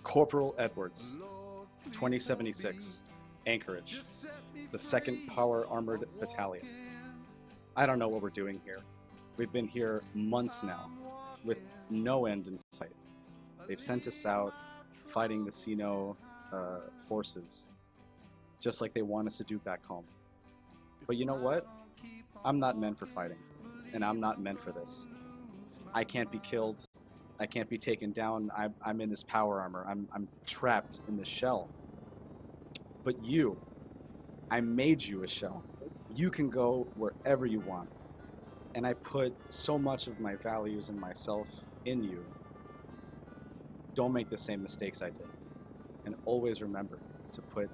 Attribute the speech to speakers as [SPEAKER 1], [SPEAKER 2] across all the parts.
[SPEAKER 1] Corporal Edwards, 2076, Anchorage, the 2nd Power Armored Battalion. I don't know what we're doing here. We've been here months now, with no end in sight. They've sent us out fighting the Sino forces, just like they want us to do back home. But you know what? I'm not meant for fighting, and I'm not meant for this. I can't be killed. I can't be taken down. I'm in this power armor. I'm trapped in this shell. But you, I made you a shell. You can go wherever you want. And I put so much of my values and myself in you. Don't make the same mistakes I did. And always remember to put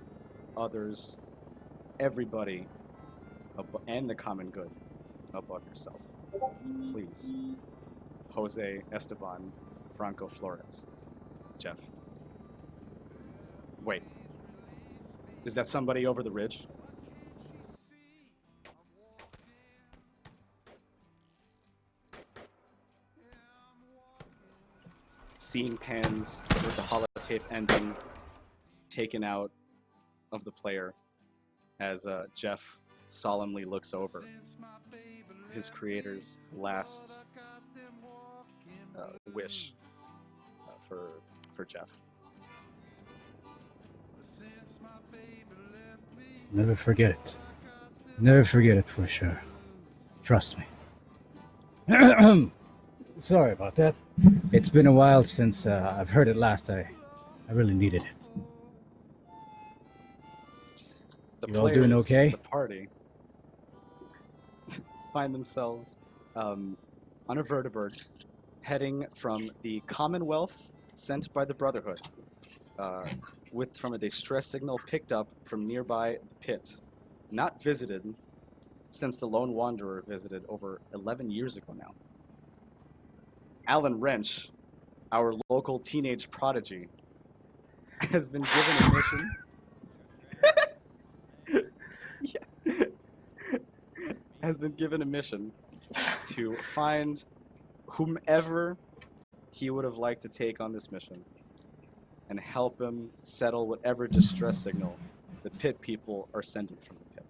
[SPEAKER 1] others, everybody, and the common good above yourself. Please. Jose, Esteban, Franco, Flores, Jeff. Wait. Is that somebody over the ridge? Scene pans with the holotape ending taken out of the player as Jeff solemnly looks over his creator's last wish for Jeff.
[SPEAKER 2] Never forget it. Never forget it for sure. Trust me. Sorry about that. It's been a while since I've heard it last. I really needed it.
[SPEAKER 1] You
[SPEAKER 2] all doing okay?
[SPEAKER 1] The party find themselves on a vertibird heading from the Commonwealth sent by the Brotherhood from a distress signal picked up from nearby Pitt, not visited since the Lone Wanderer visited over 11 years ago now. Alan Wrench, our local teenage prodigy, has been given a mission. Has been given a mission to find whomever he would have liked to take on this mission and help him settle whatever distress signal the Pitt people are sending from the Pit.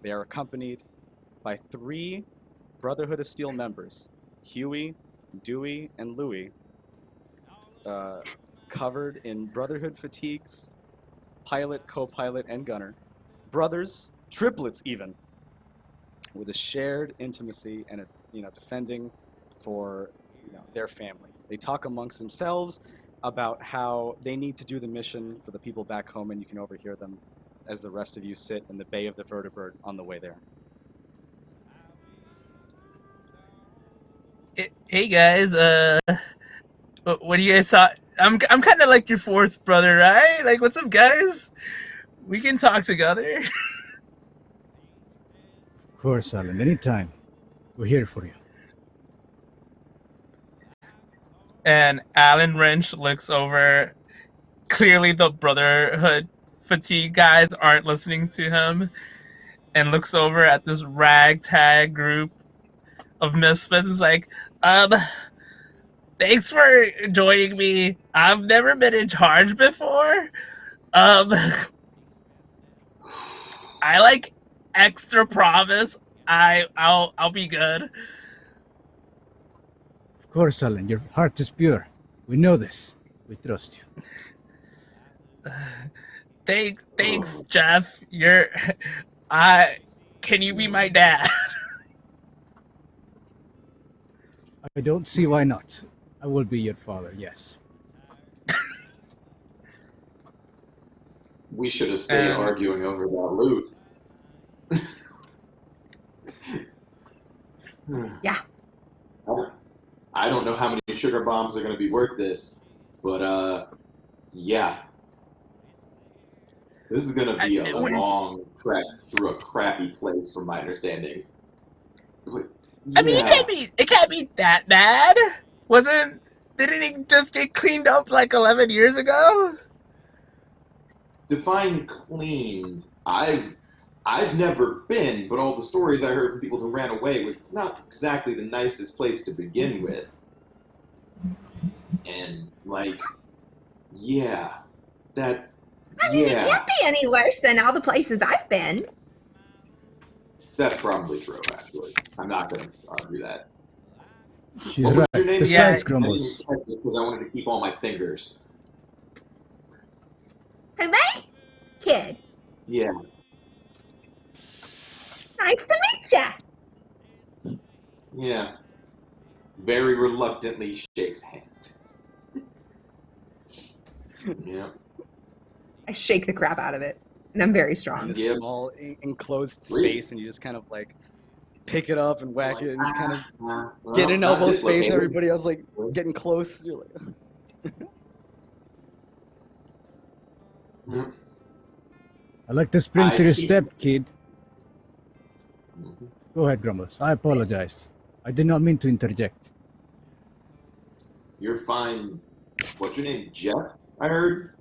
[SPEAKER 1] They are accompanied by 3 Brotherhood of Steel members, Huey, Dewey, and Louie, covered in Brotherhood fatigues, pilot, co-pilot, and gunner, brothers, triplets even, with a shared intimacy and defending for their family. They talk amongst themselves about how they need to do the mission for the people back home, and you can overhear them as the rest of you sit in the bay of the vertibird on the way there.
[SPEAKER 3] Hey guys, what do you guys thought? I'm kind of like your 4th brother, right? Like, what's up, guys? We can talk together.
[SPEAKER 2] Of course, Alan. Anytime. We're here for you.
[SPEAKER 3] And Alan Wrench looks over. Clearly, the Brotherhood fatigue guys aren't listening to him, and looks over at this ragtag group of misfits. Is like, thanks for joining me. I've never been in charge before. I like extra promise. I'll be good.
[SPEAKER 2] Of course, Alan. Your heart is pure. We know this. We trust you.
[SPEAKER 3] Thanks, Jeff. Can you be my dad?
[SPEAKER 2] I don't see why not. I will be your father, yes.
[SPEAKER 4] We should have stayed arguing over that loot.
[SPEAKER 5] Yeah.
[SPEAKER 4] I don't know how many sugar bombs are going to be worth this, but yeah. This is going to be a long trek through a crappy place, from my understanding. But, yeah.
[SPEAKER 3] I mean, it can't be that bad. Didn't it just get cleaned up like 11 years ago?
[SPEAKER 4] Define cleaned. I've never been, but all the stories I heard from people who ran away was it's not exactly the nicest place to begin with. And, like, Yeah. That.
[SPEAKER 5] I mean, it
[SPEAKER 4] Yeah.
[SPEAKER 5] can't be any worse than all the places I've been.
[SPEAKER 4] That's probably true, actually. I'm not going to argue that.
[SPEAKER 2] She's
[SPEAKER 4] What was your
[SPEAKER 2] right.
[SPEAKER 4] name?
[SPEAKER 2] Besides,
[SPEAKER 3] Yeah.
[SPEAKER 4] I didn't
[SPEAKER 2] Grumbles.
[SPEAKER 4] catch it because I wanted to keep all my fingers.
[SPEAKER 5] Who, me? Kid.
[SPEAKER 4] Yeah.
[SPEAKER 5] Nice to meet ya.
[SPEAKER 4] Yeah. Very reluctantly shakes hand. Yeah.
[SPEAKER 5] I shake the crap out of it, and I'm very
[SPEAKER 1] In
[SPEAKER 5] strong.
[SPEAKER 1] this
[SPEAKER 4] Yeah.
[SPEAKER 1] small enclosed
[SPEAKER 4] Really?
[SPEAKER 1] space, and you just kind of like pick it up and whack it, and just kind of
[SPEAKER 4] well,
[SPEAKER 1] get in
[SPEAKER 4] not
[SPEAKER 1] elbow space.
[SPEAKER 4] dislocated.
[SPEAKER 1] Everybody else like getting close. You're like,
[SPEAKER 4] Mhm.
[SPEAKER 2] I like to sprint
[SPEAKER 4] I
[SPEAKER 2] to your
[SPEAKER 4] keep-
[SPEAKER 2] step, kid.
[SPEAKER 4] Mhm.
[SPEAKER 2] Go ahead, Grumbles. I apologize. I did not mean to interject.
[SPEAKER 4] You're fine. What's your name? Jeff? I heard.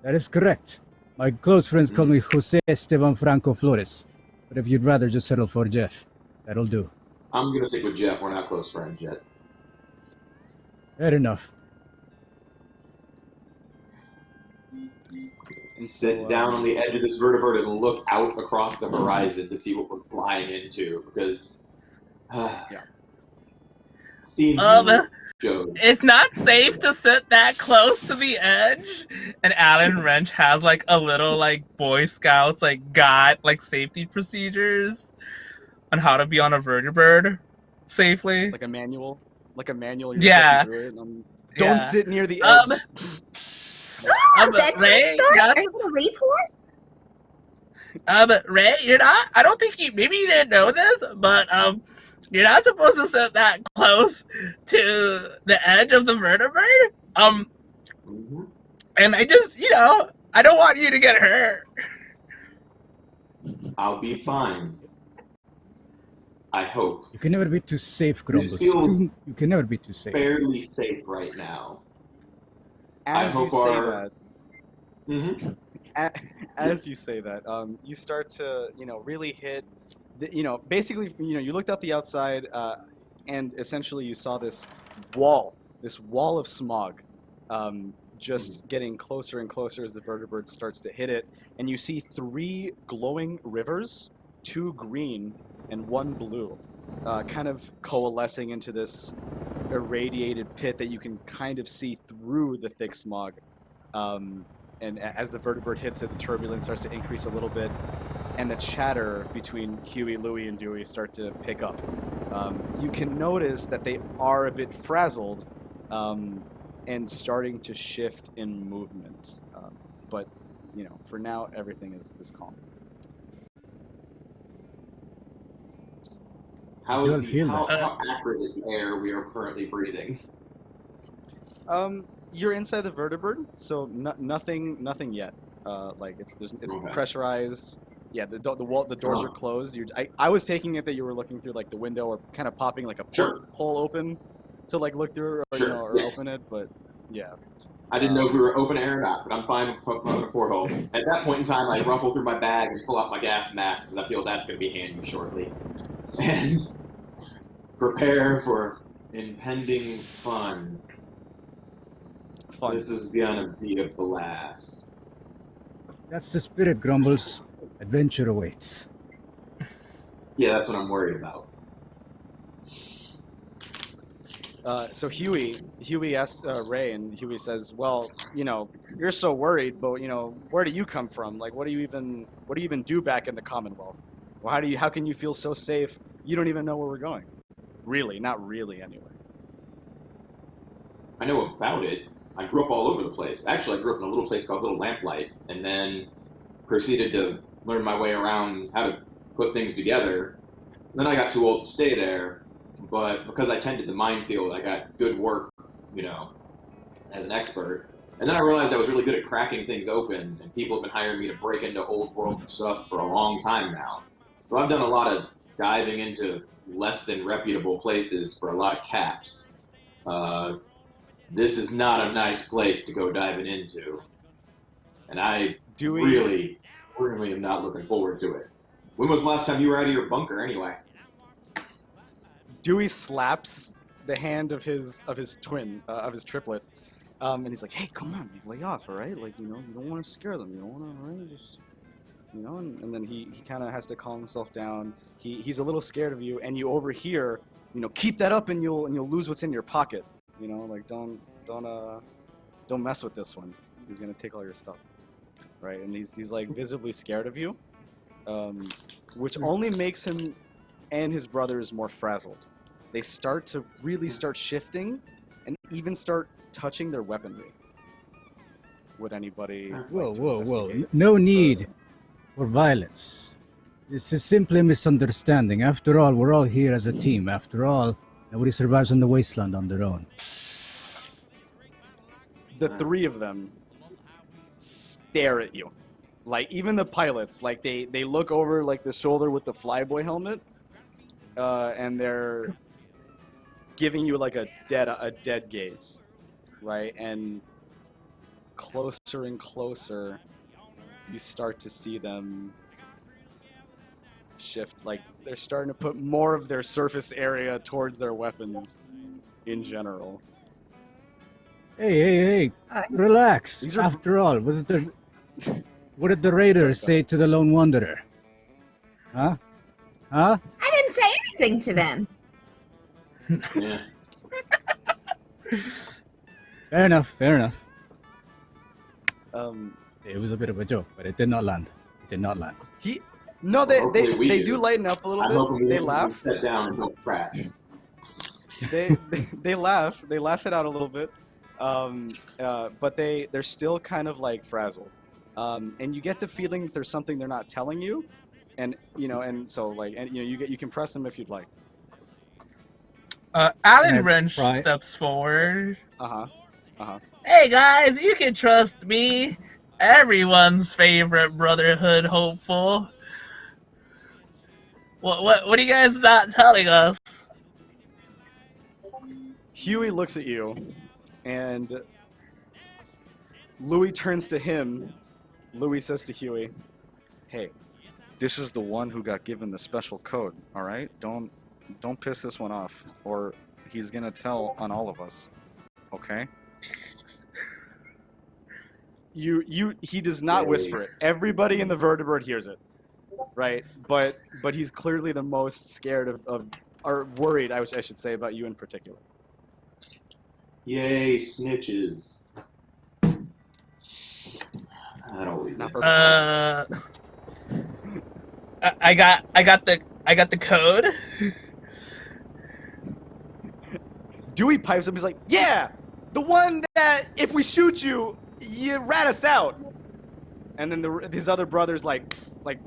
[SPEAKER 2] That is correct. My close friends call me Jose Esteban Franco Flores. But if you'd rather just settle for Jeff, that'll do.
[SPEAKER 4] I'm gonna stick with Jeff. We're not close friends yet.
[SPEAKER 2] Fair enough.
[SPEAKER 4] Sit down on the edge of this vertebrate and look out across the horizon to see what we're flying into, because
[SPEAKER 1] Yeah.
[SPEAKER 4] seems shows.
[SPEAKER 3] It's not safe to sit that close to the edge. And Alan Wrench has like a little like Boy Scouts like guide like safety procedures on how to be on a vertibird safely.
[SPEAKER 1] like a manual. You're
[SPEAKER 3] Yeah.
[SPEAKER 1] flipping through it, don't
[SPEAKER 3] Yeah.
[SPEAKER 1] sit near the edge.
[SPEAKER 5] Bedtime
[SPEAKER 3] Ray,
[SPEAKER 5] story?
[SPEAKER 3] yeah.
[SPEAKER 5] Are you going to read to us?
[SPEAKER 3] Ray, you're not. I don't think maybe you didn't know this, but you're not supposed to sit that close to the edge of the vertebrate.
[SPEAKER 4] Mhm.
[SPEAKER 3] And I just, I don't want you to get hurt.
[SPEAKER 4] I'll be fine. I hope.
[SPEAKER 2] You can never be too safe, Grumbles.
[SPEAKER 4] feels
[SPEAKER 2] You can never be too safe.
[SPEAKER 4] Fairly safe right now.
[SPEAKER 1] As
[SPEAKER 4] I
[SPEAKER 1] you
[SPEAKER 4] hope
[SPEAKER 1] say
[SPEAKER 4] our-
[SPEAKER 1] that,
[SPEAKER 4] Mm-hmm.
[SPEAKER 1] as you say that, you start to, really hit, basically, you looked out the outside, and essentially you saw this wall of smog, just getting closer and closer as the vertebrate starts to hit it, and you see 3 glowing rivers, 2 green and 1 blue, kind of coalescing into this irradiated pit that you can kind of see through the thick smog. And as the vertebrate hits it, the turbulence starts to increase a little bit, and the chatter between Huey, Louie, and Dewey start to pick up. You can notice that they are a bit frazzled, and starting to shift in movement. But, for now, everything is calm.
[SPEAKER 4] How
[SPEAKER 2] don't feel
[SPEAKER 4] how accurate is the air we are currently breathing?
[SPEAKER 1] You're inside the vertebrate, so nothing yet. It's
[SPEAKER 4] Okay.
[SPEAKER 1] pressurized. Yeah, the doors are closed. I was taking it that you were looking through like the window or kind of popping like a
[SPEAKER 4] Sure.
[SPEAKER 1] hole open to like look through or,
[SPEAKER 4] Sure,
[SPEAKER 1] or
[SPEAKER 4] yes.
[SPEAKER 1] open it, but yeah.
[SPEAKER 4] I didn't know if we were open air or not, but I'm fine with poking a porthole. At that point in time, I ruffle through my bag and pull out my gas mask because I feel that's going to be handy shortly. And prepare for impending fun.
[SPEAKER 1] Fun.
[SPEAKER 4] This is going to be a blast.
[SPEAKER 2] That's the spirit, Grumbles. Adventure awaits.
[SPEAKER 4] Yeah, that's what I'm worried about.
[SPEAKER 1] So Huey asks Ray, and Huey says, "Well, you're so worried, but where do you come from? Like, what do you even do back in the Commonwealth? Well, how can you feel so safe? You don't even know where we're going. Really, not really, anyway."
[SPEAKER 4] I know about it. I grew up all over the place. Actually, I grew up in a little place called Little Lamplight, and then proceeded to learn my way around how to put things together. Then I got too old to stay there, but because I tended the minefield, I got good work, as an expert. And then I realized I was really good at cracking things open, and people have been hiring me to break into old world stuff for a long time now. So I've done a lot of diving into less than reputable places for a lot of caps. This is not a nice place to go diving into. And I
[SPEAKER 1] Dewey,
[SPEAKER 4] really am not looking forward to it. When was the last time you were out of your bunker anyway?
[SPEAKER 1] Dewey slaps the hand of his twin, of his triplet, And he's like, hey, come on, lay off, all right? Like, you don't want to scare them. You don't want to, right? Just, and then he kind of has to calm himself down. He's a little scared of you, and you overhear, keep that up and you'll lose what's in your pocket. Like, don't mess with this one. He's going to take all your stuff. Right? And he's like visibly scared of you, which only makes him and his brothers more frazzled. They start to really start shifting and even start touching their weaponry. Would anybody
[SPEAKER 2] Whoa,
[SPEAKER 1] like to
[SPEAKER 2] whoa, whoa.
[SPEAKER 1] investigate?
[SPEAKER 2] No need for violence. This is simply a misunderstanding. After all, we're all here as a team. After all, nobody survives on the wasteland on their own.
[SPEAKER 1] The three of them stare at you. Like, even the pilots, like, they look over, like, the shoulder with the flyboy helmet, and they're giving you, like, a dead gaze, right? And closer and closer, you start to see them shift. Like, they're starting to put more of their surface area towards their weapons in general.
[SPEAKER 2] Hey, relax.
[SPEAKER 1] These are-
[SPEAKER 2] After all, what did the raiders say to the Lone Wanderer? Huh?
[SPEAKER 5] I didn't say anything to them.
[SPEAKER 4] Yeah.
[SPEAKER 2] Fair enough.
[SPEAKER 1] Um,
[SPEAKER 2] It was a bit of a joke, but it did not land.
[SPEAKER 1] No, they
[SPEAKER 4] Hopefully we
[SPEAKER 1] do
[SPEAKER 4] do.
[SPEAKER 1] lighten up a little
[SPEAKER 4] I'm
[SPEAKER 1] bit.
[SPEAKER 4] hoping
[SPEAKER 1] They
[SPEAKER 4] we
[SPEAKER 1] laugh.
[SPEAKER 4] sit down and don't crash.
[SPEAKER 1] They laugh. They laugh it out a little bit. But they're still kind of like frazzled. And you get the feeling that there's something they're not telling you, and you can press them if you'd like.
[SPEAKER 2] Can
[SPEAKER 3] Alan
[SPEAKER 2] I
[SPEAKER 3] Wrench
[SPEAKER 2] try?
[SPEAKER 3] steps forward.
[SPEAKER 6] Hey guys, you can trust me. Everyone's favorite Brotherhood hopeful. What are you guys not telling us?
[SPEAKER 1] Huey looks at you, and Louis turns to him. Louis says to Huey, "Hey, this is the one who got given the special code. All right, don't piss this one off, or he's gonna tell on all of us. Okay?" He does not whisper it. Everybody in the vertebrate hears it, right? But he's clearly the most scared of or worried, I should say, about you in particular.
[SPEAKER 4] Yay, snitches. That always
[SPEAKER 1] Not
[SPEAKER 4] is.
[SPEAKER 6] I got the code.
[SPEAKER 1] Dewey pipes up. He's like, "Yeah, the one that if we shoot you, you rat us out." And then his other brothers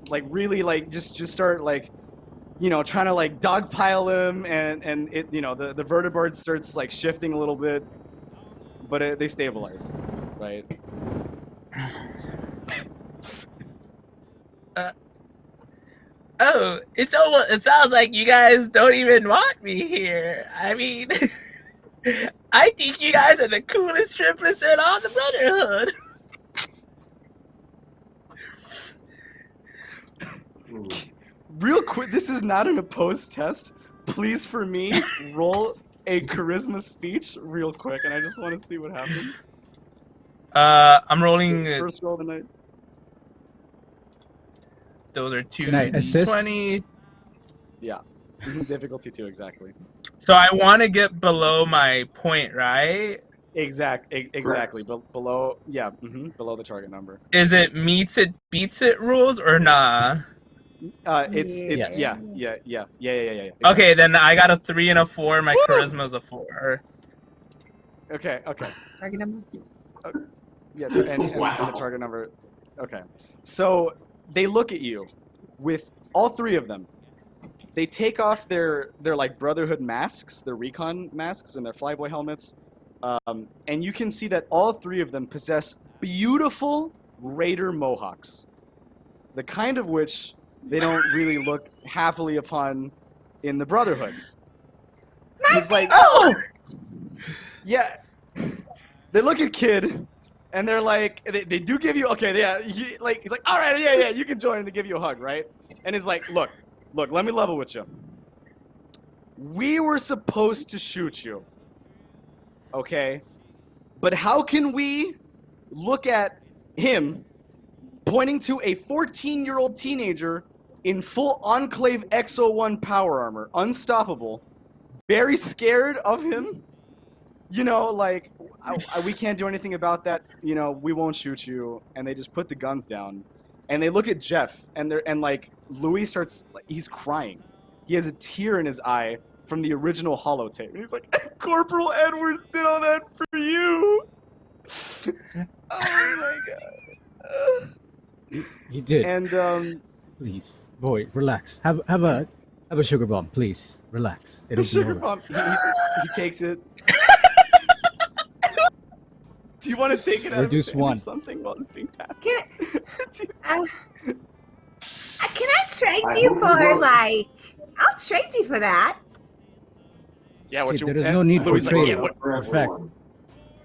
[SPEAKER 1] really just start like, trying to like dogpile him, and it the vertebrate starts like shifting a little bit, but they stabilize, right?
[SPEAKER 6] Oh, it sounds like you guys don't even want me here. I mean, I think you guys are the coolest triplets in all the Brotherhood.
[SPEAKER 1] Real quick, this is not an opposed test. Please, for me, roll a charisma speech real quick, and I just want to see what happens.
[SPEAKER 6] I'm rolling.
[SPEAKER 1] First roll of the night.
[SPEAKER 6] Those are two
[SPEAKER 2] Can I assist?
[SPEAKER 6] 20.
[SPEAKER 1] Yeah. Difficulty 2, exactly.
[SPEAKER 6] So I want to get below my point, right?
[SPEAKER 1] Exactly. Below, yeah, below the target number.
[SPEAKER 6] Is it meets it, beats it rules or nah?
[SPEAKER 1] It's
[SPEAKER 2] Yes.
[SPEAKER 1] yeah.
[SPEAKER 6] Okay, then I got a 3 and a 4. My charisma's a 4.
[SPEAKER 1] Okay.
[SPEAKER 5] Target number.
[SPEAKER 1] Yeah, and
[SPEAKER 4] Wow.
[SPEAKER 1] the target number. Okay. So they look at you with all three of them. They take off their like Brotherhood masks, their recon masks, and their flyboy helmets, and you can see that all three of them possess beautiful Raider mohawks, the kind of which they don't really look happily upon in the Brotherhood. He's like,
[SPEAKER 6] Oh!
[SPEAKER 1] yeah. They look at Kid, and they're like, they do give you, okay, yeah. He's like, all right, yeah, you can join, and they give you a hug, right? And he's like, look, let me level with you. We were supposed to shoot you, okay? But how can we look at him pointing to a 14-year-old teenager in full Enclave X01 power armor, unstoppable, very scared of him? You know, like, we can't do anything about that. You know, we won't shoot you. And they just put the guns down. And they look at Jeff, and like, Louis starts, he's crying. He has a tear in his eye from the original holotape. And he's like, Corporal Edwards did all that for you. Oh my god.
[SPEAKER 2] He did.
[SPEAKER 1] And
[SPEAKER 2] Please, boy, relax. Have a sugar bomb, please. Relax.
[SPEAKER 1] the
[SPEAKER 2] It'll be
[SPEAKER 1] sugar
[SPEAKER 2] all right.
[SPEAKER 1] bomb, he takes it. Do you want to take it out
[SPEAKER 2] Reduce
[SPEAKER 1] of his hand or
[SPEAKER 2] one.
[SPEAKER 1] something while it's being passed?
[SPEAKER 5] Can I trade
[SPEAKER 4] I
[SPEAKER 5] you
[SPEAKER 4] hope you
[SPEAKER 5] for,
[SPEAKER 4] won't.
[SPEAKER 5] like... I'll trade you for that.
[SPEAKER 1] Yeah, what
[SPEAKER 2] Kid,
[SPEAKER 1] you
[SPEAKER 2] there is no need for
[SPEAKER 1] Louis' like,
[SPEAKER 2] trading.
[SPEAKER 1] yeah, what,
[SPEAKER 4] For
[SPEAKER 2] In fact,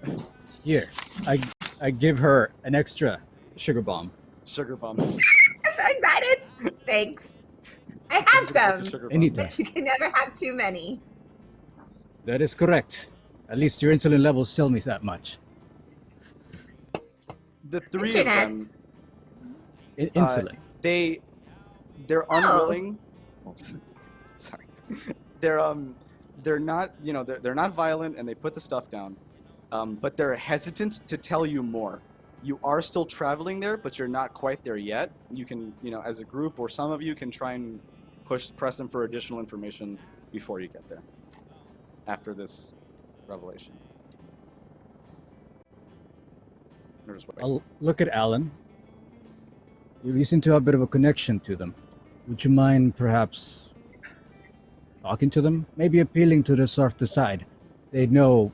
[SPEAKER 4] everyone.
[SPEAKER 2] here, I give her an extra sugar bomb.
[SPEAKER 1] sugar bomb.
[SPEAKER 5] I'm so excited. Thanks. I have
[SPEAKER 1] That's a
[SPEAKER 5] some,
[SPEAKER 1] sugar bomb.
[SPEAKER 2] Anytime.
[SPEAKER 5] but you can never have too many.
[SPEAKER 2] That is correct. At least your insulin levels tell me that much.
[SPEAKER 1] The three
[SPEAKER 5] Internet.
[SPEAKER 1] of them,
[SPEAKER 2] Insulin.
[SPEAKER 1] they're unwilling. Sorry, they're not, you know, they're not violent, and they put the stuff down, but they're hesitant to tell you more. You are still traveling there, but you're not quite there yet. You can, you know, as a group, or some of you can try and press them for additional information before you get there. After this revelation. Or just wait.
[SPEAKER 2] I'll look at Alan. You seem to have a bit of a connection to them. Would you mind perhaps talking to them? Maybe appealing to the softer side. They know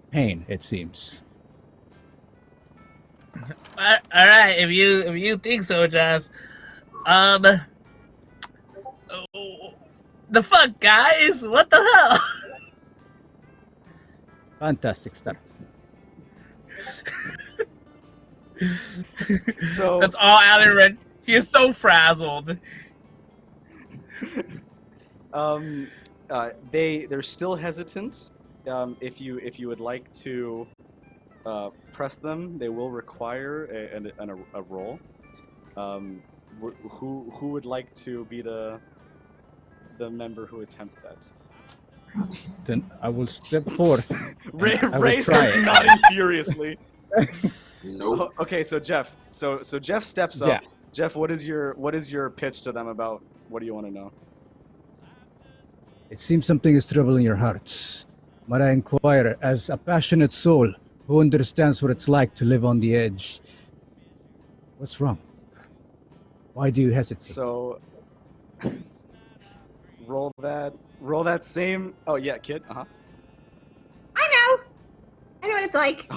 [SPEAKER 2] pain, it seems.
[SPEAKER 6] All right, if you think so, Jeff. The fuck, guys? What the hell?
[SPEAKER 2] Fantastic start.
[SPEAKER 1] So
[SPEAKER 3] That's all Alan read. He is so frazzled.
[SPEAKER 1] they're still hesitant. If you would like to press them, they will require a roll. Who would like to be the member who attempts that?
[SPEAKER 2] Then I will step forth.
[SPEAKER 1] Ray,
[SPEAKER 2] I will
[SPEAKER 1] Ray
[SPEAKER 2] try
[SPEAKER 1] starts
[SPEAKER 2] it.
[SPEAKER 1] nodding furiously.
[SPEAKER 4] Nope.
[SPEAKER 1] Okay, so Jeff, so Jeff steps up.
[SPEAKER 2] Yeah.
[SPEAKER 1] Jeff, what is your pitch to them about? What do you want to know?
[SPEAKER 2] It seems something is troubling your hearts. Might I inquire, as a passionate soul who understands what it's like to live on the edge, what's wrong? Why do you hesitate?
[SPEAKER 1] So roll that same. Oh yeah, kid.
[SPEAKER 5] I know what it's like.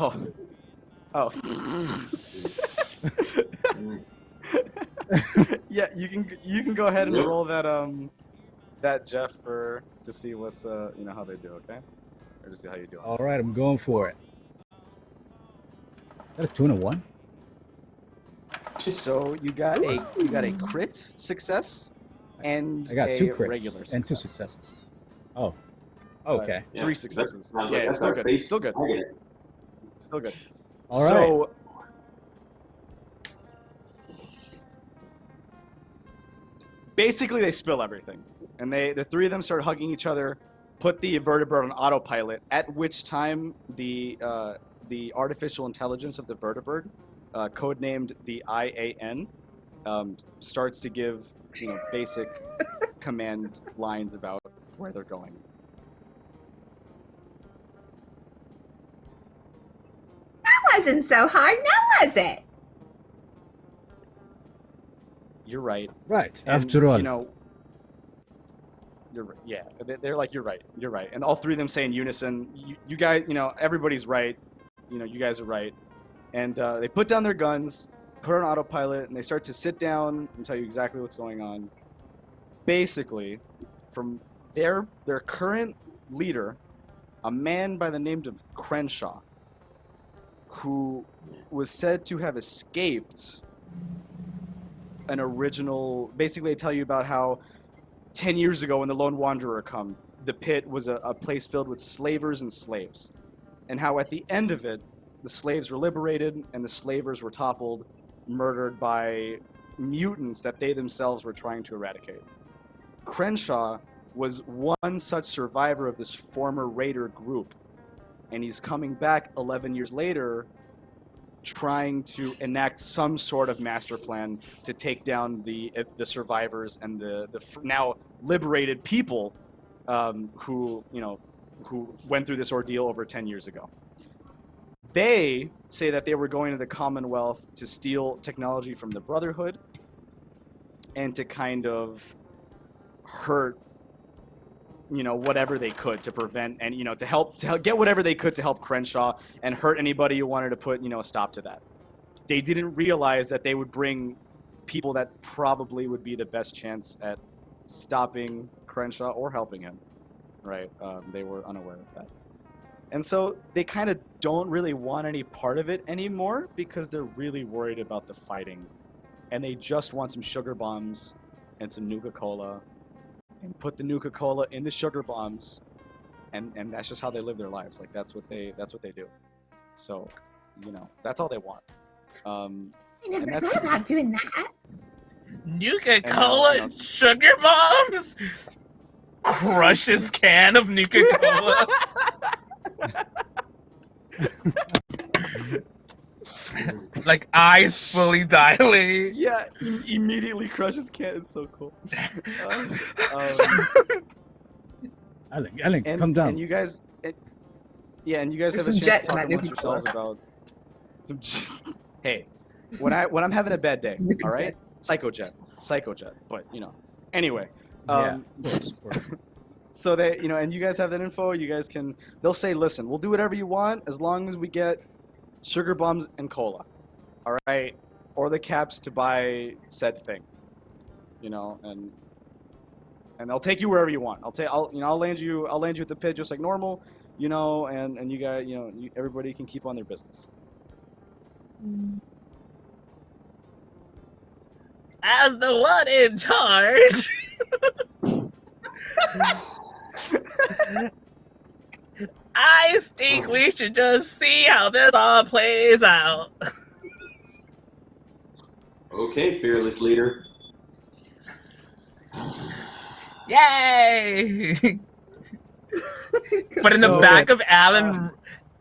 [SPEAKER 1] Oh. Yeah, you can go ahead and
[SPEAKER 4] Yep.
[SPEAKER 1] roll that Jeff to see what's how they do, okay? Or to see how you do.
[SPEAKER 2] All right, I'm going for it. Is that a 2 and a 1?
[SPEAKER 1] So you got a crit success and
[SPEAKER 2] I got
[SPEAKER 1] a
[SPEAKER 2] 2 crits
[SPEAKER 1] regular
[SPEAKER 2] and 2
[SPEAKER 1] success.
[SPEAKER 2] successes. Oh, okay.
[SPEAKER 4] Yeah,
[SPEAKER 1] 3 successes.
[SPEAKER 4] Sounds
[SPEAKER 1] Yeah,
[SPEAKER 4] like
[SPEAKER 1] it's
[SPEAKER 4] that's
[SPEAKER 1] still
[SPEAKER 4] our
[SPEAKER 1] good.
[SPEAKER 4] base
[SPEAKER 1] Still good.
[SPEAKER 4] target.
[SPEAKER 1] Still good.
[SPEAKER 2] All
[SPEAKER 1] So basically they spill everything. And the three of them start hugging each other, put the vertebrate on autopilot, at which time the artificial intelligence of the vertebrate, codenamed the IAN, starts to give basic command lines about where they're going.
[SPEAKER 5] That wasn't so hard, now was it?
[SPEAKER 1] You're right.
[SPEAKER 2] Right.
[SPEAKER 1] And,
[SPEAKER 2] After all,
[SPEAKER 1] they're like, you're right, and all three of them say in unison, you guys, everybody's right, you guys are right, and they put down their guns, put on autopilot, and they start to sit down and tell you exactly what's going on. Basically, from their current leader, a man by the name of Crenshaw, who was said to have escaped an original. Basically, they tell you about how 10 years ago when the Lone Wanderer come, the Pitt was a place filled with slavers and slaves. And how at the end of it, the slaves were liberated and the slavers were toppled, murdered by mutants that they themselves were trying to eradicate. Crenshaw was one such survivor of this former raider group, and he's coming back 11 years later trying to enact some sort of master plan to take down the survivors and the now liberated people who went through this ordeal over 10 years ago. They say that they were going to the Commonwealth to steal technology from the Brotherhood and to kind of hurt whatever they could to prevent and to help get whatever they could to help Crenshaw and hurt anybody who wanted to put a stop to that. They didn't realize that they would bring people that probably would be the best chance at stopping Crenshaw or helping him, right? They were unaware of that. And so they kind of don't really want any part of it anymore because they're really worried about the fighting. And they just want some sugar bombs and some Nuka-Cola and put the Nuka-Cola in the sugar bombs. And that's just how they live their lives. Like that's what they do. So, that's all they want.
[SPEAKER 5] I never thought about doing that.
[SPEAKER 3] Nuka-Cola and sugar bombs? Crush his can of Nuka-Cola. Like eyes fully dilate.
[SPEAKER 1] Yeah, immediately crushes can. It's so cool.
[SPEAKER 2] Alec, come down.
[SPEAKER 1] And you guys, have a chance to talk amongst yourselves about some. Hey, when I'm having a bad day, all right, psycho jet. But anyway.
[SPEAKER 2] Of course.
[SPEAKER 1] So they, and you guys have that info. They'll say, listen, we'll do whatever you want as long as we get sugar bombs and cola, all right, or the caps to buy said thing, and I'll take you wherever you want. I'll land you at the pit just like normal, and you guys, everybody can keep on their business.
[SPEAKER 6] As the one in charge. I think we should just see how this all plays out.
[SPEAKER 4] Okay, fearless leader.
[SPEAKER 6] Yay! But in the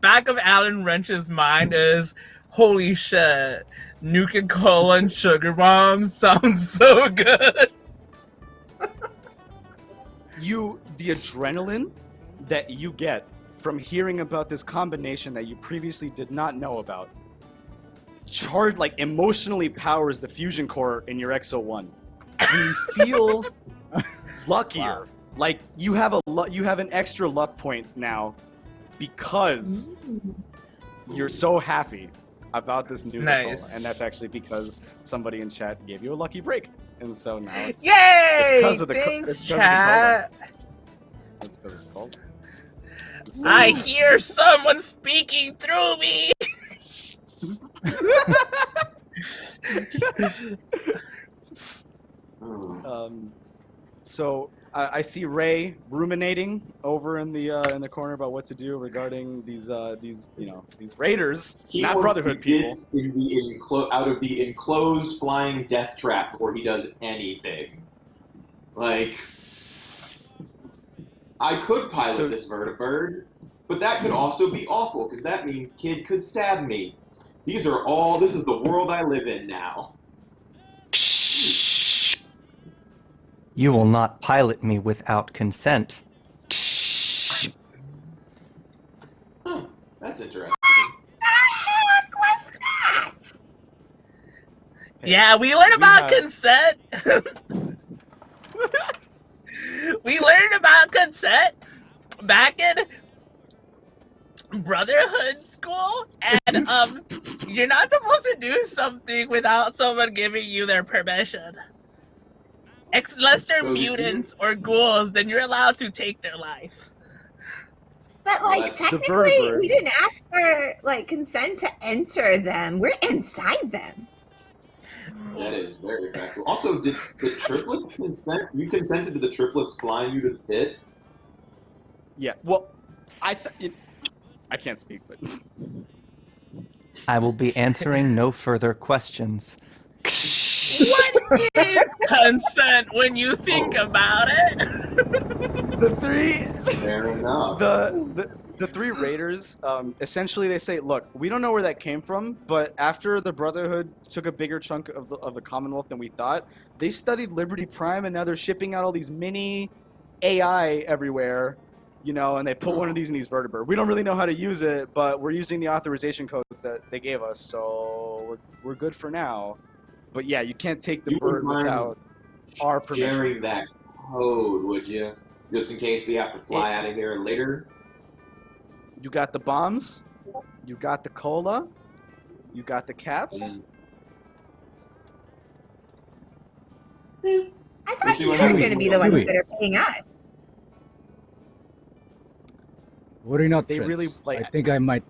[SPEAKER 6] back of Alan Wrench's mind is, holy shit, Nuka-Cola and sugar bombs sounds so good.
[SPEAKER 1] The adrenaline that you get from hearing about this combination that you previously did not know about emotionally powers the fusion core in your Exo-1. You feel luckier. Wow. Like you have an extra luck point now because you're so happy about this new Nuka-Cola. And that's actually because somebody in chat gave you a lucky break. And so now it's because of the chat. It's because of the cola. So,
[SPEAKER 6] I hear someone speaking through me.
[SPEAKER 1] So I see Ray ruminating over in the corner about what to do regarding these raiders, not Brotherhood people.
[SPEAKER 4] Out of the enclosed flying death trap before he does anything. Like, I could pilot this vertibird, but that could also be awful because that means Kid could stab me. This is the world I live in now.
[SPEAKER 7] You will not pilot me without consent.
[SPEAKER 4] Huh, that's interesting.
[SPEAKER 5] What's that?
[SPEAKER 6] Yeah, we learned about consent. We learned about consent back in Brotherhood school, and you're not supposed to do something without someone giving you their permission. Unless they're mutants or ghouls, then you're allowed to take their life.
[SPEAKER 5] But technically, we didn't ask for consent to enter them. We're inside them.
[SPEAKER 4] That is very factual. Also, did the triplets consent? You consented to the triplets flying you to the pit?
[SPEAKER 1] Yeah. Well, I can't speak, but
[SPEAKER 7] I will be answering no further questions.
[SPEAKER 6] What is consent when you think about it?
[SPEAKER 1] The three,
[SPEAKER 4] Fair enough.
[SPEAKER 1] the three raiders, essentially they say, look, we don't know where that came from, but after the Brotherhood took a bigger chunk of the Commonwealth than we thought, they studied Liberty Prime, and now they're shipping out all these mini AI everywhere, you know, and they put one of these in these vertebrae. We don't really know how to use it, but we're using the authorization codes that they gave us, so we're good for now. But yeah, you can't take the bird without our permission.
[SPEAKER 4] Sharing that code, would you? Just in case we have to fly out of here later.
[SPEAKER 1] You got the bombs, you got the cola, you got the caps.
[SPEAKER 5] I thought you were going to be the ones that are paying us.
[SPEAKER 2] Worry not,
[SPEAKER 1] They
[SPEAKER 2] Prince.
[SPEAKER 1] really, like-
[SPEAKER 2] I think I might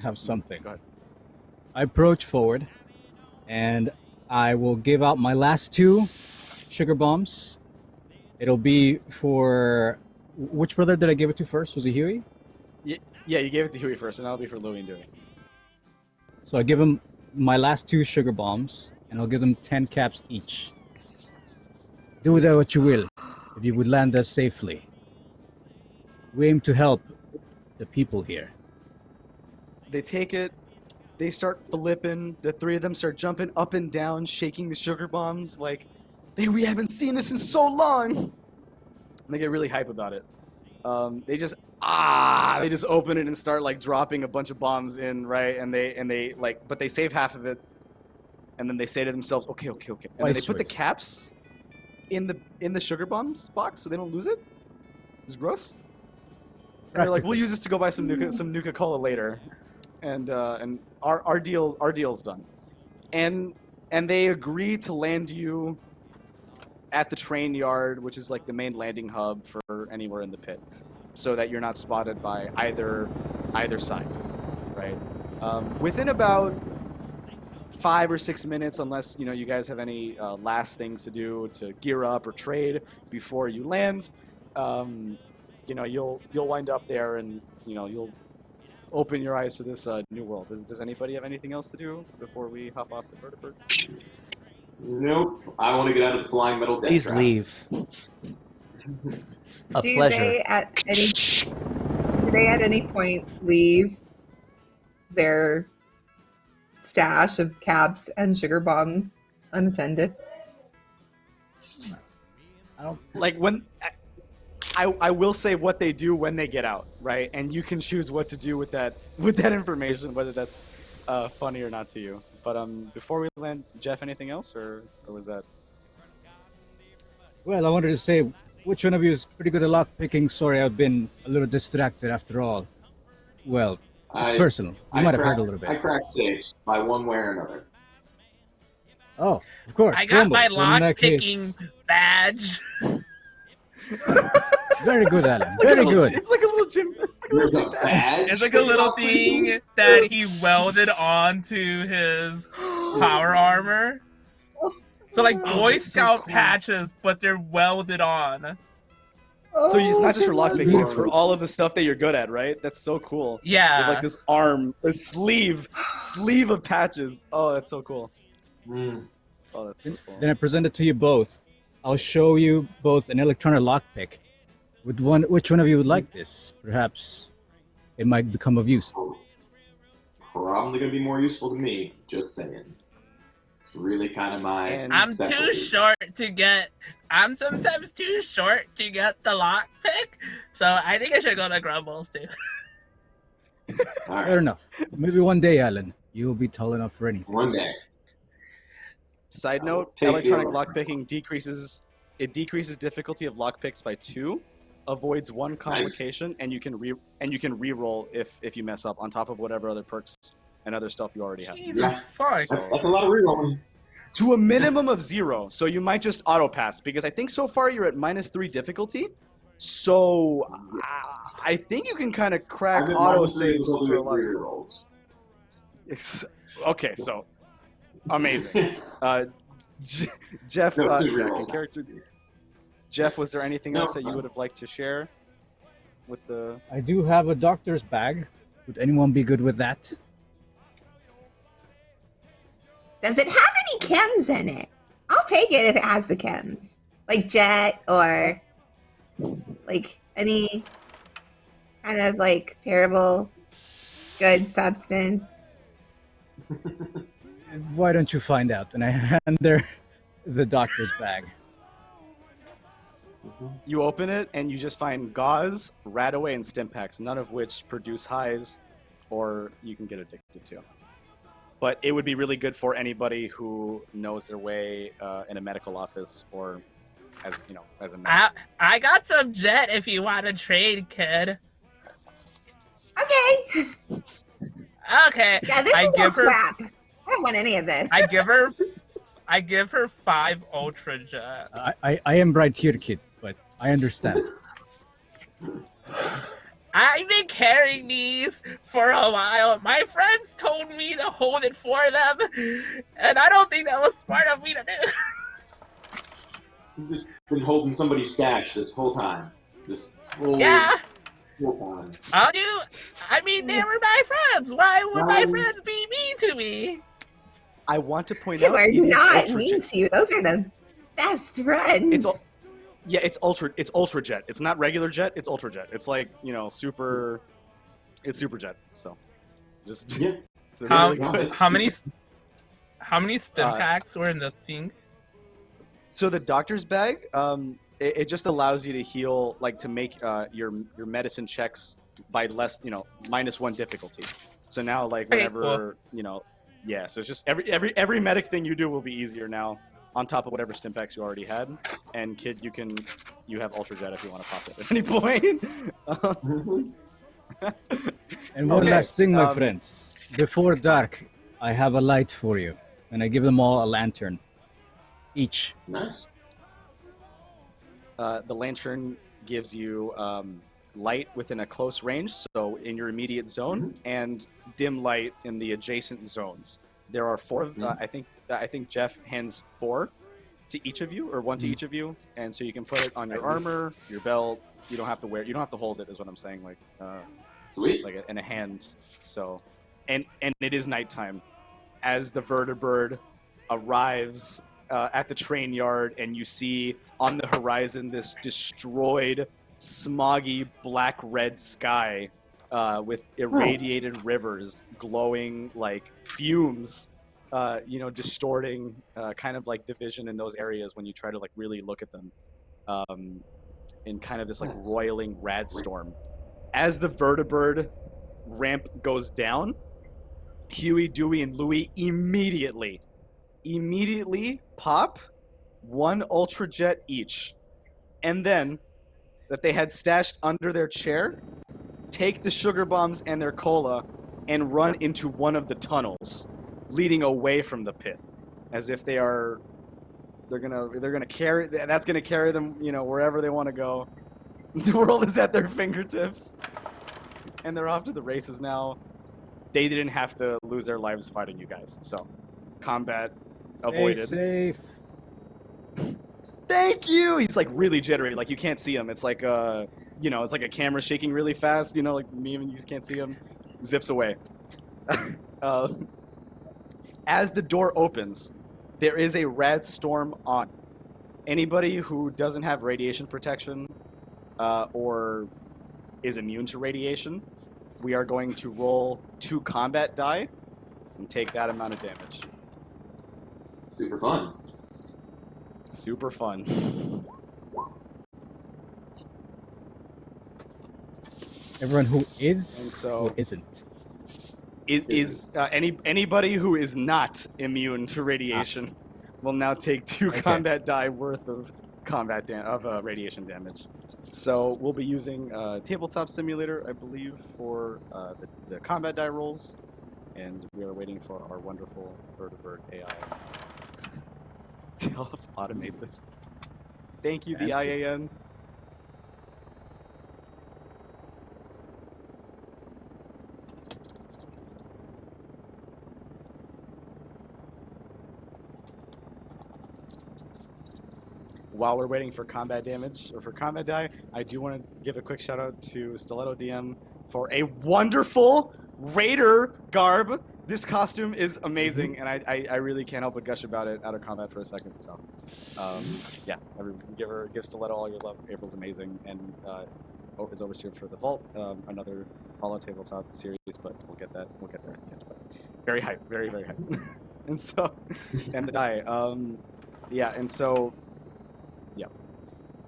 [SPEAKER 2] have something.
[SPEAKER 1] Go ahead.
[SPEAKER 2] I approach forward, and I will give out my last 2 sugar bombs. It'll be for... Which brother did I give it to first? Was it Huey?
[SPEAKER 1] Yeah, you gave it to Huey first, and that'll be for Louie and Dewey.
[SPEAKER 2] So I give him my last 2 sugar bombs, and I'll give them 10 caps each. Do with that what you will, if you would land us safely. We aim to help the people here.
[SPEAKER 1] They take it, they start flipping, the 3 of them start jumping up and down, shaking the sugar bombs like, we haven't seen this in so long! And they get really hype about it. They just open it and start like dropping a bunch of bombs in, right? And they like, but they save half of it, and then they say to themselves, okay. And then they put the caps in the sugar bombs box so they don't lose it. It's gross. And they're like, we'll use this to go buy some Nuka-Cola later, and our deal's done. And they agree to land you at the train yard, which is like the main landing hub for anywhere in the pit, so that you're not spotted by either side, right? Within about 5 or 6 minutes, unless you guys have any last things to do to gear up or trade before you land, you'll wind up there, and you'll open your eyes to this new world. Does anybody have anything else to do before we hop off the vertebrate?
[SPEAKER 4] Nope. I want to get out of the flying metal death
[SPEAKER 7] Please
[SPEAKER 4] trap.
[SPEAKER 7] leave. A
[SPEAKER 5] Do
[SPEAKER 7] pleasure.
[SPEAKER 5] they at any point leave their stash of caps and sugar bombs unattended?
[SPEAKER 2] I don't...
[SPEAKER 1] Like when I will say what they do when they get out, right? And you can choose what to do with that information, whether that's funny or not to you. But before we land, Jeff, anything else, or was that?
[SPEAKER 2] Well, I wanted to say, which one of you is pretty good at lockpicking? Sorry, I've been a little distracted after all. Well, it's personal. You might have heard a little bit.
[SPEAKER 4] I crack safes by one way or another.
[SPEAKER 2] Oh, of course.
[SPEAKER 6] I got my
[SPEAKER 2] Grumbles. So in that
[SPEAKER 6] lock-picking
[SPEAKER 2] case-
[SPEAKER 6] badge.
[SPEAKER 2] Very good, Alan. Very good.
[SPEAKER 1] It's like a little gym.
[SPEAKER 4] There's a badge.
[SPEAKER 6] It's like a little thing that he welded onto his power armor. So like Boy
[SPEAKER 1] that's so
[SPEAKER 6] Scout
[SPEAKER 1] cool.
[SPEAKER 6] patches, but they're welded on.
[SPEAKER 1] So it's not just for
[SPEAKER 2] That's
[SPEAKER 1] lockpicking; it's for
[SPEAKER 2] beautiful.
[SPEAKER 1] all of the stuff that you're good at, right? That's so cool.
[SPEAKER 6] Yeah.
[SPEAKER 1] You have, like this arm, a sleeve of patches. Oh, that's so cool.
[SPEAKER 4] Mm.
[SPEAKER 1] Oh, that's so cool.
[SPEAKER 2] Then I present it to you both. I'll show you both an electronic lockpick. Which one of you would like this? Perhaps it might become of use.
[SPEAKER 4] Probably going to be more useful to me, just saying. It's really kind of my
[SPEAKER 1] And-
[SPEAKER 6] I'm
[SPEAKER 4] specialty.
[SPEAKER 6] too short to get. I'm sometimes too short to get the lockpick, so I think I should go to Grumbles too.
[SPEAKER 4] All right.
[SPEAKER 2] Fair enough. Maybe one day, Alan, you'll be tall enough for anything.
[SPEAKER 4] One day.
[SPEAKER 1] Side
[SPEAKER 4] I will
[SPEAKER 1] note:
[SPEAKER 4] take
[SPEAKER 1] electronic
[SPEAKER 4] your-
[SPEAKER 1] lockpicking decreases difficulty of lockpicks by 2, avoids 1 complication, and you can re-roll if you mess up on top of whatever other perks and other stuff you already have.
[SPEAKER 6] Jesus fuck.
[SPEAKER 4] That's a lot of rerolling.
[SPEAKER 1] To a minimum of 0, so you might just auto pass because I think so far you're at -3 difficulty. So I think you can kind of crack
[SPEAKER 4] I've been
[SPEAKER 1] auto
[SPEAKER 4] minus three
[SPEAKER 1] saves
[SPEAKER 4] until
[SPEAKER 1] for
[SPEAKER 4] we
[SPEAKER 1] a lot of
[SPEAKER 4] have
[SPEAKER 1] stuff.
[SPEAKER 4] rerolls.
[SPEAKER 1] Okay, so amazing. Jeff,
[SPEAKER 4] No, two
[SPEAKER 1] Jack,
[SPEAKER 4] rerolls.
[SPEAKER 1] in character. Jeff, was there anything
[SPEAKER 4] No,
[SPEAKER 1] else that you would have liked to share with the?
[SPEAKER 2] I do have a doctor's bag. Would anyone be good with that?
[SPEAKER 5] Does it have any chems in it? I'll take it if it has the chems. Like jet or like any kind of like terrible good substance.
[SPEAKER 2] Why don't you find out? And I hand her the doctor's bag.
[SPEAKER 1] You open it and you just find gauze, Radaway, and Stimpaks, none of which produce highs or you can get addicted to. But it would be really good for anybody who knows their way in a medical office or as as a medic.
[SPEAKER 6] I got some jet if you want to trade, kid.
[SPEAKER 5] Okay.
[SPEAKER 6] Okay.
[SPEAKER 5] Yeah, this is all crap. I don't want any of this.
[SPEAKER 6] I give her 5 Ultra Jet.
[SPEAKER 2] I am right here, kid, but I understand.
[SPEAKER 6] I've been carrying these for a while. My friends told me to hold it for them, and I don't think that was smart of me to do.
[SPEAKER 4] You've just been holding somebody's stash this whole time. This whole
[SPEAKER 6] time.
[SPEAKER 4] I
[SPEAKER 6] mean, they were my friends. Why would my friends be mean to me?
[SPEAKER 1] I want to point
[SPEAKER 5] out
[SPEAKER 1] they
[SPEAKER 5] are not mean to you. Those are the best friends.
[SPEAKER 1] It's ultra jet. It's not regular jet. It's ultra jet. It's like super. It's super jet. So, just
[SPEAKER 4] yeah.
[SPEAKER 1] So
[SPEAKER 3] how many stim packs were in the thing?
[SPEAKER 1] So the doctor's bag, it just allows you to heal, like to make your medicine checks by less, -1 difficulty. So now like whenever yeah. So it's just every medic thing you do will be easier now. On top of whatever stim packs you already had, and kid, you have Ultra Jet if you want to pop it at any point.
[SPEAKER 2] And one last thing, my friends. Before dark, I have a light for you, and I give them all a lantern, each.
[SPEAKER 4] Nice.
[SPEAKER 1] The lantern gives you light within a close range, so in your immediate zone, and dim light in the adjacent zones. There are 4. I think Jeff hands 4 to each of you, or 1 to each of you, and so you can put it on your armor, your belt. You don't have to hold it, is what I'm saying. Like,
[SPEAKER 4] sweet.
[SPEAKER 1] Like in a hand. So, and it is nighttime, as the vertibird arrives at the train yard, and you see on the horizon this destroyed, smoggy black-red sky with irradiated rivers, glowing like fumes. Distorting kind of like the vision in those areas when you try to like really look at them in kind of this like roiling rad storm. As the vertibird ramp goes down, Huey, Dewey, and Louie immediately pop 1 Ultra Jet each. And then, that they had stashed under their chair, take the sugar bombs and their cola and run into one of the tunnels leading away from the pit, as if they're gonna carry, that's gonna carry them, wherever they want to go. The world is at their fingertips, and they're off to the races now. They didn't have to lose their lives fighting you guys, so combat avoided.
[SPEAKER 2] Stay safe.
[SPEAKER 1] Thank you. He's like really jittery, like you can't see him. It's like it's like a camera shaking really fast, like me and you just can't see him. Zips away. As the door opens, there is a rad storm on. Anybody who doesn't have radiation protection or is immune to radiation, we are going to roll 2 combat die and take that amount of damage.
[SPEAKER 4] Super fun.
[SPEAKER 1] Super fun.
[SPEAKER 2] Everyone who is
[SPEAKER 1] and so
[SPEAKER 2] or isn't.
[SPEAKER 1] Anybody who is not immune to radiation will now take 2 combat die worth of radiation damage. So we'll be using Tabletop Simulator, I believe, for the combat die rolls, and we are waiting for our wonderful vertibird AI to help automate this. Thank you, the IAN. While we're waiting for combat damage, or for combat die, I do want to give a quick shout out to StilettoDM for a wonderful Raider garb This costume is amazing, and I really can't help but gush about it out of combat for a second. So, yeah, everyone give Stiletto all your love. April's amazing, and is overseer for the Vault, another Fallout tabletop series, but we'll get there at the end. But very hype, very hype. And so, and the die, yeah, and so, yeah.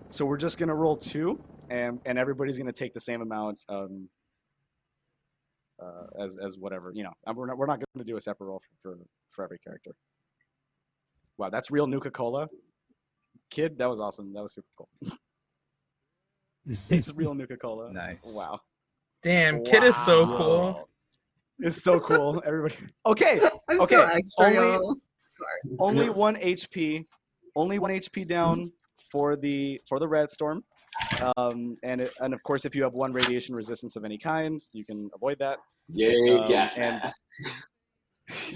[SPEAKER 1] So we're just gonna roll 2, and everybody's gonna take the same amount. As whatever, you know, we're not going to do a separate roll for every character. Wow, that's real Nuka-Cola. Kid, that was awesome. That was super cool. It's real Nuka-Cola.
[SPEAKER 2] Nice.
[SPEAKER 1] Wow.
[SPEAKER 3] Damn, Kid is so cool.
[SPEAKER 1] It's so cool. Everybody. Okay.
[SPEAKER 5] I'm
[SPEAKER 1] Okay.
[SPEAKER 5] so extra, y'all. Sorry.
[SPEAKER 1] Only 1 HP. Only 1 HP down for the Red Storm. And of course, if you have 1 radiation resistance of any kind, you can avoid that.
[SPEAKER 4] Yay, gas mask.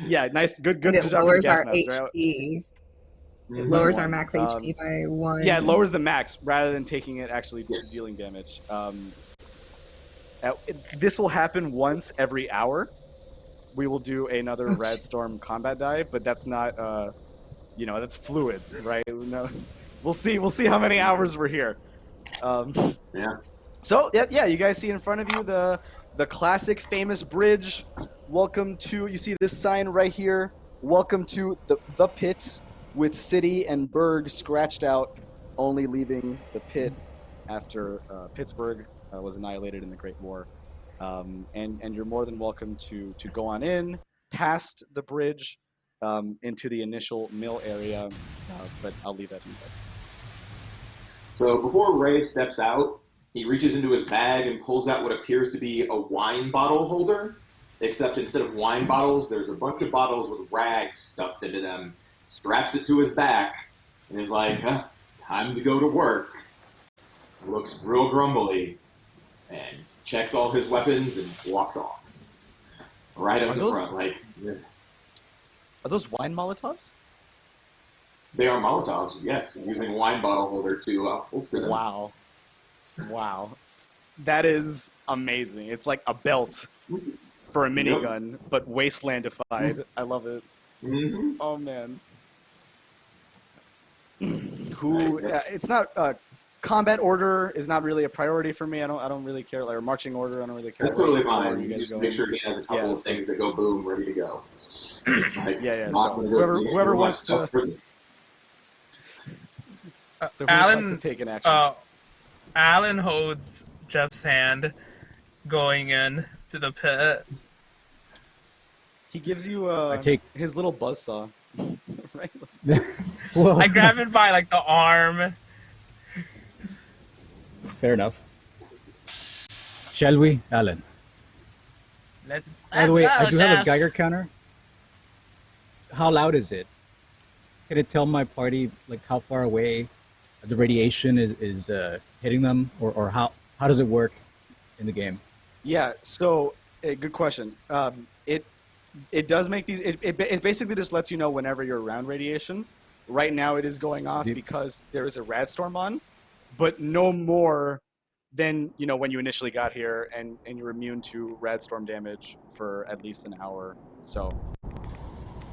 [SPEAKER 1] Yeah, nice, good
[SPEAKER 5] And it
[SPEAKER 1] job with
[SPEAKER 5] lowers
[SPEAKER 1] the gas
[SPEAKER 5] our
[SPEAKER 1] mask, right?
[SPEAKER 5] HP. It lowers our max HP by 1.
[SPEAKER 1] Yeah, it lowers the max rather than taking it actually dealing damage. This will happen once every hour. We will do another Red Storm combat die, but that's not, you know, that's fluid, right? No, we'll see how many hours we're here.
[SPEAKER 4] Yeah.
[SPEAKER 1] So yeah, you guys see in front of you the classic famous bridge. Welcome to, you see this sign right here. Welcome to the Pitt, with city and burg scratched out, only leaving the Pitt after Pittsburgh was annihilated in the Great War. And you're more than welcome to go on in, past the bridge, into the initial mill area, but I'll leave that to you guys.
[SPEAKER 4] So before Ray steps out, he reaches into his bag and pulls out what appears to be a wine bottle holder, except instead of wine bottles, there's a bunch of bottles with rags stuffed into them, straps it to his back, and is like, time to go to work. Looks real grumbly, and checks all his weapons and walks off. Right up the front, like...
[SPEAKER 1] Are those wine Molotovs?
[SPEAKER 4] They are Molotovs, yes, using a wine bottle holder to holster them.
[SPEAKER 1] Wow. That is amazing. It's like a belt for a minigun, but wastelandified. I love it.
[SPEAKER 4] Mm-hmm.
[SPEAKER 1] Oh, man. It's not... combat order is not really a priority for me. I don't really care. Like, or marching order, I don't really care.
[SPEAKER 4] That's totally fine. You just make sure he has a couple of things that go boom, ready to go. Like,
[SPEAKER 1] So whoever wants to... So
[SPEAKER 3] Alan,
[SPEAKER 1] like to take an action?
[SPEAKER 3] Alan holds Jeff's hand going in to the pit.
[SPEAKER 1] He gives you his little buzzsaw. Right?
[SPEAKER 3] I grab it by like the arm.
[SPEAKER 2] Fair enough. Shall we, Alan?
[SPEAKER 3] Let's
[SPEAKER 2] By the way,
[SPEAKER 3] go,
[SPEAKER 2] I do
[SPEAKER 3] Jeff.
[SPEAKER 2] have a Geiger counter. How loud is it? Can it tell my party like how far away the radiation is hitting them, or how does it work in the game?
[SPEAKER 1] Yeah, so good question. It does make these. It basically just lets you know whenever you're around radiation. Right now, it is going off because there is a rad storm on, but no more than when you initially got here, and you're immune to rad storm damage for at least an hour. So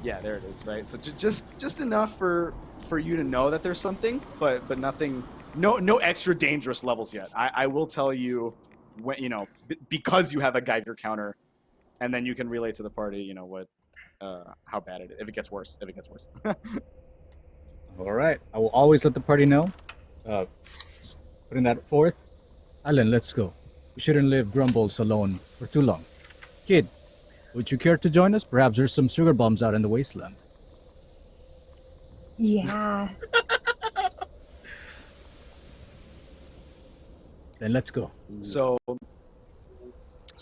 [SPEAKER 1] yeah, there it is. Right. So just enough for you to know that there's something, but nothing. No extra dangerous levels yet. I will tell you when because you have a Geiger counter. And then you can relay to the party, how bad it is, if it gets worse.
[SPEAKER 2] All right. I will always let the party know. Putting that forth. Alan, let's go. We shouldn't leave Grumbles alone for too long. Kid, would you care to join us? Perhaps there's some sugar bombs out in the wasteland.
[SPEAKER 5] Yeah.
[SPEAKER 2] Then let's go.
[SPEAKER 1] So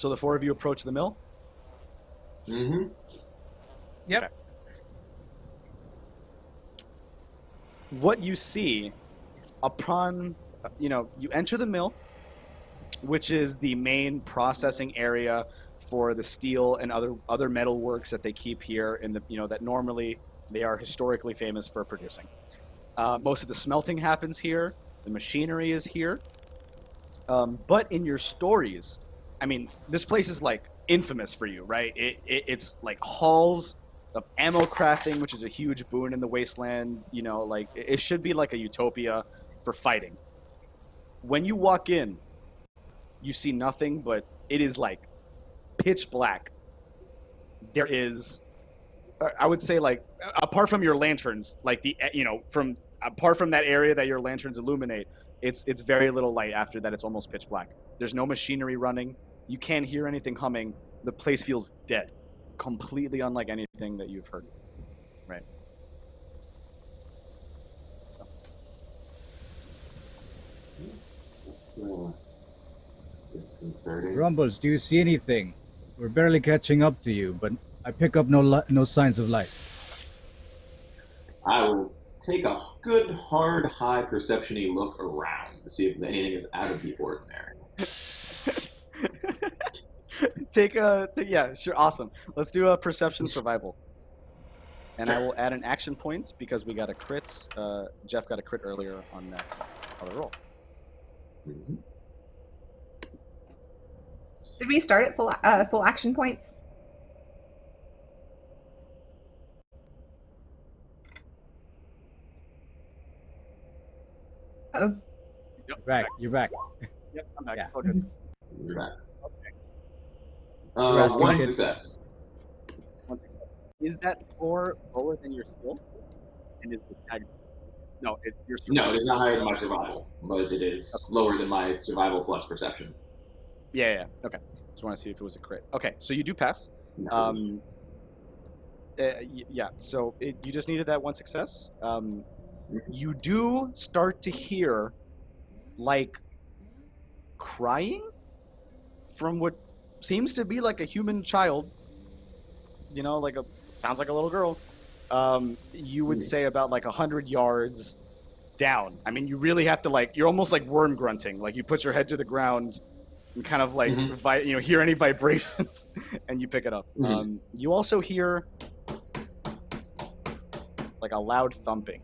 [SPEAKER 1] the four of you approach the mill?
[SPEAKER 4] Mm-hmm.
[SPEAKER 3] Yep.
[SPEAKER 1] Okay. What you see upon, you enter the mill, which is the main processing area for the steel and other metal works that they keep here in the, that normally they are historically famous for producing. Most of the smelting happens here. The machinery is here. But in your stories, this place is like infamous for you, right? It's like halls of ammo crafting, which is a huge boon in the wasteland. You know, like it should be like a utopia for fighting. When you walk in, you see nothing, but it is like pitch black. There is, I would say, like, apart from your lanterns, like apart from that area that your lanterns illuminate, it's very little light. After that, it's almost pitch black. There's no machinery running. You can't hear anything humming. The place feels dead, completely unlike anything that you've heard. Right. So.
[SPEAKER 4] It's disconcerting.
[SPEAKER 2] Grumbles, do you see anything? We're barely catching up to you, but I pick up no signs of life.
[SPEAKER 4] I will take a good, hard, high perception-y look around to see if anything is out of the ordinary.
[SPEAKER 1] Yeah, sure, awesome. Let's do a perception survival. And I will add an action point because we got a crit. Jeff got a crit earlier on that other roll.
[SPEAKER 4] Mm-hmm.
[SPEAKER 5] Did we start at full action points? Oh.
[SPEAKER 2] Right, you're back.
[SPEAKER 1] Yep, I'm back.
[SPEAKER 2] Yeah.
[SPEAKER 1] It's all good.
[SPEAKER 4] You're back.
[SPEAKER 1] Okay.
[SPEAKER 4] One success.
[SPEAKER 1] One success. Is that 4 lower than your skill? And is the tag? No, your survival.
[SPEAKER 4] No, it is not higher than my survival, but it is lower than my survival plus perception.
[SPEAKER 1] Yeah. Okay. Just want to see if it was a crit. Okay, so you do pass. Yeah. So you just needed that one success. You do start to hear, like, crying from what seems to be like a human child. You know, sounds like a little girl. You would say about like 100 yards down. I mean, you really have to you're almost like worm grunting. Like you put your head to the ground and kind of like hear any vibrations, and you pick it up. You also hear like a loud thumping,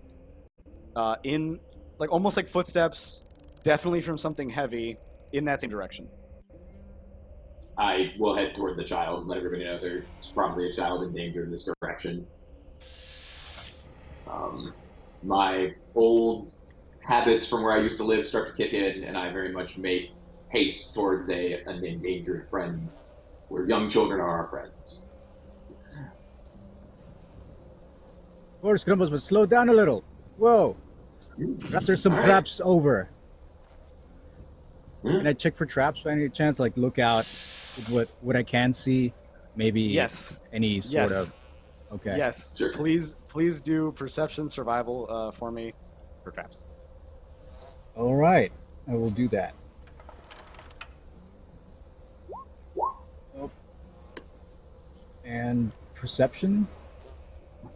[SPEAKER 1] in like almost like footsteps, definitely from something heavy in that same direction.
[SPEAKER 4] I will head toward the child and let everybody know there's probably a child in danger in this direction. My old habits from where I used to live start to kick in, and I very much make haste towards an endangered friend, where young children are our friends.
[SPEAKER 2] Of course, Grumbles, but slow down a little. Whoa. Perhaps there's some traps over. Can I check for traps by any chance? Like look out what I can see? Maybe any sort of... Okay.
[SPEAKER 1] Yes.
[SPEAKER 4] Sure.
[SPEAKER 1] Please do perception survival for me for traps.
[SPEAKER 2] All right. I will do that. Oh. And perception?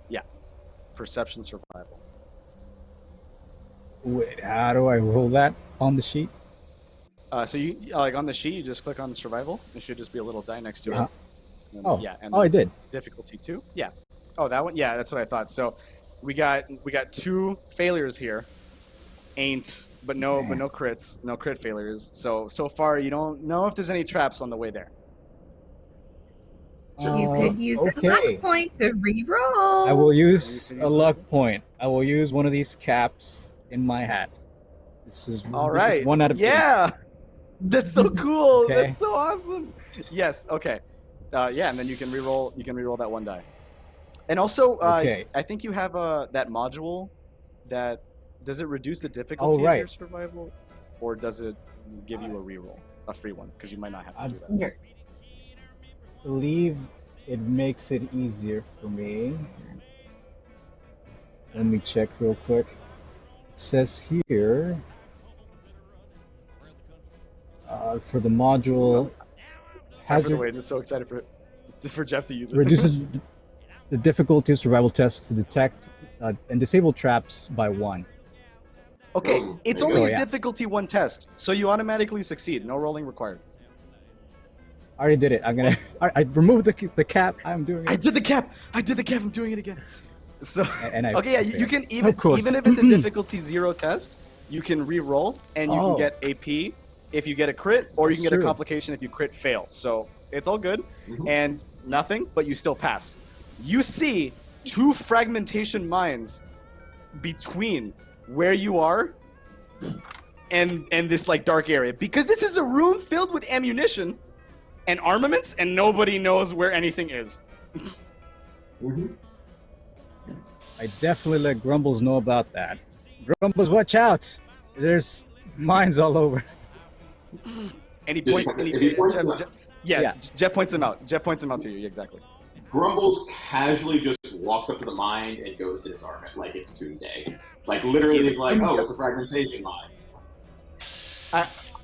[SPEAKER 1] Yeah. Perception survival.
[SPEAKER 2] Wait, how do I roll that on the sheet?
[SPEAKER 1] So you on the sheet, you just click on survival. There should just be a little die next to it. And, and
[SPEAKER 2] I did.
[SPEAKER 1] Difficulty 2. Yeah. Oh, that one. Yeah, that's what I thought. So we got 2 failures here. But no crits, no crit failures. So far you don't know if there's any traps on the way there.
[SPEAKER 5] You could use a luck point to re-roll.
[SPEAKER 2] I will use a luck point. I will use one of these caps in my hat. This is
[SPEAKER 1] all right.
[SPEAKER 2] 1 out of 10.
[SPEAKER 1] Yeah. That's so cool.
[SPEAKER 2] Okay.
[SPEAKER 1] That's so awesome. Yes. Okay. And then you can reroll. You can reroll that 1 die. And also, I think you have that module. That does it reduce the difficulty of your survival, or does it give you a reroll, a free one? Because you might not have to do that.
[SPEAKER 2] I believe it makes it easier for me. Let me check real quick. It says here for the module hazard.
[SPEAKER 1] I'm so excited for Jeff to use it.
[SPEAKER 2] Reduces the difficulty of survival tests to detect and disable traps by 1.
[SPEAKER 1] Okay, it's only a difficulty 1 test, so you automatically succeed. No rolling required.
[SPEAKER 2] I already did it. I removed the cap. I'm doing it.
[SPEAKER 1] I did the cap. I'm doing it again. So you can even if it's a difficulty 0 test, you can re-roll and you can get AP if you get a crit, or you can get a complication if you crit fail. So It's all good.
[SPEAKER 4] Mhm.
[SPEAKER 1] And nothing, but you still pass. You see 2 fragmentation mines between where you are and this like dark area, because this is a room filled with ammunition and armaments, and nobody knows where anything is.
[SPEAKER 4] Mhm.
[SPEAKER 2] I definitely let Grumbles know about that. Grumbles, watch out! There's mines all over.
[SPEAKER 1] And he
[SPEAKER 4] Just-
[SPEAKER 1] points.
[SPEAKER 4] if he points them-
[SPEAKER 2] Yeah.
[SPEAKER 1] Jeff points them out. Jeff points them out to you. Exactly.
[SPEAKER 4] Grumbles casually just walks up to the mine and goes to disarm it like it's Tuesday. Like literally, he's like, "Oh, it's a fragmentation mine."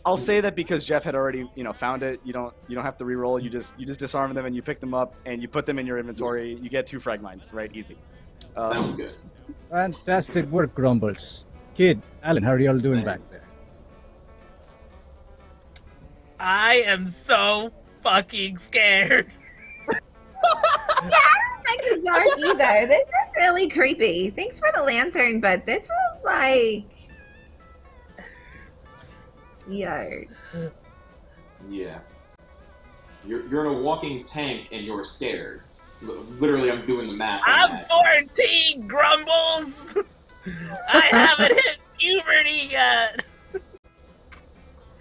[SPEAKER 1] I'll say that because Jeff had already, found it. You don't have to re-roll. You just disarm them and you pick them up and you put them in your inventory. You get 2 frag mines, right? Easy.
[SPEAKER 4] Sounds good.
[SPEAKER 2] Fantastic work, Grumbles. Kid, Alan, how are y'all doing
[SPEAKER 4] Thanks.
[SPEAKER 2] back there?
[SPEAKER 6] I am so fucking scared.
[SPEAKER 5] Yeah, I don't like the dark either. This is really creepy. Thanks for the lantern, but this is like weird.
[SPEAKER 4] Yeah. You're in a walking tank and you're scared. Literally, I'm doing the math. on
[SPEAKER 6] I'm
[SPEAKER 4] that.
[SPEAKER 6] 14, Grumbles. I haven't hit puberty yet.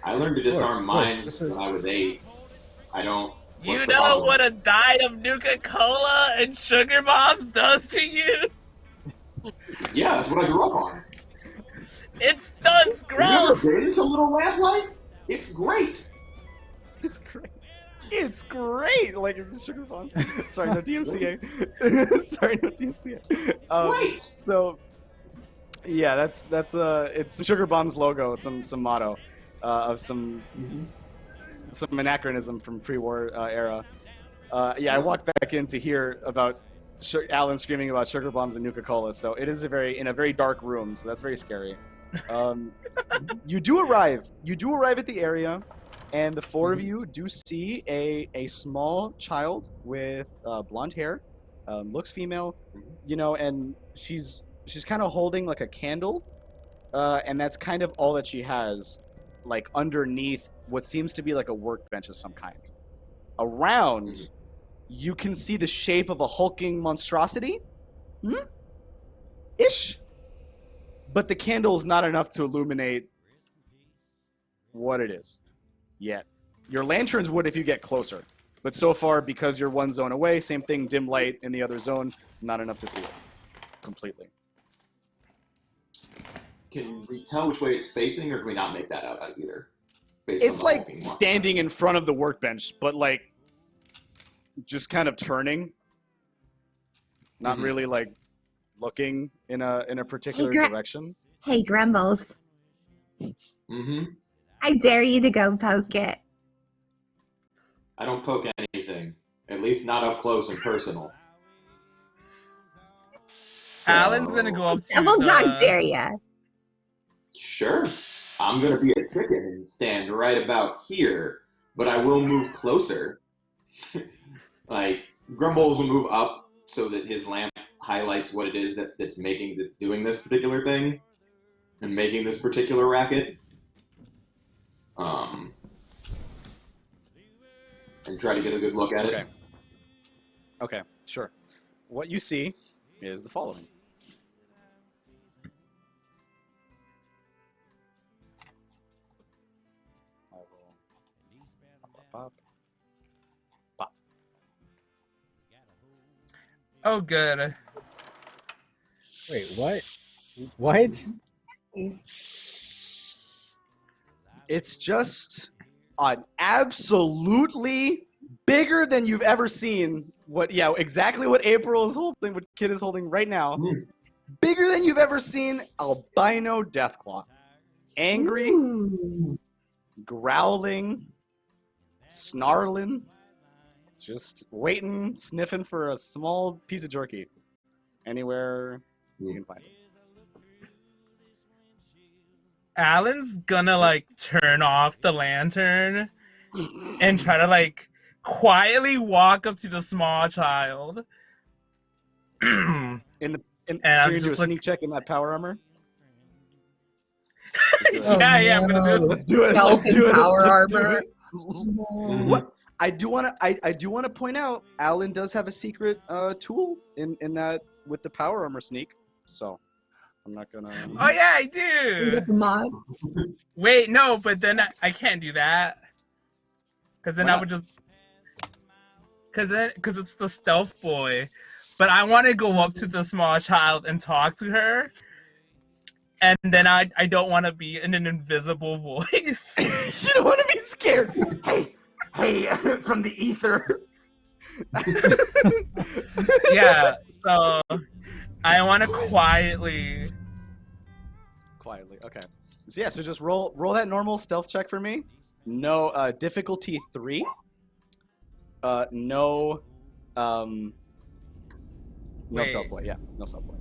[SPEAKER 4] I learned to disarm
[SPEAKER 2] Of course.
[SPEAKER 4] mines
[SPEAKER 2] This is-
[SPEAKER 4] when I was 8. I don't.
[SPEAKER 6] You
[SPEAKER 4] what's the
[SPEAKER 6] know
[SPEAKER 4] problem?
[SPEAKER 6] what a diet of Nuka-Cola and sugar bombs does to you?
[SPEAKER 4] Yeah, that's what I grew up on.
[SPEAKER 6] It stunts
[SPEAKER 4] Have you ever
[SPEAKER 6] growth.
[SPEAKER 4] been to Little Lamplight? It's great.
[SPEAKER 1] It's great. It's great. Like it's sugar bombs. Sorry, no DMCA. Sorry, no DMCA.
[SPEAKER 4] Great.
[SPEAKER 1] So, yeah, that's it's Sugar Bomb's logo, some motto of some anachronism from pre-war era. Yeah, I walked back in to hear about Alan screaming about sugar bombs and Nuka-Cola. So it is in a very dark room. So that's very scary. You do arrive at the area, and the 4 of you do see a small child with blonde hair, looks female, and she's kind of holding like a candle, and that's kind of all that she has, like underneath what seems to be like a workbench of some kind. Around, you can see the shape of a hulking monstrosity, ish, but the candle is not enough to illuminate what it is yet. Your lanterns would if you get closer, but so far, because you're 1 zone away, same thing, dim light in the other zone, not enough to see it completely.
[SPEAKER 4] Can we tell which way it's facing, or can we not make that out either? Based
[SPEAKER 1] It's
[SPEAKER 4] on the
[SPEAKER 1] like
[SPEAKER 4] hulking
[SPEAKER 1] standing in front of the workbench, but like just kind of turning, not really like looking in a particular direction.
[SPEAKER 5] Hey, Grumbles,
[SPEAKER 4] Mm-hmm.
[SPEAKER 5] I dare you to go poke it.
[SPEAKER 4] I don't poke anything, at least not up close and personal.
[SPEAKER 6] Alan's gonna go up to
[SPEAKER 5] Double dog
[SPEAKER 6] the...
[SPEAKER 5] dare ya.
[SPEAKER 4] Sure, I'm gonna be a chicken and stand right about here, but I will move closer. Like Grumbles will move up so that his lamp highlights what it is that's doing this particular thing and making this particular racket. And try to get a good look at it.
[SPEAKER 1] Okay, sure. What you see is the following. I will pop.
[SPEAKER 3] Oh, good.
[SPEAKER 2] Wait, what? What?
[SPEAKER 1] It's just an absolutely bigger than you've ever seen. Exactly what April is holding, what Kid is holding right now. Bigger than you've ever seen albino deathclaw. Angry,
[SPEAKER 5] Ooh.
[SPEAKER 1] growling, snarling, just waiting, sniffing for a small piece of jerky. Anywhere you can find it.
[SPEAKER 3] Alan's gonna turn off the lantern and try to quietly walk up to the small child.
[SPEAKER 1] So you're
[SPEAKER 3] I'm
[SPEAKER 1] gonna do a
[SPEAKER 3] just
[SPEAKER 1] sneak check in that power armor?
[SPEAKER 3] yeah, I'm gonna do it.
[SPEAKER 1] Let's do it.
[SPEAKER 5] Skeleton
[SPEAKER 1] Let's do it.
[SPEAKER 5] power
[SPEAKER 1] Let's do
[SPEAKER 5] armor.
[SPEAKER 1] it. What I do want to point out, Alan does have a secret tool in that with the power armor sneak. So I'm not gonna.
[SPEAKER 3] Oh yeah, I
[SPEAKER 5] You
[SPEAKER 3] do.
[SPEAKER 5] got the mod.
[SPEAKER 3] Wait, no, but then I can't do that. Because then
[SPEAKER 1] Why
[SPEAKER 3] I
[SPEAKER 1] not?
[SPEAKER 3] would just. Because it's the stealth boy. But I want to go up to the small child and talk to her. And then I don't want to be in an invisible voice.
[SPEAKER 1] You don't want to be scared. Hey, from the ether.
[SPEAKER 3] Yeah, so I want to quietly.
[SPEAKER 1] Okay. So yeah, so just roll that normal stealth check for me. No difficulty 3. No
[SPEAKER 3] Wait.
[SPEAKER 1] stealth boy. Yeah, no stealth boy.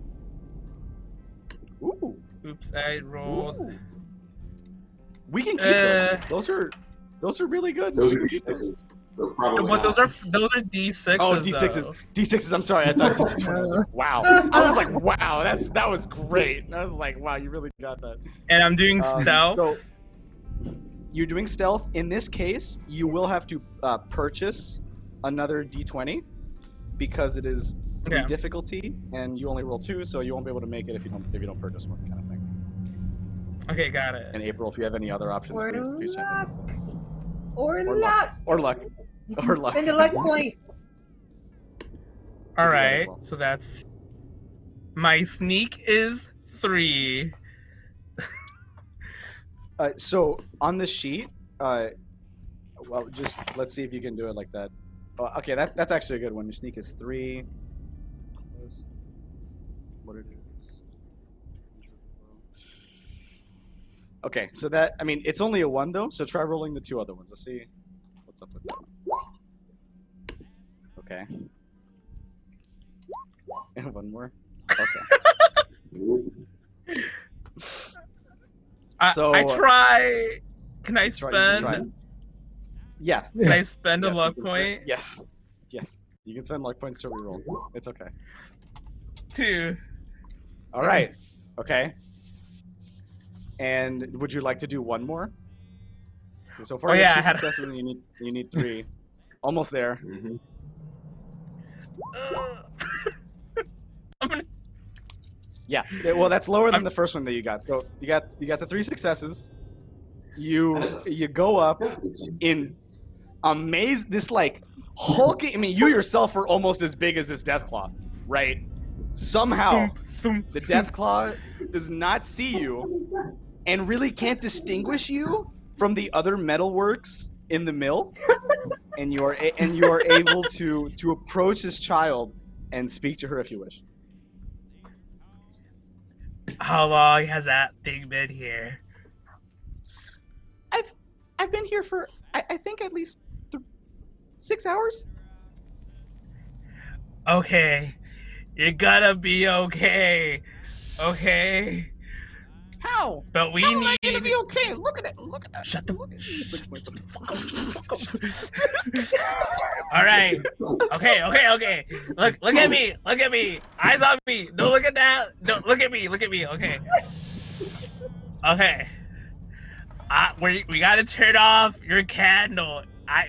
[SPEAKER 1] Ooh.
[SPEAKER 3] Oops, I rolled.
[SPEAKER 1] Ooh. We can keep those. Those are really good.
[SPEAKER 4] Those
[SPEAKER 1] We
[SPEAKER 4] are
[SPEAKER 1] can keep those.
[SPEAKER 4] D6s. So probably
[SPEAKER 3] But
[SPEAKER 4] not.
[SPEAKER 3] those are D6s.
[SPEAKER 1] Oh, D6s.
[SPEAKER 3] though.
[SPEAKER 1] D6s. I'm sorry. I thought it was D20. I was like, wow. I was like, wow. That was great. I was like, wow. You really got that.
[SPEAKER 3] And I'm doing stealth.
[SPEAKER 1] So you're doing stealth. In this case, you will have to purchase another D20 because it is 3
[SPEAKER 3] Yeah.
[SPEAKER 1] difficulty, and you only roll 2, so you won't be able to make it if you don't purchase one, kind of thing.
[SPEAKER 3] Okay, got it.
[SPEAKER 1] And April, if you have any other options,
[SPEAKER 5] Or
[SPEAKER 1] please
[SPEAKER 5] luck.
[SPEAKER 1] chime in.
[SPEAKER 5] Or
[SPEAKER 1] Or
[SPEAKER 5] luck.
[SPEAKER 1] Or luck.
[SPEAKER 5] You
[SPEAKER 1] Or
[SPEAKER 5] can
[SPEAKER 1] luck.
[SPEAKER 5] spend a luck point.
[SPEAKER 3] All
[SPEAKER 1] do that as
[SPEAKER 3] right,
[SPEAKER 1] well.
[SPEAKER 3] so that's my sneak is 3.
[SPEAKER 1] So on the sheet, well, just let's see if you can do it like that. Okay, that's actually a good one. Your sneak is 3. Plus what it is. Okay, so that, I mean, it's only a 1 though, so try rolling the 2 other ones. Let's see what's up with that one. Okay. And 1 more. Okay. So
[SPEAKER 3] I try. Can I
[SPEAKER 1] try-
[SPEAKER 3] spend?
[SPEAKER 1] Yeah.
[SPEAKER 3] Can I
[SPEAKER 2] Yes.
[SPEAKER 3] spend a
[SPEAKER 1] Yes,
[SPEAKER 3] luck
[SPEAKER 1] you can spend-
[SPEAKER 3] point?
[SPEAKER 1] Yes. You can spend luck points to reroll. It's okay.
[SPEAKER 3] 2.
[SPEAKER 1] All right. Okay. And would you like to do 1 more? So far,
[SPEAKER 3] Oh,
[SPEAKER 1] you
[SPEAKER 3] yeah,
[SPEAKER 1] have
[SPEAKER 3] I
[SPEAKER 1] 2
[SPEAKER 3] had-
[SPEAKER 1] successes, and you need 3. Almost there.
[SPEAKER 4] Mhm.
[SPEAKER 3] I'm gonna.
[SPEAKER 1] Yeah. Well, that's lower than the first one that you got. So you got the 3 successes. You go up in amazed. This like hulking. I mean, you yourself are almost as big as this Deathclaw, right? Somehow, the Deathclaw does not see you and really can't distinguish you from the other metalworks in the mill, and you are able to approach this child and speak to her if you wish.
[SPEAKER 3] How long has that thing been here?
[SPEAKER 1] I've been here for I think at least 6 hours.
[SPEAKER 3] Okay, you're gonna be okay. Okay,
[SPEAKER 1] How?
[SPEAKER 3] but we
[SPEAKER 1] How am I
[SPEAKER 3] need.
[SPEAKER 1] gonna be okay? Look at it. Look at that.
[SPEAKER 3] Shut the.
[SPEAKER 1] Look at
[SPEAKER 3] All right. Okay. Look at me. Look at me. Eyes on me. Don't look at that. Don't look at me. Look at me. Okay. Okay. We gotta turn off your candle.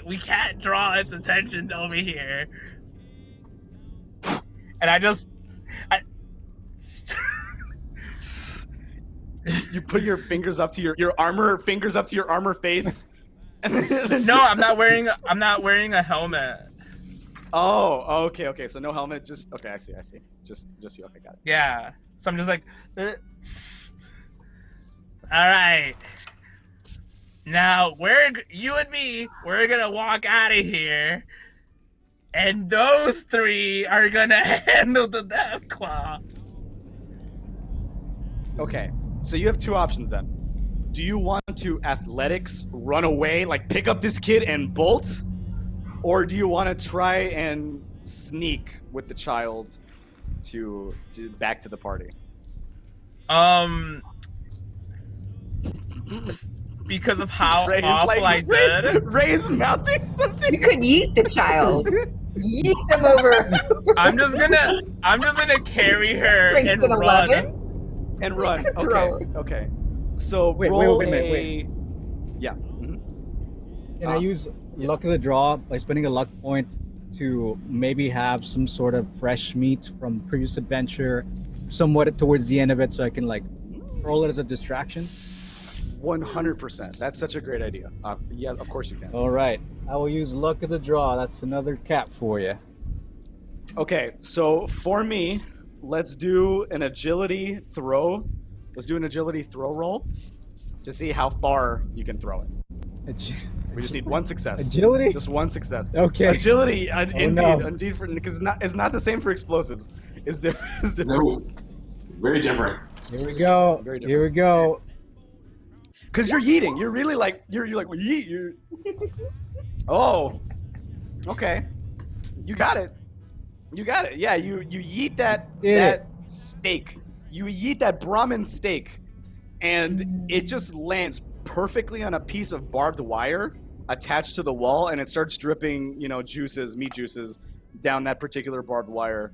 [SPEAKER 3] We can't draw its attention over here. And
[SPEAKER 1] You put your fingers up to your armor fingers up to your armor face. And then
[SPEAKER 3] No, I'm not wearing a helmet.
[SPEAKER 1] Oh, okay. So no helmet, just okay. I see. Just you. Okay, got it.
[SPEAKER 3] Yeah. So I'm just like. All right. Now you and me, we're gonna walk out of here, and those 3 are gonna handle the Deathclaw.
[SPEAKER 1] Okay, so you have 2 options then. Do you want to athletics run away, like pick up this kid and bolt, or do you want to try and sneak with the child to back to the party?
[SPEAKER 3] Because of how
[SPEAKER 1] Ray's
[SPEAKER 3] awful I did.
[SPEAKER 1] Ray's mouthing something.
[SPEAKER 5] You could yeet the child. Yeet them over.
[SPEAKER 3] I'm just gonna carry her and
[SPEAKER 5] Strength of
[SPEAKER 3] run.
[SPEAKER 5] 11.
[SPEAKER 1] And run.
[SPEAKER 5] Throw.
[SPEAKER 1] Okay. So
[SPEAKER 2] Wait,
[SPEAKER 1] roll
[SPEAKER 2] wait.
[SPEAKER 1] Yeah. Mhm.
[SPEAKER 2] Can I use luck of the draw by spending a luck point to maybe have some sort of fresh meat from previous adventure, somewhat towards the end of it, so I can like roll it as a distraction?
[SPEAKER 1] 100%. That's such a great idea. Yeah, of course you can.
[SPEAKER 2] All right, I will use luck of the draw. That's another cap for you.
[SPEAKER 1] Okay, so for me, let's do an agility throw. Let's do an agility throw roll to see how far you can throw it. We just need one success.
[SPEAKER 2] Agility?
[SPEAKER 1] Just one success.
[SPEAKER 2] Okay.
[SPEAKER 1] Agility,
[SPEAKER 2] no.
[SPEAKER 1] indeed, because it's not the same for explosives. It's different. It's different.
[SPEAKER 4] No, very different.
[SPEAKER 2] Here we go.
[SPEAKER 1] Very different.
[SPEAKER 2] Here we go.
[SPEAKER 1] Because you're yeeting. You're really like you're like well, yeet. You're. Oh. Okay. You got it. You got it. Yeah. You yeet that steak. You yeet that Brahmin steak, and it just lands perfectly on a piece of barbed wire attached to the wall, and it starts dripping, meat juices down that particular barbed wire.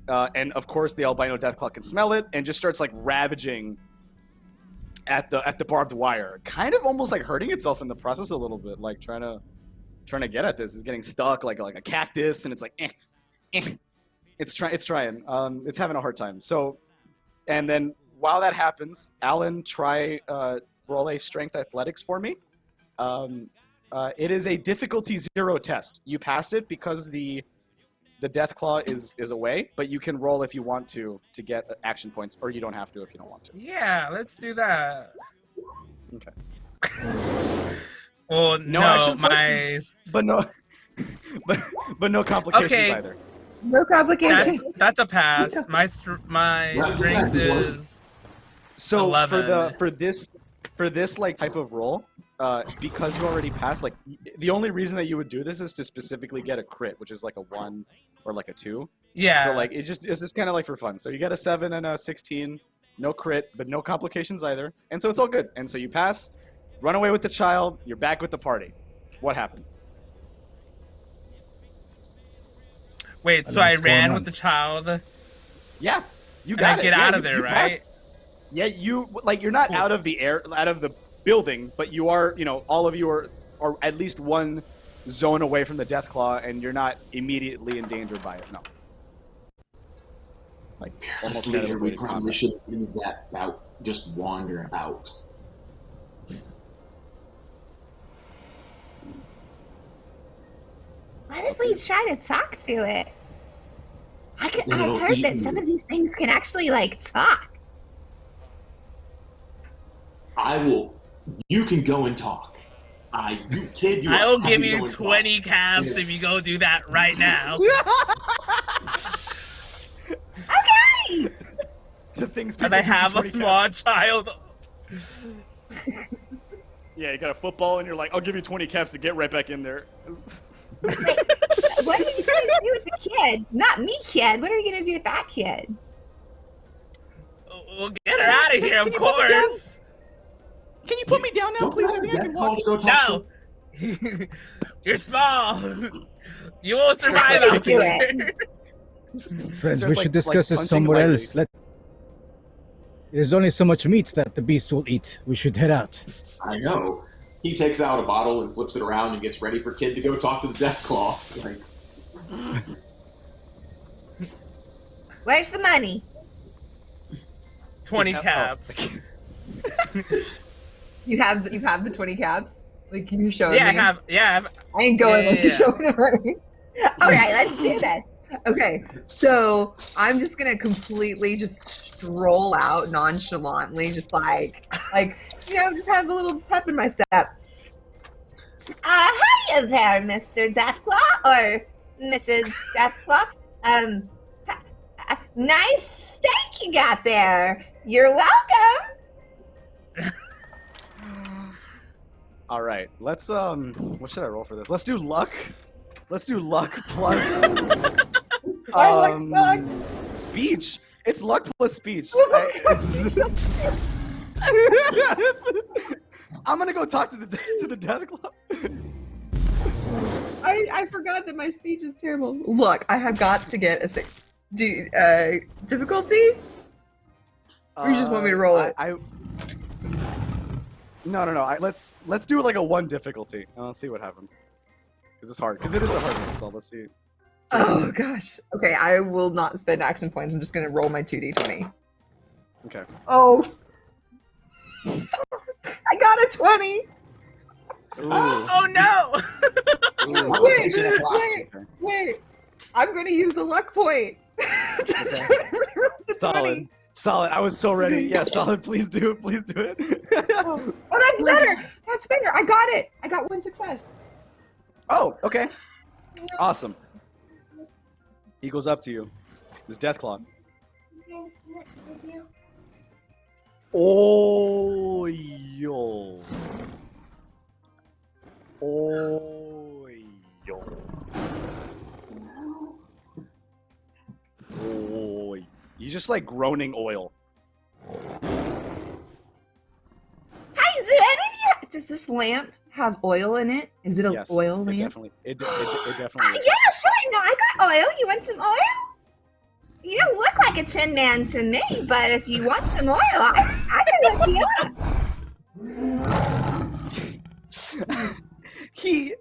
[SPEAKER 1] And of course, the albino deathclaw can smell it and just starts like ravaging at the barbed wire, kind of almost like hurting itself in the process a little bit, like trying to get at this. It's getting stuck like a cactus, and it's like it's trying. It's having a hard time. So, and then while that happens, Alan, try roll a strength athletics for me. It is a difficulty 0 test. You passed it because the Deathclaw is away, but you can roll if you want to get action points, or you don't have to if you don't want to.
[SPEAKER 3] Yeah, let's do that.
[SPEAKER 1] Okay.
[SPEAKER 3] Well,
[SPEAKER 1] No
[SPEAKER 3] no,
[SPEAKER 1] action points,
[SPEAKER 3] my
[SPEAKER 1] but no complications
[SPEAKER 3] Okay.
[SPEAKER 1] either.
[SPEAKER 5] No complications.
[SPEAKER 3] that's a pass. My strength is
[SPEAKER 1] So
[SPEAKER 3] 11.
[SPEAKER 1] for this like type of roll, because you already passed, like the only reason that you would do this is to specifically get a crit, which is like a 1 or like a 2.
[SPEAKER 3] yeah.
[SPEAKER 1] So like it's just kind of like for fun. So you get a 7 and a 16, no crit, but no complications either, and so it's all good. And so you pass, run away with the child. You're back with the party. What happens?
[SPEAKER 3] Wait, so I ran with the child.
[SPEAKER 1] Yeah, you
[SPEAKER 3] And
[SPEAKER 1] got
[SPEAKER 3] I
[SPEAKER 1] it.
[SPEAKER 3] get
[SPEAKER 1] Yeah,
[SPEAKER 3] out of
[SPEAKER 1] you
[SPEAKER 3] there,
[SPEAKER 1] passed.
[SPEAKER 3] right?
[SPEAKER 1] Yeah, you're not out of the building, but you are, all of you are at least one zone away from the Deathclaw, and you're not immediately endangered by it. No. Like almost
[SPEAKER 4] Honestly,
[SPEAKER 1] never
[SPEAKER 4] we
[SPEAKER 1] avoided
[SPEAKER 4] probably
[SPEAKER 1] combat.
[SPEAKER 4] should leave that about just wandering about.
[SPEAKER 5] What if we try to talk to it? I've
[SPEAKER 4] It'll
[SPEAKER 5] heard
[SPEAKER 4] eat
[SPEAKER 5] that some of these things can actually like talk.
[SPEAKER 4] I will. You can go and talk. You kid. You
[SPEAKER 3] I will
[SPEAKER 4] have
[SPEAKER 3] give
[SPEAKER 4] to
[SPEAKER 3] you
[SPEAKER 4] go and talk.
[SPEAKER 3] 20 cabs
[SPEAKER 4] Yeah.
[SPEAKER 3] if you go do that right now.
[SPEAKER 5] Okay.
[SPEAKER 1] The things
[SPEAKER 3] And
[SPEAKER 1] people
[SPEAKER 3] I
[SPEAKER 1] do for
[SPEAKER 3] have a
[SPEAKER 1] 20
[SPEAKER 3] small
[SPEAKER 1] caps.
[SPEAKER 3] child.
[SPEAKER 1] Yeah, you got a football, and you're like, I'll give you 20 caps to get right back in there.
[SPEAKER 5] What are you gonna do with the kid? Not me, kid. What are you gonna do with that kid?
[SPEAKER 3] We'll get her out of here, of
[SPEAKER 1] can you put me down?
[SPEAKER 3] course.
[SPEAKER 1] Can you put me down now,
[SPEAKER 4] Don't
[SPEAKER 1] please?
[SPEAKER 4] you
[SPEAKER 1] I
[SPEAKER 4] have a
[SPEAKER 1] think I
[SPEAKER 4] death
[SPEAKER 1] can
[SPEAKER 4] call
[SPEAKER 1] walk.
[SPEAKER 4] to go talk
[SPEAKER 3] No. You're small. You won't survive
[SPEAKER 5] Let's
[SPEAKER 3] out
[SPEAKER 5] do
[SPEAKER 3] here.
[SPEAKER 2] Friends, we should discuss this somewhere else. There's only so much meat that the beast will eat. We should head out.
[SPEAKER 4] to? I know. He takes out a bottle and flips it around and gets ready for Kid to go talk to the Deathclaw. Like,
[SPEAKER 5] Where's the money?
[SPEAKER 3] 20
[SPEAKER 1] Is that-
[SPEAKER 3] cabs.
[SPEAKER 5] You have the 20 cabs? Like, can you show
[SPEAKER 3] Yeah,
[SPEAKER 5] me?
[SPEAKER 3] I have.
[SPEAKER 5] I ain't going
[SPEAKER 3] Yeah,
[SPEAKER 5] unless you
[SPEAKER 3] yeah.
[SPEAKER 5] show me the money. Okay, let's do this. Okay, so I'm just gonna completely just stroll out nonchalantly, just like just have a little pep in my step. Hiya there, Mr. Deathclaw or Mrs. Deathclaw. Nice steak you got there. You're welcome.
[SPEAKER 1] All right, let's what should I roll for this? Let's do luck. Let's do luck plus
[SPEAKER 5] I like luck.
[SPEAKER 1] speech. It's luck plus speech. I'm gonna go talk to the Deathclaw.
[SPEAKER 5] I forgot that my speech is terrible. Look, I have got to get a difficulty. Or you just want me to roll it?
[SPEAKER 1] No. Let's do like a 1 difficulty, and let's see what happens. Because it's hard. Because it is a hard one. So let's see.
[SPEAKER 8] Oh gosh. Okay, I will not spend action points. I'm just gonna roll my 2d20.
[SPEAKER 1] Okay.
[SPEAKER 8] Oh. I got a 20.
[SPEAKER 1] Ooh.
[SPEAKER 6] Oh no!
[SPEAKER 8] Wait. I'm gonna use the luck point. To try to reroll the 20.
[SPEAKER 1] Solid. I was so ready. Yeah, solid. Please do it. Please do it.
[SPEAKER 8] Oh, that's better. That's better. I got it. I got 1 success.
[SPEAKER 1] Oh, okay. Awesome. He goes up to you. This Deathclaw. Oh, yo. Oh, yo. Oh, he's just like groaning oil.
[SPEAKER 5] Hi, is there any of you? Does this lamp have oil in it? Is it an
[SPEAKER 1] Yes,
[SPEAKER 5] oil
[SPEAKER 1] it
[SPEAKER 5] lamp?
[SPEAKER 1] definitely. It definitely. Is.
[SPEAKER 5] Yeah, sure. No, I got oil. You want some oil? You don't look like a Tin Man to me, but if you want some oil, I can look you up.
[SPEAKER 1] He,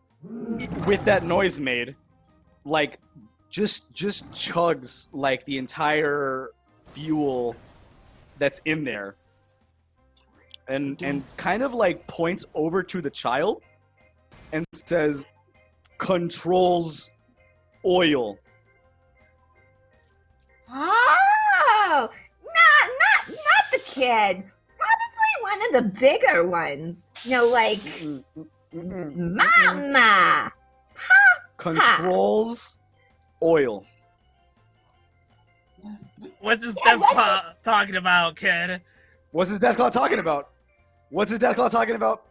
[SPEAKER 1] with that noise made, like, just chugs like the entire fuel that's in there, and kind of like points over to the child and says, "Controls oil."
[SPEAKER 5] Oh, not the kid. Probably one of the bigger ones. You know, like Mama.
[SPEAKER 1] Controls oil.
[SPEAKER 6] What's this Deathclaw talking about, kid?
[SPEAKER 1] What's his Deathclaw talking about?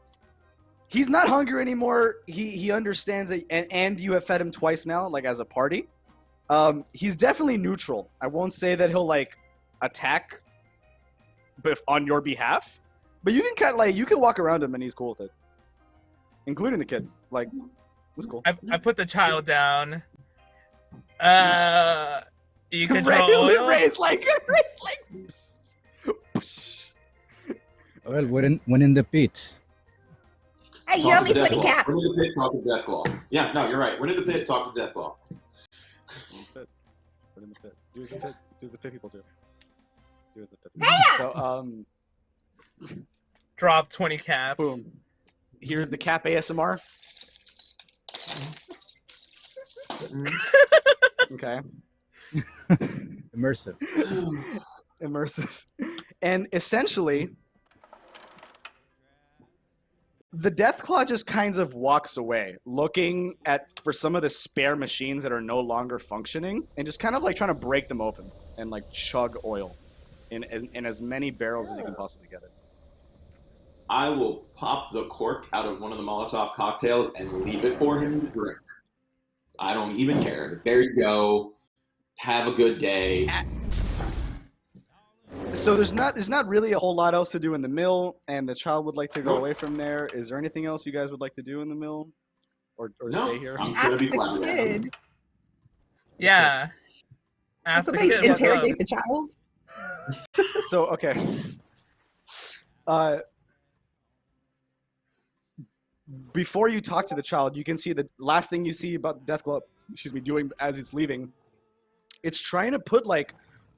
[SPEAKER 1] He's not hungry anymore. He understands it, and you have fed him twice now, like as a party. He's definitely neutral. I won't say that he'll like attack, but on your behalf. But you can kind of like you can walk around him and he's cool with it, including the kid. Like, it's cool.
[SPEAKER 3] I put the child down. You control oil?
[SPEAKER 1] Ray's like.
[SPEAKER 2] Well, when in the pit.
[SPEAKER 5] Hey, you owe me 20 caps.
[SPEAKER 4] When in the pit, talk to Deathclaw. Yeah, no, you're right. When in the pit, talk to Deathclaw.
[SPEAKER 1] Put in the pit. Do as the pit. Do as the pit people do. Do as the pit.
[SPEAKER 5] Hey!
[SPEAKER 1] So
[SPEAKER 3] Drop 20 caps.
[SPEAKER 1] boom. Here's the cap ASMR. Okay.
[SPEAKER 2] Immersive.
[SPEAKER 1] Immersive. And essentially, the Deathclaw just kind of walks away, looking for some of the spare machines that are no longer functioning, and just kind of like trying to break them open and like chug oil in as many barrels as he can possibly get it.
[SPEAKER 4] I will pop the cork out of one of the Molotov cocktails and leave it for him to drink. I don't even care. There you go. Have a good day.
[SPEAKER 1] So there's not really a whole lot else to do in the mill, and the child would like to go away from there. Is there anything else you guys would like to do in the mill, or
[SPEAKER 4] No,
[SPEAKER 1] stay here?
[SPEAKER 4] I'm gonna
[SPEAKER 8] Ask
[SPEAKER 4] be
[SPEAKER 8] the
[SPEAKER 4] glad.
[SPEAKER 8] kid.
[SPEAKER 3] Yeah. Ask the
[SPEAKER 8] Somebody
[SPEAKER 3] kid what's up.
[SPEAKER 8] interrogate the child.
[SPEAKER 1] So okay. Before you talk to the child, you can see the last thing you see about Deathclaw, doing as it's leaving. It's trying to put like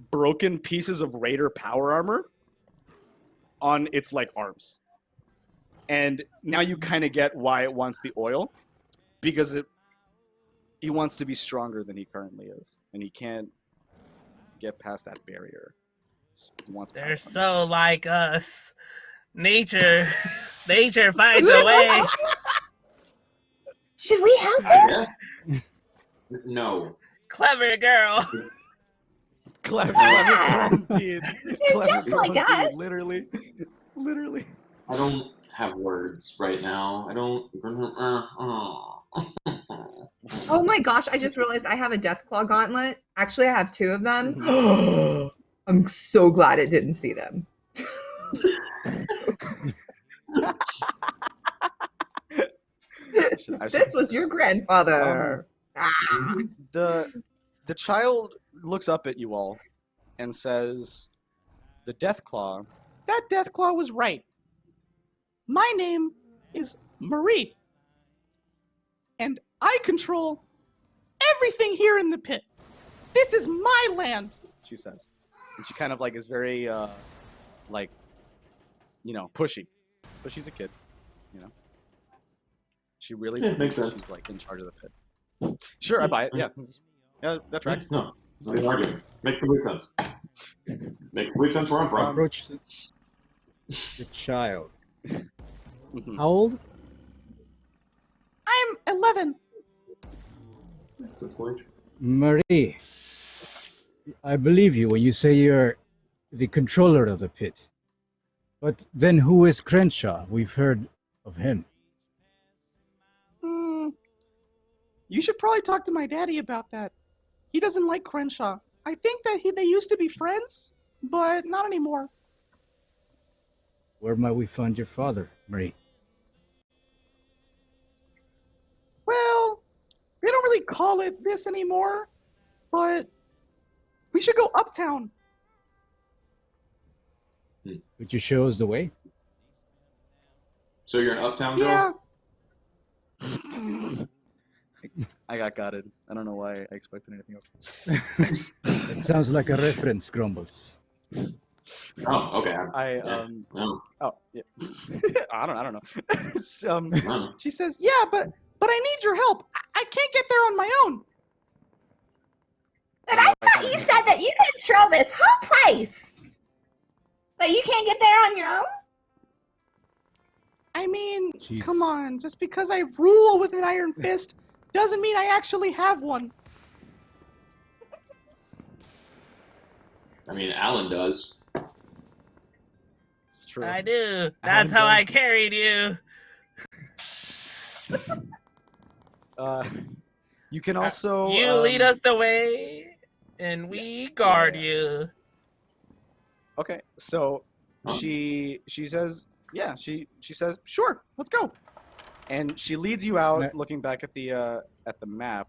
[SPEAKER 1] broken pieces of Raider power armor on its like arms. And now you kind of get why it wants the oil, because he wants to be stronger than he currently is, and he can't get past that barrier. He wants power
[SPEAKER 6] They're
[SPEAKER 1] armor.
[SPEAKER 6] so like us. Nature finds a way.
[SPEAKER 5] Should we help
[SPEAKER 4] I
[SPEAKER 5] him?
[SPEAKER 4] guess. No.
[SPEAKER 6] Clever girl.
[SPEAKER 1] Clever indeed.
[SPEAKER 5] They're just like us.
[SPEAKER 1] Literally.
[SPEAKER 4] I don't have words right now. I don't.
[SPEAKER 8] Oh my gosh, I just realized I have a Deathclaw gauntlet. Actually, I have 2 of them. I'm so glad it didn't see them. This was your grandfather.
[SPEAKER 1] The child looks up at you all and says, that Deathclaw was right.
[SPEAKER 9] My name is Marie. And I control everything here in the pit. This is my land, she says. And she kind of like is very, like, you know, pushy. But she's a kid, you know. She really
[SPEAKER 4] makes sense.
[SPEAKER 9] She's like in charge of the pit. Sure, I buy it. Yeah, yeah, that tracks.
[SPEAKER 4] No, no argument. Makes complete sense. Makes complete sense where I'm from.
[SPEAKER 2] Approach the child. How old?
[SPEAKER 9] I'm 11.
[SPEAKER 4] Sensible age.
[SPEAKER 2] Marie, I believe you when you say you're the controller of the pit. But then who is Crenshaw? We've heard of him.
[SPEAKER 9] You should probably talk to my daddy about that. He doesn't like Crenshaw. I think that they used to be friends, but not anymore.
[SPEAKER 2] Where might we find your father, Marie?
[SPEAKER 9] Well, they don't really call it this anymore, but we should go uptown.
[SPEAKER 2] Would you show us the way?
[SPEAKER 4] So you're an uptown girl?
[SPEAKER 9] Yeah.
[SPEAKER 1] I got gutted. I don't know why I expected anything else.
[SPEAKER 2] It sounds like a reference, Grumbles.
[SPEAKER 4] Oh, okay.
[SPEAKER 1] Oh yeah. I don't know.
[SPEAKER 9] She says, "Yeah, but I need your help. I can't get there on my own."
[SPEAKER 5] But I thought you said that you control this whole place. But you can't get there on your own?
[SPEAKER 9] I mean,
[SPEAKER 2] Jeez.
[SPEAKER 9] come on. Just because I rule with an iron fist doesn't mean I actually have one.
[SPEAKER 4] I mean, Alan does.
[SPEAKER 1] It's true.
[SPEAKER 6] I do. That's how I carried you.
[SPEAKER 1] You can also
[SPEAKER 6] You lead us the way, and we guard you.
[SPEAKER 1] Okay, so she says, yeah, she says, sure, let's go, and she leads you out. Looking back at the map,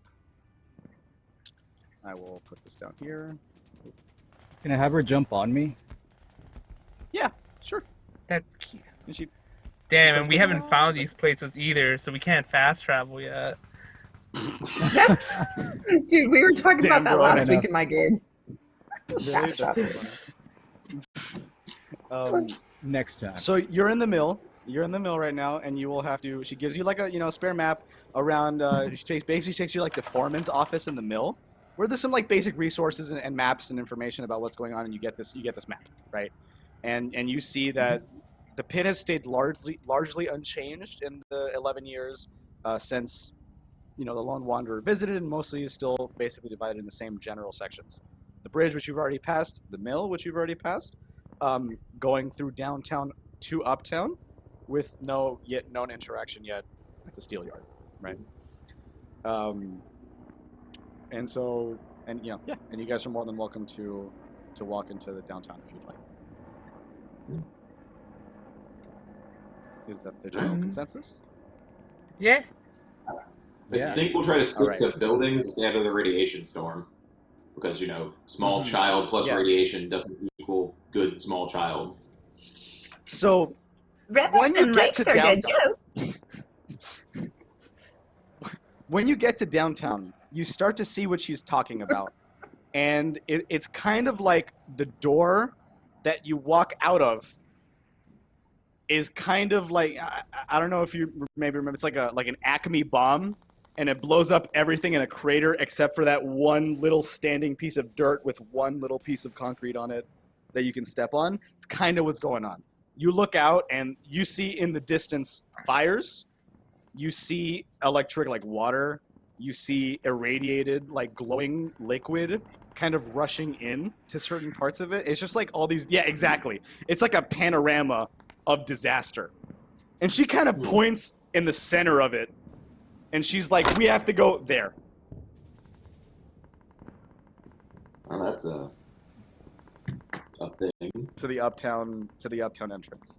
[SPEAKER 1] I will put this down here.
[SPEAKER 2] Can I have her jump on me?
[SPEAKER 1] Yeah, sure.
[SPEAKER 6] That's cute.
[SPEAKER 1] And she,
[SPEAKER 6] Damn, and we haven't found these places either, so we can't fast travel yet.
[SPEAKER 8] Dude, we were talking about that last
[SPEAKER 2] enough.
[SPEAKER 8] week in my game.
[SPEAKER 1] really? That's so funny.
[SPEAKER 2] Next time.
[SPEAKER 1] So you're in the mill. You're in the mill right now, and you will have to. She gives you like a spare map around. She basically takes you like the foreman's office in the mill, where there's some like basic resources and maps and information about what's going on, and you get this map, right? And you see that the pit has stayed largely unchanged in the 11 years since the Lone Wanderer visited, and mostly is still basically divided in the same general sections. The bridge, which you've already passed, the mill, which you've already passed, going through downtown to uptown, with no yet known interaction yet at the steel yard, right? And so, and you guys are more than welcome to walk into the downtown if you'd like. Is that the general consensus?
[SPEAKER 6] Yeah.
[SPEAKER 4] I think we'll try to stick
[SPEAKER 1] All
[SPEAKER 4] to buildings instead of the radiation storm. Because, small child plus radiation doesn't equal good small child.
[SPEAKER 1] So,
[SPEAKER 5] Rivers and lakes are good too.
[SPEAKER 1] when you get to downtown, you start to see what she's talking about. And it's kind of like the door that you walk out of is kind of like, I don't know if you maybe remember, it's like an Acme bomb, and it blows up everything in a crater except for that one little standing piece of dirt with one little piece of concrete on it that you can step on. It's kind of what's going on. You look out and you see in the distance fires. You see electric, like water. You see irradiated, like glowing liquid kind of rushing in to certain parts of it. It's just like all these, yeah, exactly. It's like a panorama of disaster. And she kind of points in the center of it. And she's like, we have to go there.
[SPEAKER 4] Well, that's a thing.
[SPEAKER 1] To the uptown entrance.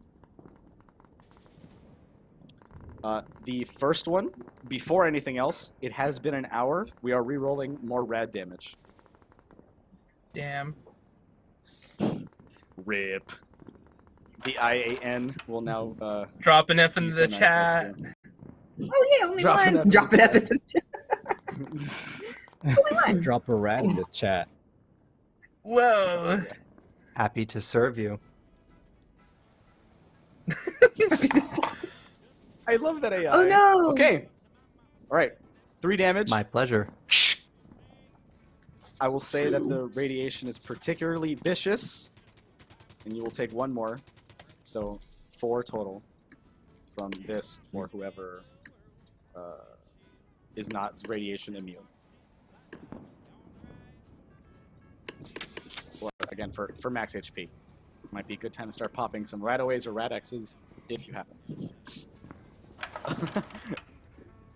[SPEAKER 1] The first one, before anything else, it has been an hour. We are re-rolling more rad damage.
[SPEAKER 6] Damn.
[SPEAKER 1] Rip. The IAN will now
[SPEAKER 3] Drop an F in
[SPEAKER 1] be
[SPEAKER 3] the
[SPEAKER 1] so nice by
[SPEAKER 3] chat.
[SPEAKER 1] Stu.
[SPEAKER 5] Oh yeah, only
[SPEAKER 1] Drop
[SPEAKER 5] one.
[SPEAKER 1] an F in
[SPEAKER 5] Drop
[SPEAKER 1] the
[SPEAKER 5] it up
[SPEAKER 1] chat.
[SPEAKER 5] in the chat. Only one.
[SPEAKER 2] Drop a rat in the chat.
[SPEAKER 3] Whoa.
[SPEAKER 7] Happy to serve you.
[SPEAKER 1] I love that AI.
[SPEAKER 5] Oh no.
[SPEAKER 1] Okay. All right. 3 damage.
[SPEAKER 7] My pleasure.
[SPEAKER 1] I will say that the radiation is particularly vicious, and you will take 1 more. So 4 total from this for whoever is not radiation immune. Or again, for max HP. Might be a good time to start popping some Rataways or Radexes if you have them.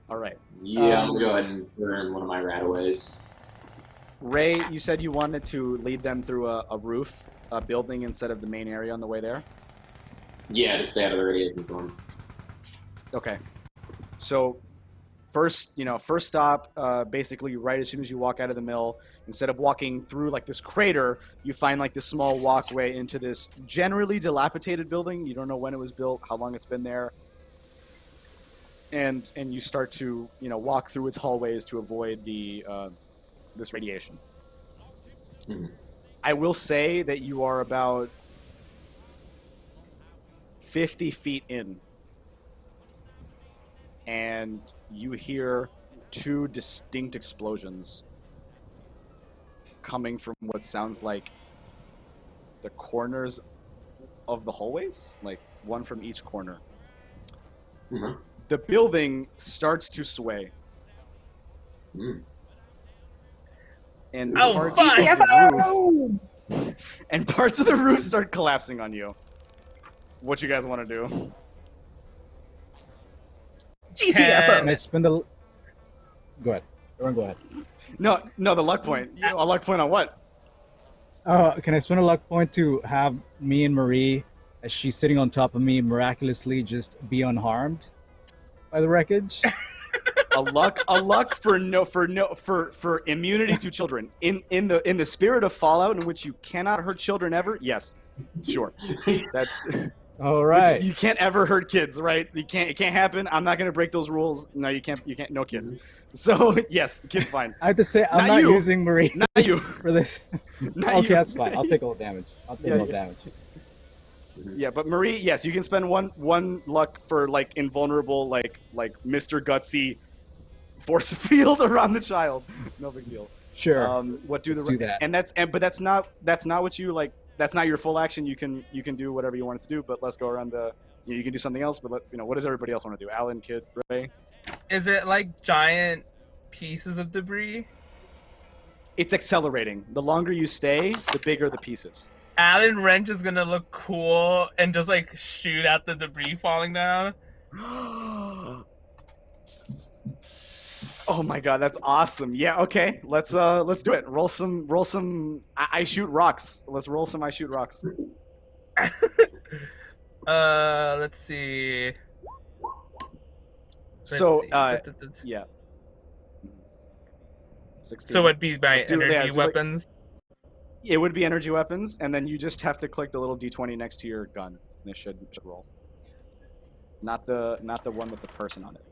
[SPEAKER 1] All right.
[SPEAKER 4] Yeah, I'm gonna go ahead and burn one of my Rataways.
[SPEAKER 1] Ray, you said you wanted to lead them through a roof, a building instead of the main area on the way there?
[SPEAKER 4] Yeah, to stay out of the radiation storm.
[SPEAKER 1] Okay. So first stop, basically right as soon as you walk out of the mill, instead of walking through like this crater, you find like this small walkway into this generally dilapidated building. You don't know when it was built, how long it's been there. And you start to, walk through its hallways to avoid the this radiation.
[SPEAKER 4] Mm-hmm.
[SPEAKER 1] I will say that you are about 50 feet in, and you hear 2 distinct explosions coming from what sounds like the corners of the hallways, like one from each corner.
[SPEAKER 4] Mm-hmm.
[SPEAKER 1] The building starts to sway.
[SPEAKER 4] Mm.
[SPEAKER 1] And
[SPEAKER 3] Oh,
[SPEAKER 1] parts
[SPEAKER 3] fuck!
[SPEAKER 1] of the
[SPEAKER 5] GTFO!
[SPEAKER 1] roof, and parts of the roof start collapsing on you. What you guys want to do?
[SPEAKER 5] GTFO!
[SPEAKER 2] Can I spend a... Go ahead. Everyone go ahead.
[SPEAKER 1] No, the luck point. A luck point on what?
[SPEAKER 2] Can I spend a luck point to have me and Marie, as she's sitting on top of me, miraculously just be unharmed by the wreckage?
[SPEAKER 1] A luck for immunity to children. In the spirit of Fallout, in which you cannot hurt children ever. Yes, sure. That's
[SPEAKER 2] All right.
[SPEAKER 1] you can't ever hurt kids, right? It can't happen. I'm not gonna break those rules. No, you can't. No kids. So yes, the kid's fine.
[SPEAKER 2] I have to say, I'm
[SPEAKER 1] Not
[SPEAKER 2] not
[SPEAKER 1] you.
[SPEAKER 2] using Marie
[SPEAKER 1] Not you.
[SPEAKER 2] for this.
[SPEAKER 1] Not
[SPEAKER 2] Okay,
[SPEAKER 1] you.
[SPEAKER 2] that's fine. I'll take a little damage. Damage.
[SPEAKER 1] Yeah, but Marie, yes, you can spend one luck for like invulnerable, like Mr. Gutsy force field around the child. No big deal.
[SPEAKER 2] Sure.
[SPEAKER 1] Let's do
[SPEAKER 2] that.
[SPEAKER 1] But that's not what you like. That's not your full action. You can do whatever you want it to do. But let's go around the. You can do something else. But what does everybody else want to do? Alan, Kid, Ray.
[SPEAKER 3] Is it like giant pieces of debris?
[SPEAKER 1] It's accelerating. The longer you stay, the bigger the pieces.
[SPEAKER 3] Alan Wrench is gonna look cool and just like shoot at the debris falling down.
[SPEAKER 1] Oh my god, that's awesome. Yeah, okay. Let's do it. Roll some I shoot rocks. Let's roll some I shoot rocks.
[SPEAKER 3] Let's see.
[SPEAKER 1] So,
[SPEAKER 3] Let's see.
[SPEAKER 1] yeah. 16.
[SPEAKER 3] So it'd be by
[SPEAKER 1] Let's do-
[SPEAKER 3] energy
[SPEAKER 1] yeah, so, like-
[SPEAKER 3] weapons.
[SPEAKER 1] It would be energy weapons, and then you just have to click the little D20 next to your gun, and it should roll. Not the one with the person on it.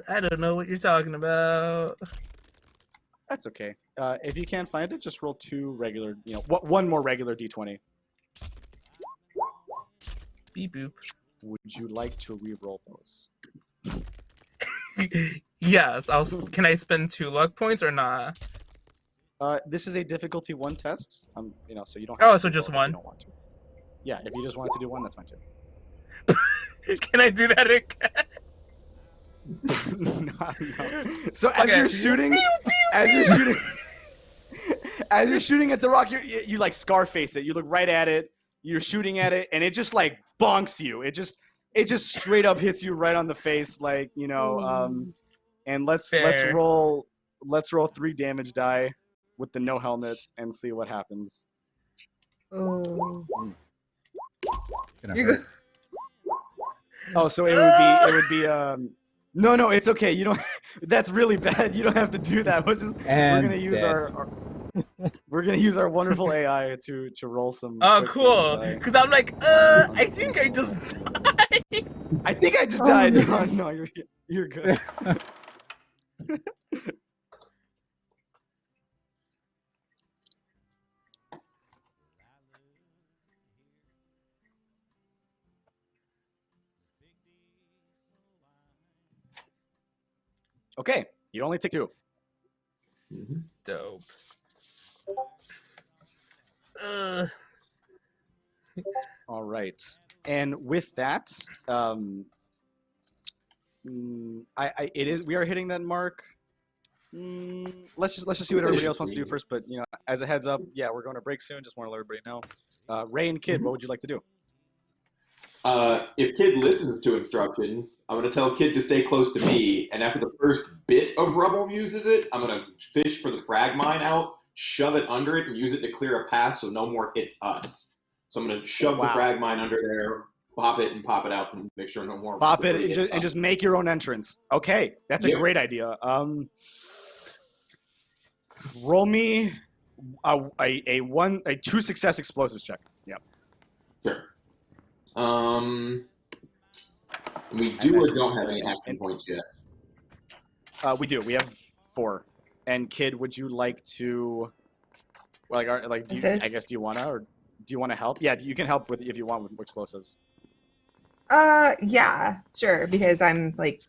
[SPEAKER 3] I don't know what you're talking about.
[SPEAKER 1] That's okay. If you can't find it, just roll 2 regular. One more regular D20.
[SPEAKER 3] Beep boop.
[SPEAKER 1] Would you like to re-roll those?
[SPEAKER 3] Yes. Can I spend 2 luck points or not?
[SPEAKER 1] This is a difficulty 1 test. So you don't.
[SPEAKER 3] Oh,
[SPEAKER 1] have
[SPEAKER 3] so
[SPEAKER 1] to
[SPEAKER 3] just
[SPEAKER 1] roll if you
[SPEAKER 3] 1.
[SPEAKER 1] don't want to. Yeah, if you just wanted to do 1, that's fine too.
[SPEAKER 3] Can I do that again?
[SPEAKER 1] No. So as
[SPEAKER 3] Okay.
[SPEAKER 1] you're shooting, as you're shooting at the rock, you like Scarface it. You look right at it. You're shooting at it, and it just like bonks you. It just straight up hits you right on the face, like And let's
[SPEAKER 3] Fair.
[SPEAKER 1] roll 3 damage die with the no helmet and see what happens.
[SPEAKER 5] Oh.
[SPEAKER 2] You're good.
[SPEAKER 1] Oh, so it would be no, it's okay. You don't. That's really bad. You don't have to do that. We're gonna use
[SPEAKER 2] dead.
[SPEAKER 1] We're gonna use our wonderful AI to roll some.
[SPEAKER 6] Oh,
[SPEAKER 1] quick
[SPEAKER 6] cool.
[SPEAKER 1] damage die.
[SPEAKER 6] Because I'm like, I think I just died.
[SPEAKER 1] I think I just died. No, you're good. Okay, you only take 2.
[SPEAKER 6] Dope.
[SPEAKER 1] All right, and with that, we are hitting that mark. Let's just see what everybody else wants to do first. But as a heads up, yeah, we're going to break soon. Just want to let everybody know. Ray and Kid, what would you like to do?
[SPEAKER 4] If Kid listens to instructions, I'm going to tell Kid to stay close to me, and after the first bit of rubble uses it, I'm going to fish for the frag mine out, shove it under it, and use it to clear a path so no more hits us. So I'm going to shove the frag mine under there, pop it, and pop it out to make sure no more.
[SPEAKER 1] Pop it and just make your own entrance. Okay, that's a great idea. Roll me a 2 success explosives check. Yep.
[SPEAKER 4] Sure. We do or don't have any action points yet.
[SPEAKER 1] We do. We have 4. And Kid, would you like to, do you wanna, or do you want to help? Yeah, you can help with if you want with explosives.
[SPEAKER 8] Yeah, sure. Because I'm like,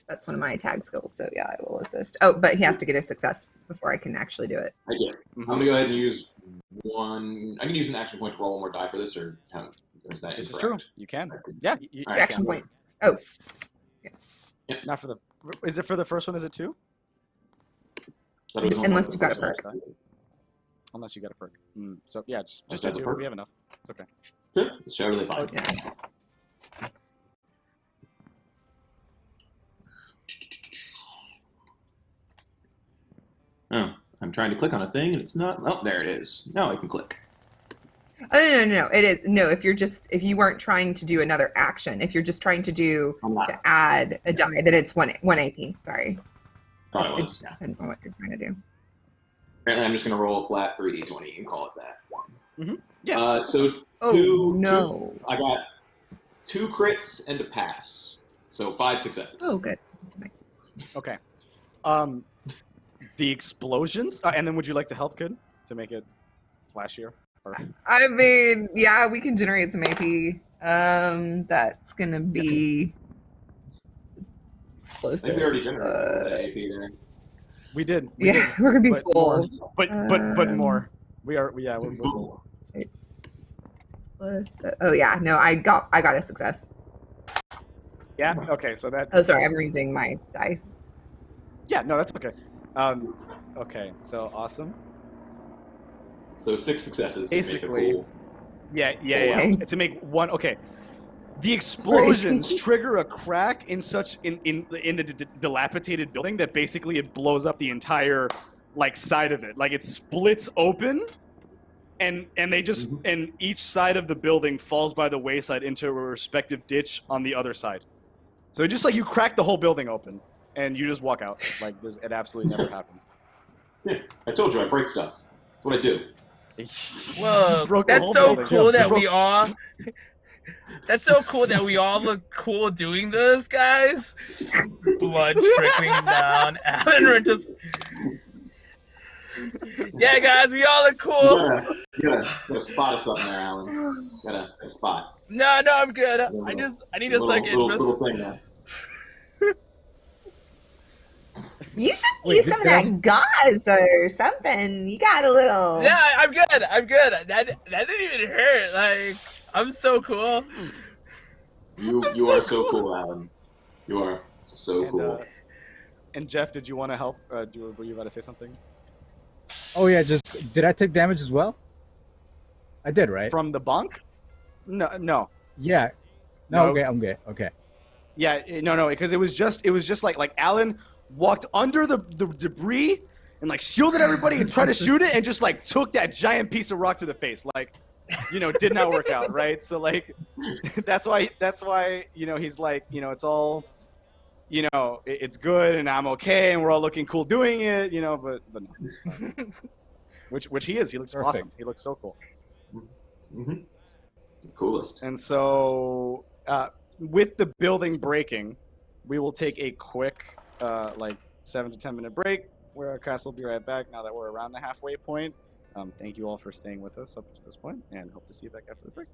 [SPEAKER 8] that's one of my tag skills. So yeah, I will assist. Oh, but he has to get a success before I can actually do it.
[SPEAKER 4] I get it. I'm gonna go ahead and use one. I can use an action point to roll one more die for this, or is that
[SPEAKER 1] this
[SPEAKER 4] incorrect?
[SPEAKER 1] is true. You can. Yeah.
[SPEAKER 4] Right.
[SPEAKER 8] Action point. Oh.
[SPEAKER 4] Yeah.
[SPEAKER 1] Not for the. Is it for the first one? Is it 2?
[SPEAKER 8] Unless you've got a perk.
[SPEAKER 1] Unless you got a perk. So yeah, just do 2. We have enough. It's okay.
[SPEAKER 4] Sure. It's totally fine.
[SPEAKER 8] Yeah.
[SPEAKER 4] Oh, I'm trying to click on a thing and it's not. Oh, there it is. Now I can click.
[SPEAKER 8] Oh, no. It is no. If you weren't trying to do another action, if you're just trying to add a die, then it's one AP. Sorry.
[SPEAKER 4] Thought it
[SPEAKER 8] It
[SPEAKER 4] was. Yeah.
[SPEAKER 8] depends on what you're trying to do.
[SPEAKER 4] Apparently, I'm just gonna roll a flat 3d20 and call it that.
[SPEAKER 1] Yeah.
[SPEAKER 4] So
[SPEAKER 8] No.
[SPEAKER 4] I got 2 crits and a pass. So 5 successes.
[SPEAKER 8] Oh, good.
[SPEAKER 1] Okay. The explosions, and then would you like to help, Kid, to make it flashier? Or...
[SPEAKER 8] I mean, yeah, we can generate some AP. That's gonna be explosive.
[SPEAKER 4] I think we already generated that AP there.
[SPEAKER 1] We did.
[SPEAKER 8] We're gonna be
[SPEAKER 1] but
[SPEAKER 8] full.
[SPEAKER 1] More. But more. We're full.
[SPEAKER 8] 6 plus. Oh yeah, no, I got a success.
[SPEAKER 1] Yeah. Okay. So that.
[SPEAKER 8] Oh, sorry, I'm using my dice.
[SPEAKER 1] Yeah. No, that's okay. Okay. So awesome.
[SPEAKER 4] So 6 successes.
[SPEAKER 1] Basically.
[SPEAKER 4] Cool.
[SPEAKER 1] Yeah.
[SPEAKER 8] Okay.
[SPEAKER 1] To make one. Okay. The explosions trigger a crack in the dilapidated building that basically it blows up the entire side of it. Like it splits open, and they just and each side of the building falls by the wayside into a respective ditch on the other side. So just you crack the whole building open and you just walk out it absolutely never happened.
[SPEAKER 4] Yeah, I told you I break stuff. That's what I do.
[SPEAKER 6] Whoa, that's so cool that we all. That's so cool that we all look cool doing this, guys. Blood trickling down. Alan just. Yeah, guys, we all look cool.
[SPEAKER 4] You gotta spot us up there, Alan. Gotta spot.
[SPEAKER 6] No, I'm good. I need a second.
[SPEAKER 4] Little thing there.
[SPEAKER 5] You should use some of that gauze or something. You got a little.
[SPEAKER 6] Yeah, I'm good. That didn't even hurt. I'm so cool.
[SPEAKER 4] You are so cool, Alan. You are so cool.
[SPEAKER 1] And Jeff, did you want to help? Were you about to say something?
[SPEAKER 2] Oh yeah, did I take damage as well? I did, right?
[SPEAKER 1] From the bunk? No.
[SPEAKER 2] Yeah. No. Okay, I'm good. Okay.
[SPEAKER 1] Yeah, no, because it was just like Alan walked under the debris and shielded everybody and tried to shoot it and just took that giant piece of rock to the face. Did not work out, right? So that's why he's it's all it's good and I'm okay and we're all looking cool doing it, but no. which he is. He looks
[SPEAKER 2] Perfect.
[SPEAKER 1] awesome. He looks so cool.
[SPEAKER 4] Mm-hmm. The coolest.
[SPEAKER 1] And so, with the building breaking, we will take a quick, 7 to 10 minute break. Where our cast will be right back. Now that we're around the halfway point. Thank you all for staying with us up to this point, and hope to see you back after the break.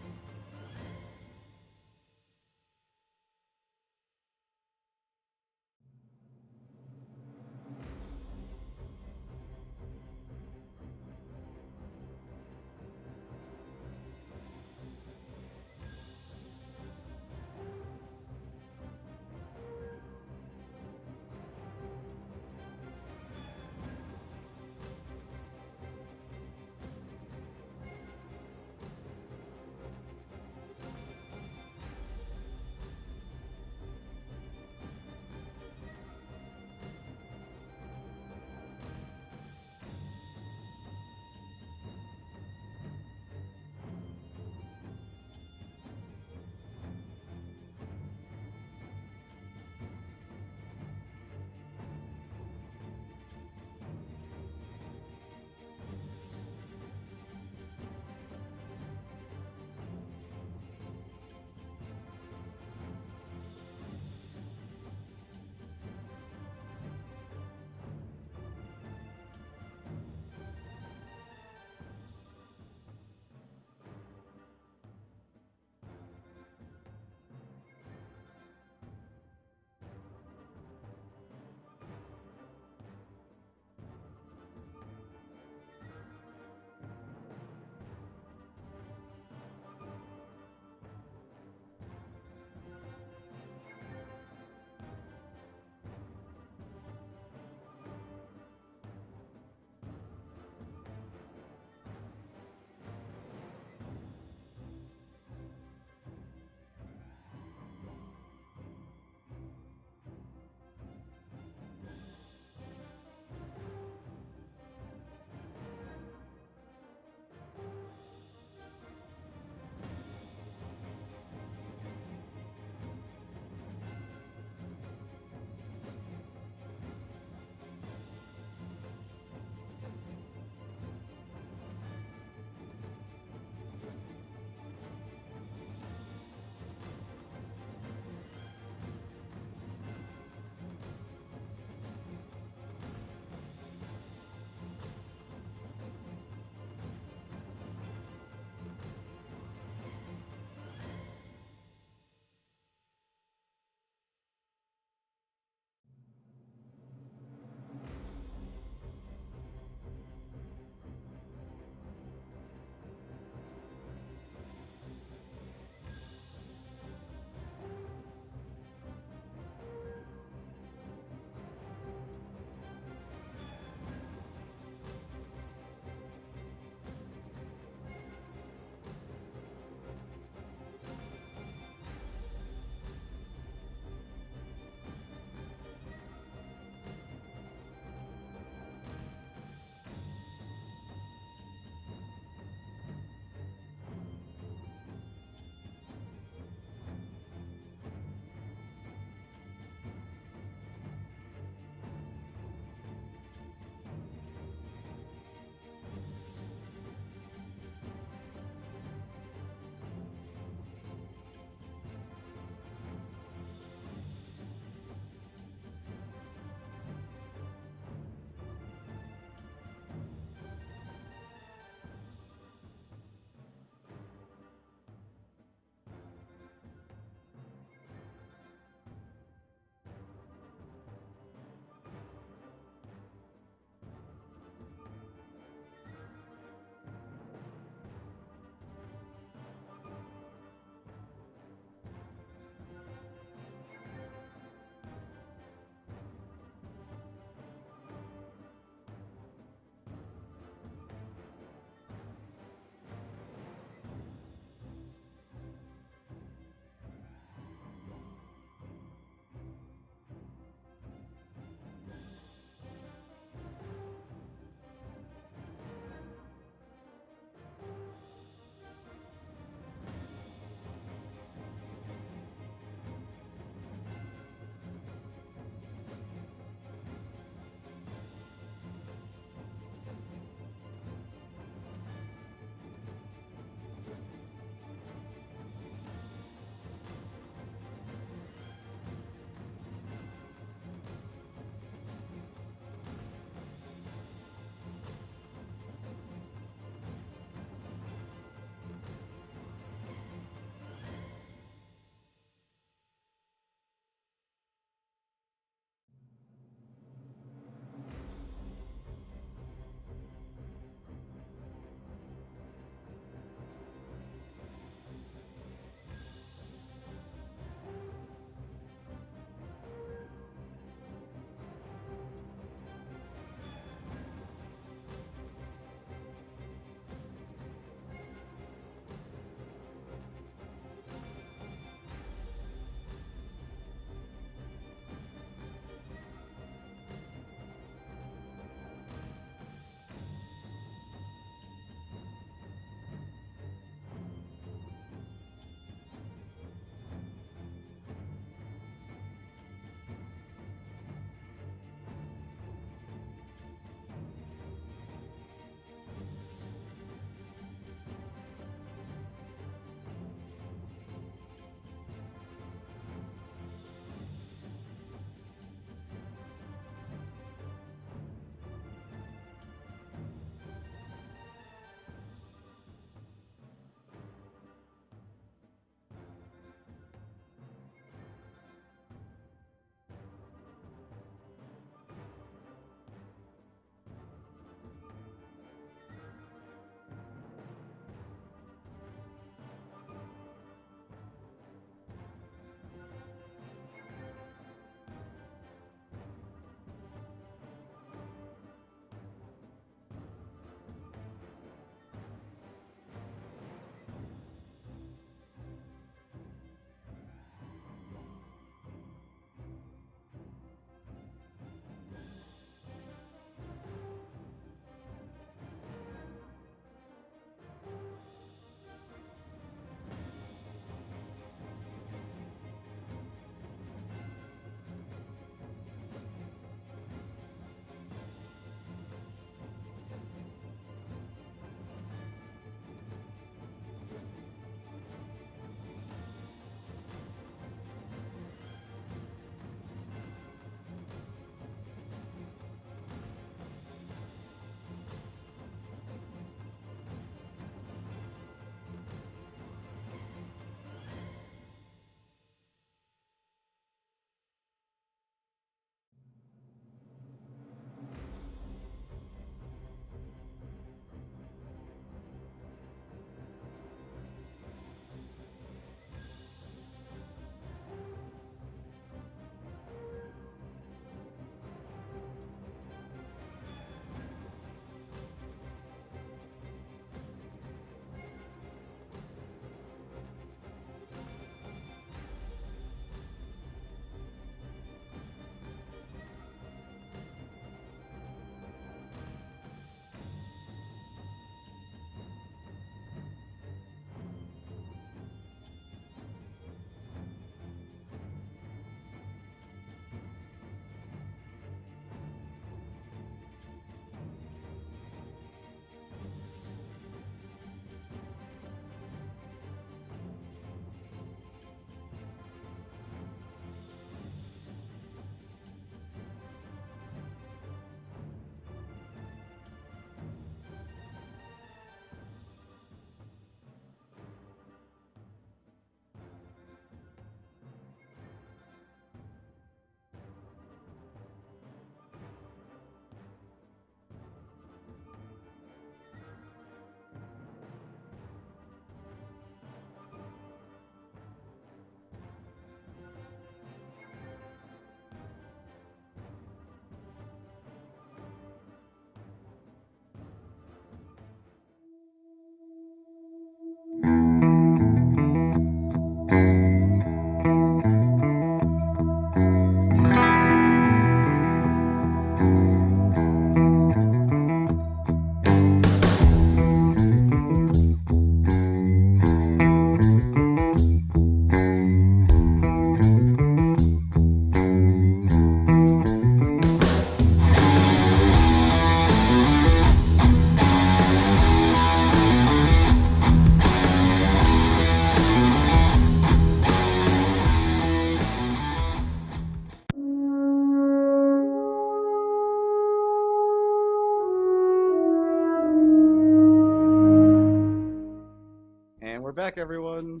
[SPEAKER 1] back, everyone.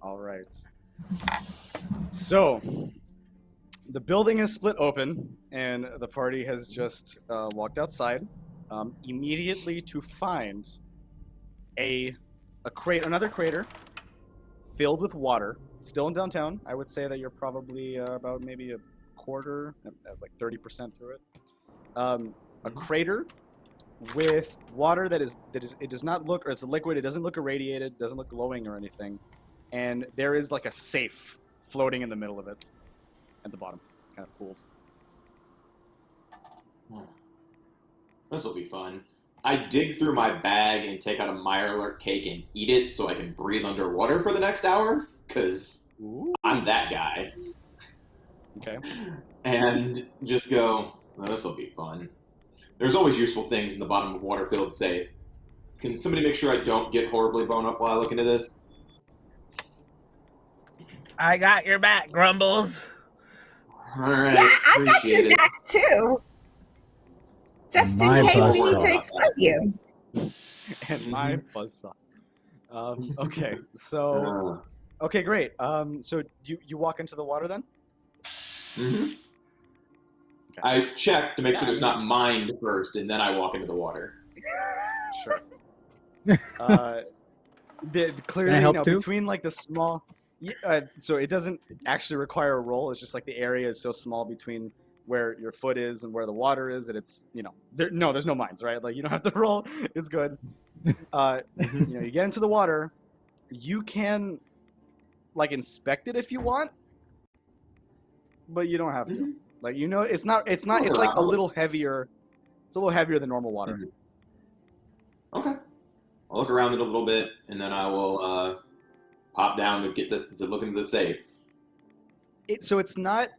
[SPEAKER 1] All right. So, the building is split open, and the party has just walked outside, immediately to find another crater filled with water. Still in downtown. I would say that you're probably about maybe a quarter, that's like 30% through it. A crater with water that is it does not look, or it's a liquid. It doesn't look irradiated, doesn't look glowing or anything, and there is like a safe floating in the middle of it, at the bottom, kind of pooled.
[SPEAKER 4] This will be fun. I dig through my bag and take out a Mirelurk cake and eat it so I can breathe underwater for the next hour, because I'm that guy.
[SPEAKER 1] Okay.
[SPEAKER 4] And just go, oh, this will be fun. There's always useful things in the bottom of water-filled safe. Can somebody make sure I don't get horribly blown up while I look into this?
[SPEAKER 6] I got your back, Grumbles.
[SPEAKER 4] All right.
[SPEAKER 5] Yeah, I got your
[SPEAKER 4] appreciate it.
[SPEAKER 5] back too. Just
[SPEAKER 2] My
[SPEAKER 5] in case we need
[SPEAKER 2] buzzsaw.
[SPEAKER 5] to explode you.
[SPEAKER 1] And my buzzsaw. Okay, so okay, great. So you walk into the water then?
[SPEAKER 4] Mm-hmm.
[SPEAKER 1] Okay.
[SPEAKER 4] I check to make sure there's not mined first, and then I walk into the water.
[SPEAKER 1] Sure. Clearly,
[SPEAKER 2] Can I help
[SPEAKER 1] no,
[SPEAKER 2] too?
[SPEAKER 1] between like the small. So it doesn't actually require a roll. It's just like the area is so small between where your foot is and where the water is that it's, there's no mines, right? Like you don't have to roll. It's good. You get into the water. You can like inspect it if you want, but you don't have to.
[SPEAKER 4] Mm-hmm.
[SPEAKER 1] Like it's like a little heavier. It's a little heavier than normal water.
[SPEAKER 4] Mm-hmm. Okay. I'll look around it a little bit, and then I will pop down to look into the safe.
[SPEAKER 1] So it's not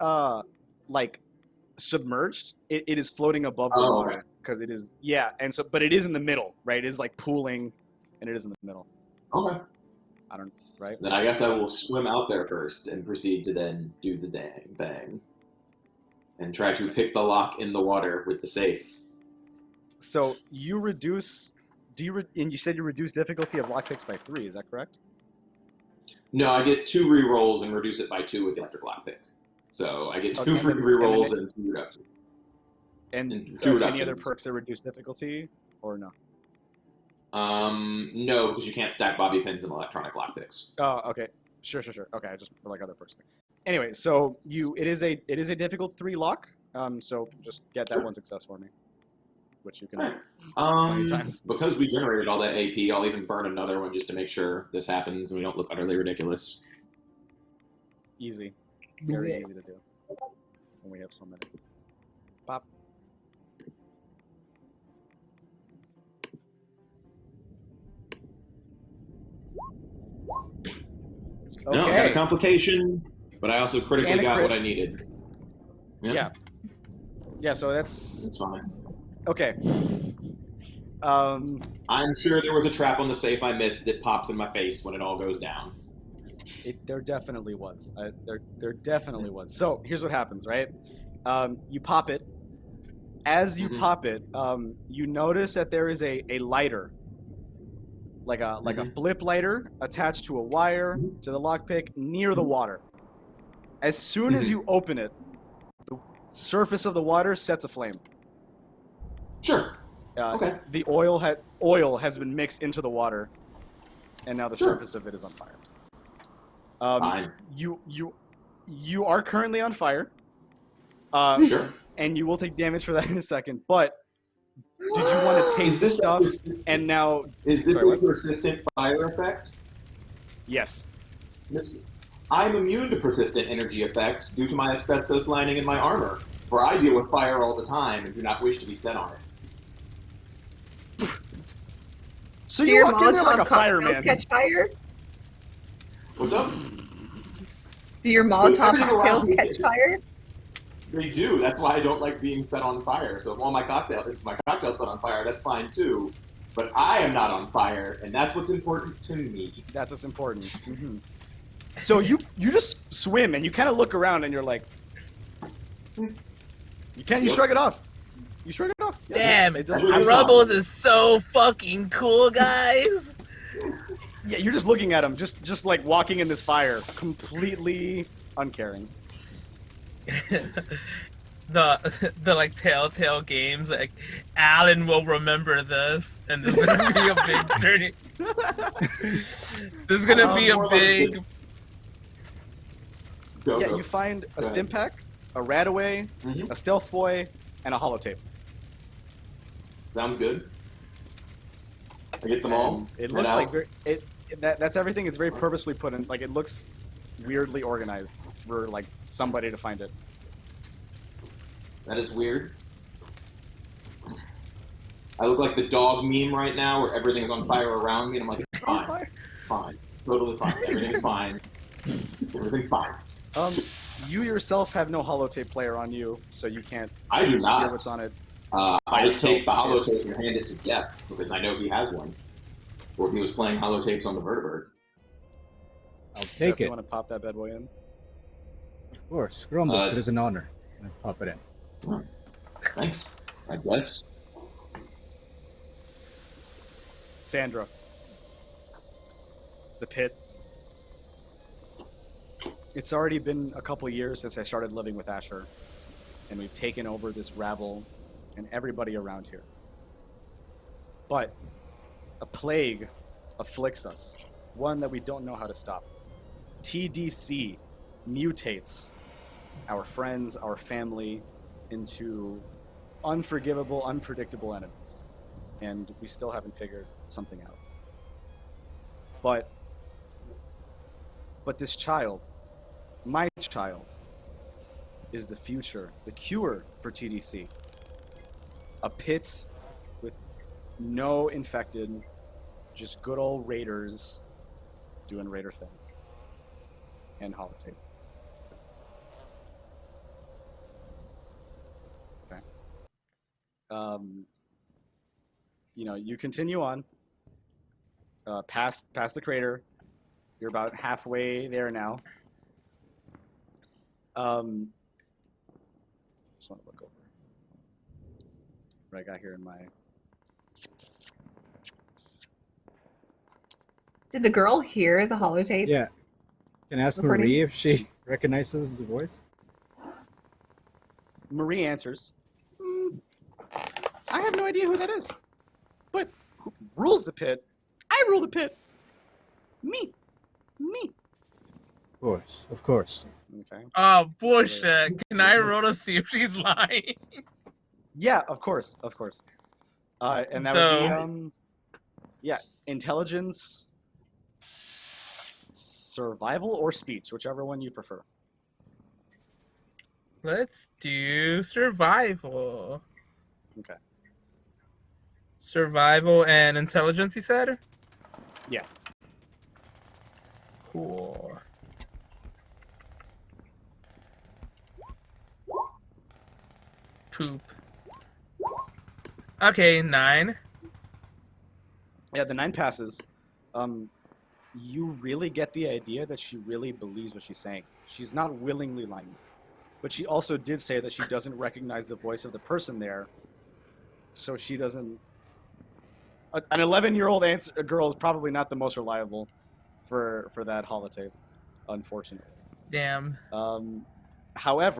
[SPEAKER 1] like submerged. It is floating above the water because it is but it is in the middle, right? It is like pooling, and it is in the middle.
[SPEAKER 4] Okay.
[SPEAKER 1] Right?
[SPEAKER 4] Then I guess I will swim out there first and proceed to then do the dang thing. And try to pick the lock in the water with the safe.
[SPEAKER 1] So you reduce, and you said you reduce difficulty of lockpicks by 3, is that correct?
[SPEAKER 4] No, I get 2 re-rolls and reduce it by 2 with the electric lockpick. So I get 2 free re-rolls and 2 reductions.
[SPEAKER 1] And
[SPEAKER 4] 2 reductions.
[SPEAKER 1] Any other perks that reduce difficulty, or no?
[SPEAKER 4] No, because you can't stack bobby pins and electronic lockpicks.
[SPEAKER 1] Oh, okay. Sure. Okay, I just for like other perks. Anyway, so it is a difficult 3 lock. So just get that 1 success for me, which you can do plenty of times.
[SPEAKER 4] Because we generated all that AP, I'll even burn another one just to make sure this happens and we don't look utterly ridiculous.
[SPEAKER 1] Easy, very easy to do. When we have so many. Pop. Okay.
[SPEAKER 4] No, got a complication, but I also critically got what I needed.
[SPEAKER 1] Yeah. So that's
[SPEAKER 4] fine.
[SPEAKER 1] Okay.
[SPEAKER 4] I'm sure there was a trap on the safe I missed that pops in my face when it all goes down.
[SPEAKER 1] There definitely was. There definitely was. So here's what happens, right? You pop it. As you pop it, you notice that there is a lighter, like a flip lighter attached to a wire to the lockpick near the water. As soon as you open it, the surface of the water sets aflame.
[SPEAKER 4] Sure. Okay.
[SPEAKER 1] The oil has been mixed into the water, and now the surface of it is on fire.
[SPEAKER 4] Fine.
[SPEAKER 1] You are currently on fire.
[SPEAKER 4] Sure.
[SPEAKER 1] And you will take damage for that in a second. But did you want to taste this stuff? And now
[SPEAKER 4] is this a persistent fire effect?
[SPEAKER 1] Yes.
[SPEAKER 4] I'm immune to persistent energy effects due to my asbestos lining in my armor, for I deal with fire all the time and do not wish to be set on it.
[SPEAKER 1] So you walk in there like a fireman.
[SPEAKER 8] Catch fire?
[SPEAKER 4] What's up?
[SPEAKER 8] Do your Molotov cocktails catch fire?
[SPEAKER 4] They do. That's why I don't like being set on fire. So if my cocktail's set on fire, that's fine too. But I am not on fire, and that's what's important to me.
[SPEAKER 1] That's what's important. Mm-hmm. So you just swim, and you kind of look around, and you're like, you shrug it off. You shrug it off.
[SPEAKER 6] Damn, Grumbles is so fucking cool, guys.
[SPEAKER 1] Yeah, you're just looking at him, just like walking in this fire, completely uncaring.
[SPEAKER 3] the like Telltale games, like Alan will remember this, and this is gonna be a big turning. This is gonna be a big.
[SPEAKER 1] Yeah, you find a stim pack, a Radaway, a Stealth Boy, and a holotape.
[SPEAKER 4] Sounds good. I get them all.
[SPEAKER 1] It looks like that's everything. It's very purposely put in. Like it looks weirdly organized for like somebody to find it.
[SPEAKER 4] That is weird. I look like the dog meme right now, where everything's on fire around me, and I'm like, fine, totally fine. Everything's fine. Everything's fine.
[SPEAKER 1] You yourself have no holotape player on you, so you can't.
[SPEAKER 4] I do not.
[SPEAKER 1] Hear what's on it.
[SPEAKER 4] I take the holotape and hand it to Jeff because I know he has one. Or he was playing holotapes on the Vertibird.
[SPEAKER 2] I'll take
[SPEAKER 1] Jeff,
[SPEAKER 2] it.
[SPEAKER 1] Do you want to pop that bad boy in?
[SPEAKER 2] Of course, Grumbles. It is an honor. I'll pop it in.
[SPEAKER 4] Thanks. I guess.
[SPEAKER 1] Sandra. The Pit. It's already been a couple years since I started living with Asher, and we've taken over this rabble and everybody around here. But a plague afflicts us, one that we don't know how to stop. TDC mutates our friends, our family, into unforgivable, unpredictable enemies. And we still haven't figured something out. But this child, my child, is the future, the cure for TDC. A pit with no infected, just good old raiders doing raider things. And holotape. Okay. You know, you continue on past the crater. You're about halfway there now. Just want to look over what I got here in my.
[SPEAKER 8] Did the girl hear the holotape?
[SPEAKER 2] Yeah. Can I ask
[SPEAKER 8] Recording?
[SPEAKER 2] Marie if she recognizes the voice?
[SPEAKER 1] Marie answers, I have no idea who that is. But who rules the pit? I rule the pit. Me.
[SPEAKER 2] Of course.
[SPEAKER 1] Okay.
[SPEAKER 3] Oh bullshit! Can I roll to see if she's lying?
[SPEAKER 1] Yeah, of course. And that would be intelligence, survival, or speech, whichever one you prefer.
[SPEAKER 3] Let's do survival.
[SPEAKER 1] Okay.
[SPEAKER 3] Survival and intelligence, you said?
[SPEAKER 1] Yeah.
[SPEAKER 3] Cool. Poop. Okay, 9.
[SPEAKER 1] Yeah, the 9 passes. You really get the idea that she really believes what she's saying. She's not willingly lying. But she also did say that she doesn't recognize the voice of the person there. So she doesn't... An 11-year-old girl is probably not the most reliable for that holotape, unfortunately.
[SPEAKER 3] Damn.
[SPEAKER 1] However,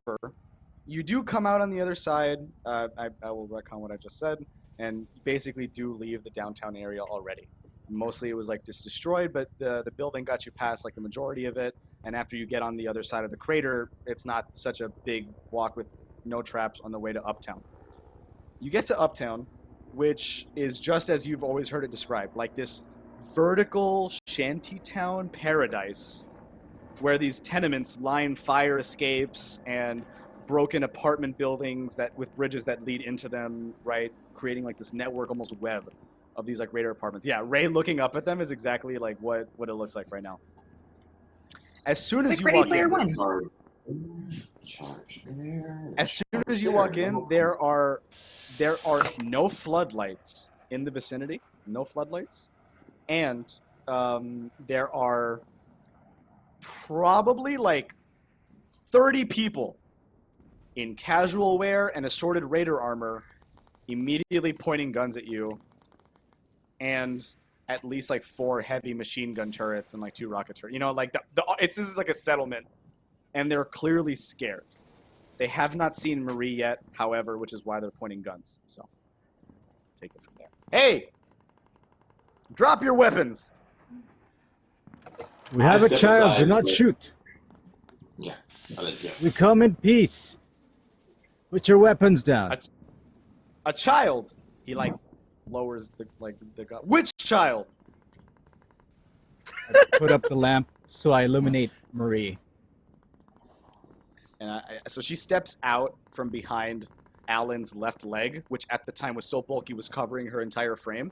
[SPEAKER 1] you do come out on the other side. I will retcon what I just said, and basically do leave the downtown area already. Mostly it was like just destroyed, but the building got you past like the majority of it. And after you get on the other side of the crater, it's not such a big walk with no traps on the way to Uptown. You get to Uptown, which is just as you've always heard it described, like this vertical shantytown paradise where these tenements line fire escapes and broken apartment buildings that with bridges that lead into them, right? Creating like this network, almost web of these like raider apartments. Yeah, Ray looking up at them is exactly like what it looks like right now. As soon as you walk in, as soon as you walk in, there are no floodlights in the vicinity, no floodlights, and there are probably like 30 people in casual wear and assorted raider armor immediately pointing guns at you. And at least like 4 heavy machine gun turrets and like 2 rocket turrets. You know, like this is like a settlement, and they're clearly scared. They have not seen Marie yet, however, which is why they're pointing guns. So take it from there. Hey, drop your weapons.
[SPEAKER 2] We have a child. Do not shoot.
[SPEAKER 4] Yeah.
[SPEAKER 2] We come in peace. Put your weapons down.
[SPEAKER 1] A child. He like lowers the gun. Which child?
[SPEAKER 2] I put up the lamp so I illuminate Marie.
[SPEAKER 1] And so she steps out from behind Alan's left leg, which at the time was so bulky was covering her entire frame.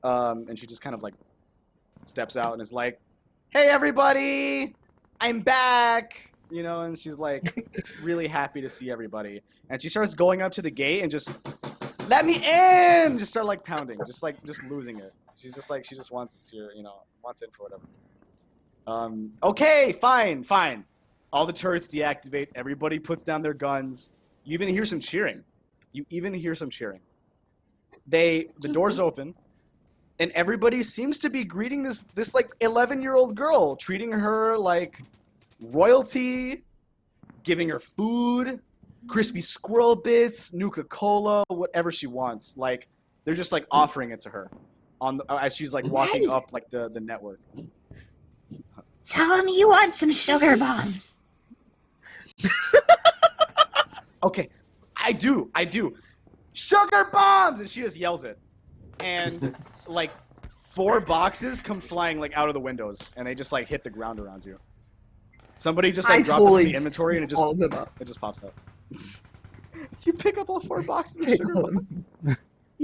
[SPEAKER 1] And she just kind of like steps out and is like, "Hey everybody, I'm back." You know, and she's like really happy to see everybody. And she starts going up to the gate and just, "Let me in!" Just start like pounding, just losing it. She's just like, she just wants to, wants in for whatever it is. Okay, fine. All the turrets deactivate. Everybody puts down their guns. You even hear some cheering. The doors open, and everybody seems to be greeting this like 11-year-old girl, treating her like royalty, giving her food, crispy squirrel bits, Nuka-Cola, whatever she wants. Like they're just like offering it to her as she's like walking up like the network.
[SPEAKER 5] Tell him you want some sugar bombs.
[SPEAKER 1] Okay, I do. Sugar bombs! And she just yells it. And like 4 boxes come flying like out of the windows, and they just like hit the ground around you. Somebody just like dropped it in the inventory, and it just pops up. You pick up all 4 boxes of sugar bombs.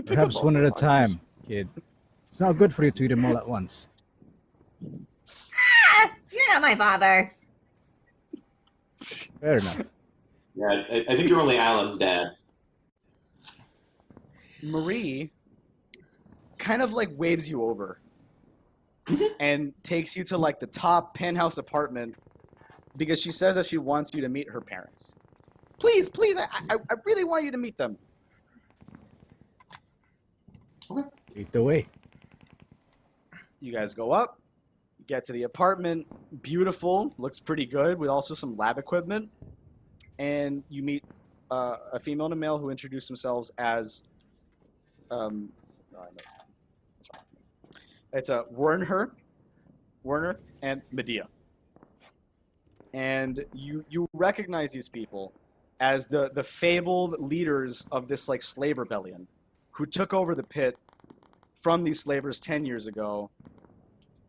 [SPEAKER 2] Perhaps one at a time, kid. It's not good for you to eat them all at once.
[SPEAKER 5] You're not my father.
[SPEAKER 2] Fair enough.
[SPEAKER 4] Yeah, I think you're only Alan's dad.
[SPEAKER 1] Marie kind of like waves you over and takes you to like the top penthouse apartment because she says that she wants you to meet her parents. Please, I really want you to meet them.
[SPEAKER 4] Okay.
[SPEAKER 2] Lead the way.
[SPEAKER 1] You guys go up, get to the apartment. Beautiful, looks pretty good with also some lab equipment. And you meet a female and a male who introduce themselves as it's Werner and Medea. And you recognize these people as the fabled leaders of this like slave rebellion who took over the pit from these slavers 10 years ago.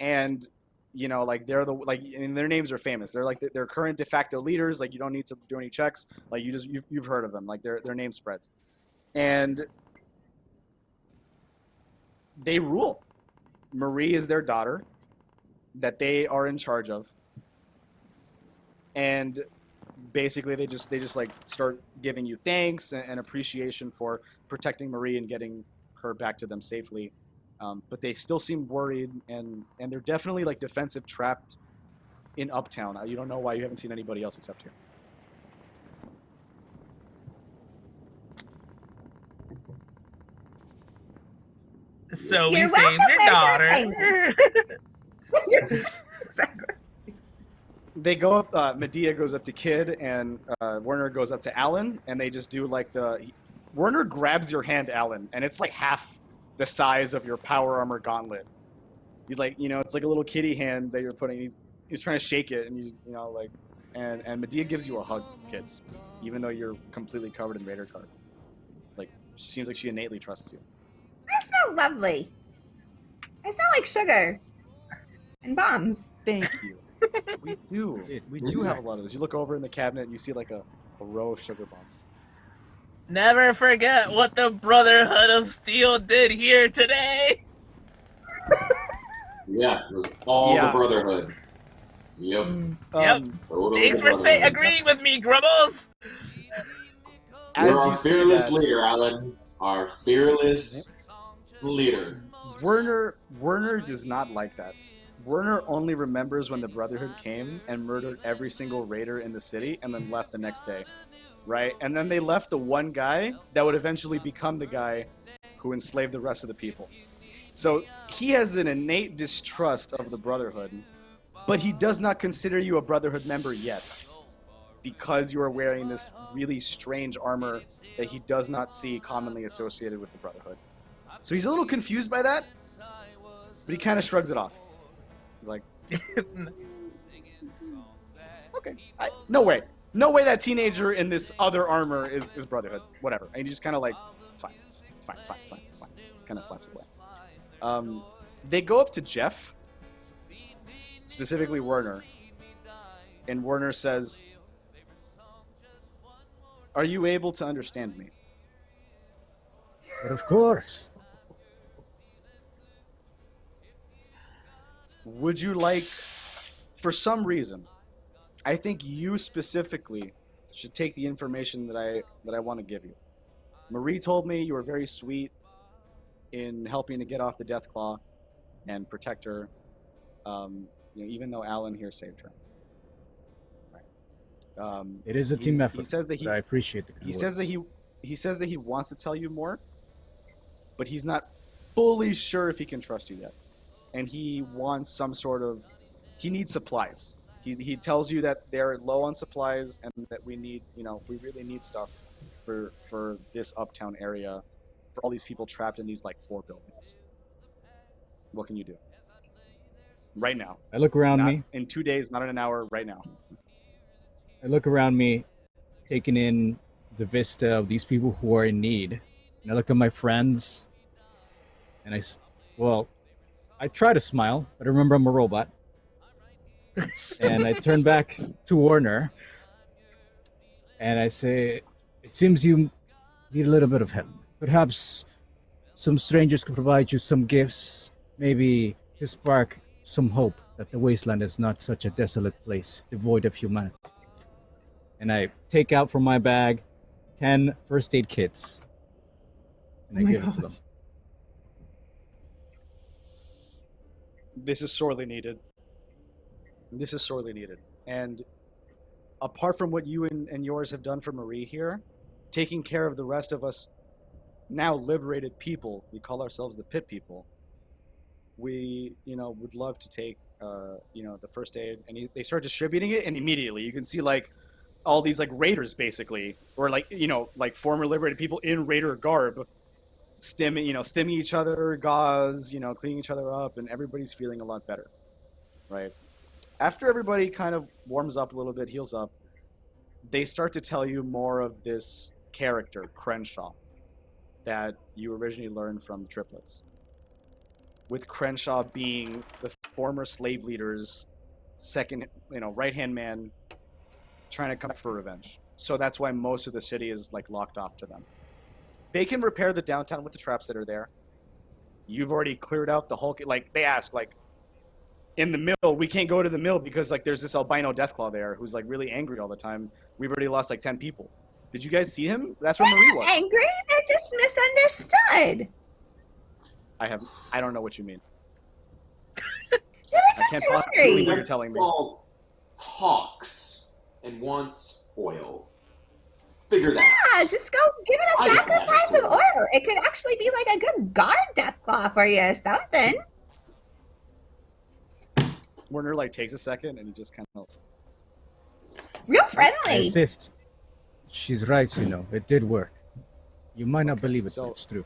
[SPEAKER 1] And like they're and their names are famous. They're like they're current de facto leaders. Like you don't need to do any checks. Like you've heard of them. Like their name spreads, and they rule. Marie is their daughter, that they are in charge of, and basically they just like start giving you thanks and appreciation for protecting Marie and getting her back to them safely. But they still seem worried, and they're definitely like defensive, trapped in Uptown. You don't know why you haven't seen anybody else except here.
[SPEAKER 6] So
[SPEAKER 5] You're
[SPEAKER 6] we saved your daughter.
[SPEAKER 5] Exactly.
[SPEAKER 1] They go up. Medea goes up to Kid, and Werner goes up to Alan, and they just do like Werner grabs your hand, Alan, and it's like half the size of your power armor gauntlet. He's like, it's like a little kitty hand that you're putting. He's trying to shake it, and and Medea gives you a hug, Kid, even though you're completely covered in Raider card. Like, seems like she innately trusts you.
[SPEAKER 5] I smell lovely. I smell like sugar and bombs.
[SPEAKER 1] Thank you. We do have a lot of those. You look over in the cabinet, and you see like a row of sugar bombs.
[SPEAKER 6] Never forget what the Brotherhood of Steel did here today.
[SPEAKER 4] Yeah, it was all the Brotherhood. Yep.
[SPEAKER 6] Yep. Thanks for agreeing with me, Grumbles.
[SPEAKER 4] You're our fearless leader, Alan. Our fearless leader.
[SPEAKER 1] Werner does not like that. Werner only remembers when the Brotherhood came and murdered every single raider in the city and then left the next day. Right? And then they left the one guy that would eventually become the guy who enslaved the rest of the people. So he has an innate distrust of the Brotherhood, but he does not consider you a Brotherhood member yet, because you are wearing this really strange armor that he does not see commonly associated with the Brotherhood. So he's a little confused by that, but he kind of shrugs it off. He's like, okay, no way that teenager in this other armor is Brotherhood. Whatever. And he just kind of like, it's fine. Kind of slaps it away. They go up to Jeff, specifically Werner, and Werner says, "Are you able to understand me?"
[SPEAKER 2] But of course.
[SPEAKER 1] Would you like, for some reason, I think you specifically should take the information that I want to give you. Marie told me you were very sweet in helping to get off the Deathclaw and protect her, even though Alan here saved her. Right.
[SPEAKER 2] It is a team effort.
[SPEAKER 1] He says that
[SPEAKER 2] I appreciate the
[SPEAKER 1] he says that he says that he wants to tell you more, but he's not fully sure if he can trust you yet. And he wants some sort of, he needs supplies. He tells you that they're low on supplies and that we need, we really need stuff for this uptown area, for all these people trapped in these like 4 buildings. What can you do? Right now.
[SPEAKER 2] I look around me.
[SPEAKER 1] In 2 days, not in an hour, right now.
[SPEAKER 2] I look around me, taking in the vista of these people who are in need. And I look at my friends, and I try to smile, but I remember I'm a robot. And I turn back to Werner, and I say, "It seems you need a little bit of help. Perhaps some strangers could provide you some gifts, maybe to spark some hope that the wasteland is not such a desolate place, devoid of humanity." And I take out from my bag 10 first aid kits, and I give it to them.
[SPEAKER 1] This is sorely needed. And apart from what you and yours have done for Marie here, taking care of the rest of us now liberated people, we call ourselves the Pitt people, we, would love to take, the first aid. And they start distributing it, and immediately you can see like all these like raiders basically, or like, like former liberated people in raider garb, stimming each other, gauze, cleaning each other up, and everybody's feeling a lot better, right? After everybody kind of warms up a little bit, heals up, they start to tell you more of this character, Crenshaw, that you originally learned from the triplets. With Crenshaw being the former slave leader's second, right-hand man, trying to come back for revenge. So that's why most of the city is like locked off to them. They can repair the downtown with the traps that are there. You've already cleared out the whole, like they ask, like in the mill, we can't go to the mill because like there's this albino Deathclaw there who's like really angry all the time. We've already lost like 10 people. Did you guys see him? That's where Marie was.
[SPEAKER 5] Angry? They're just misunderstood.
[SPEAKER 1] I don't know what you mean.
[SPEAKER 5] They were just
[SPEAKER 1] can't
[SPEAKER 5] too
[SPEAKER 1] possibly
[SPEAKER 5] angry.
[SPEAKER 1] believe what you're telling me.
[SPEAKER 4] All talks and wants oil. Figure that.
[SPEAKER 5] Yeah, just go give it a sacrifice of oil. It could actually be like a good guard Deathclaw for you, something.
[SPEAKER 1] Werner like takes a second and he just kind of
[SPEAKER 5] real
[SPEAKER 2] I
[SPEAKER 5] friendly.
[SPEAKER 2] insist. She's right, it did work. You might not believe it, but it's true.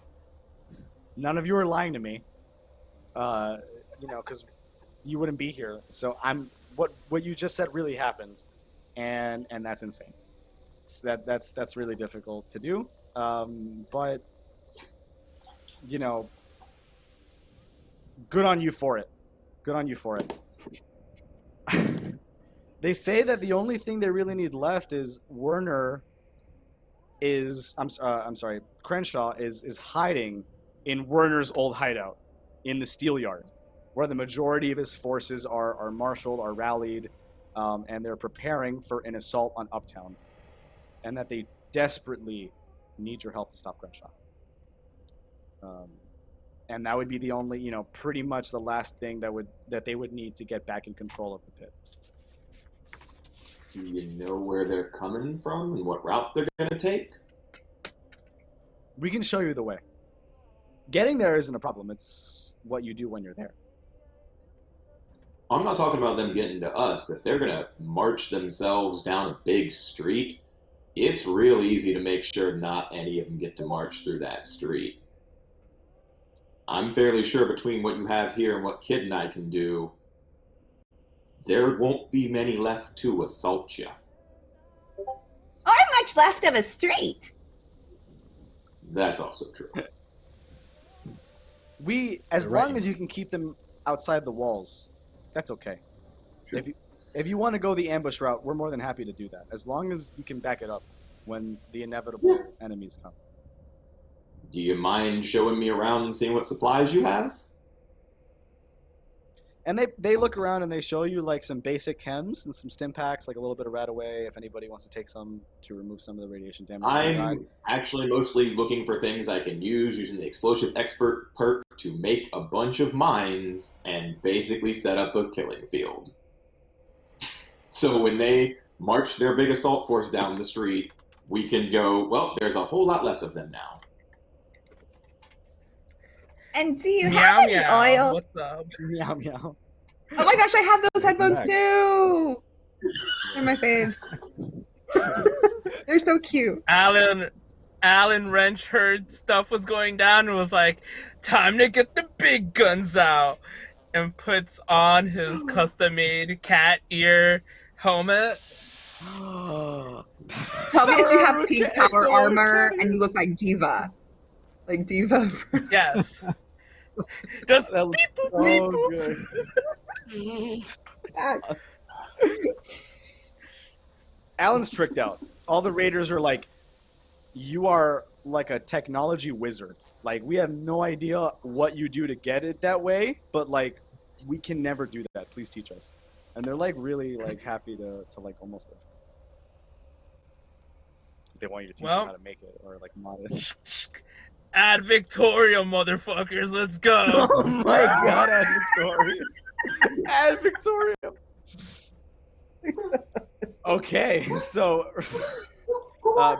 [SPEAKER 1] None of you are lying to me, because you wouldn't be here. So what you just said really happened, and that's insane. So that's really difficult to do. But good on you for it. They say that the only thing they really need left is Crenshaw is hiding in Werner's old hideout in the steel yard, where the majority of his forces are marshaled, are rallied, and they're preparing for an assault on Uptown, and that they desperately need your help to stop Crenshaw. And that would be the only, pretty much the last thing that they would need to get back in control of the pit.
[SPEAKER 4] Do you know where they're coming from and what route they're going to take?
[SPEAKER 1] We can show you the way. Getting there isn't a problem. It's what you do when you're there.
[SPEAKER 4] I'm not talking about them getting to us. If they're going to march themselves down a big street, it's real easy to make sure not any of them get to march through that street. I'm fairly sure between what you have here and what Kid and I can do, there won't be many left to assault you.
[SPEAKER 5] Or much left of a street.
[SPEAKER 4] That's also true.
[SPEAKER 1] As
[SPEAKER 2] You're right.
[SPEAKER 1] long as you can keep them outside the walls, that's okay.
[SPEAKER 4] Sure.
[SPEAKER 1] If you want to go the ambush route, we're more than happy to do that. As long as you can back it up when the inevitable enemies come.
[SPEAKER 4] Do you mind showing me around and seeing what supplies you have?
[SPEAKER 1] And they look around and they show you like some basic chems and some stim packs, like a little bit of Radaway if anybody wants to take some to remove some of the radiation damage.
[SPEAKER 4] I'm actually mostly looking for things I can use using the Explosive Expert perk to make a bunch of mines and basically set up a killing field. So when they march their big assault force down the street, we can go, well, there's a whole lot less of them now.
[SPEAKER 5] And do you have any oil?
[SPEAKER 3] What's up?
[SPEAKER 1] Meow meow.
[SPEAKER 8] Oh my gosh, I have those headphones too. They're my faves. They're so cute.
[SPEAKER 3] Alan Wrench heard stuff was going down and was like, time to get the big guns out, and puts on his custom-made cat ear helmet.
[SPEAKER 8] Tell me that you have pink power armor and you look like Diva. Like Diva.
[SPEAKER 3] Yes. Just
[SPEAKER 1] That
[SPEAKER 3] beep,
[SPEAKER 1] looks
[SPEAKER 3] boop,
[SPEAKER 1] so
[SPEAKER 3] beep, boop.
[SPEAKER 1] good. Alan's tricked out. All the raiders are like, you are like a technology wizard. Like, we have no idea what you do to get it that way, but like, we can never do that. Please teach us. And they're like really like happy to like almost like, they want you to teach them how to make it or like mod it.
[SPEAKER 3] Ad Victoria, motherfuckers, let's go.
[SPEAKER 1] Oh my god, Ad Victoria. Ad Victoria. Okay, so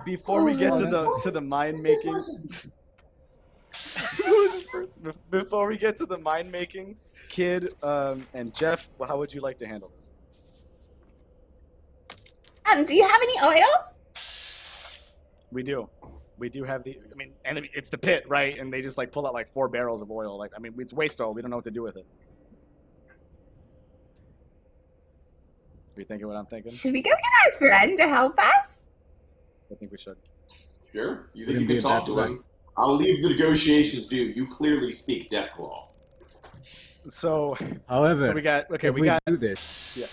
[SPEAKER 1] before we get to the mine making, who is this person? Before we get to the mine making, Kid and Jeff, how would you like to handle this?
[SPEAKER 5] Do you have any oil?
[SPEAKER 1] We do. We do have and it's the pit, right? And they just like pull out like 4 barrels of oil. Like, I mean, it's waste oil. We don't know what to do with it. Are you thinking what I'm thinking?
[SPEAKER 5] Should we go get our friend to help us?
[SPEAKER 1] I think we should.
[SPEAKER 4] Sure. You think
[SPEAKER 2] Wouldn't
[SPEAKER 4] you
[SPEAKER 2] be
[SPEAKER 4] can
[SPEAKER 2] a
[SPEAKER 4] talk
[SPEAKER 2] bad
[SPEAKER 4] to
[SPEAKER 2] plan.
[SPEAKER 4] him? I'll leave the negotiations to you. You clearly speak Deathclaw.
[SPEAKER 1] So
[SPEAKER 2] However,
[SPEAKER 1] we got
[SPEAKER 2] if we do this,
[SPEAKER 1] Yeah.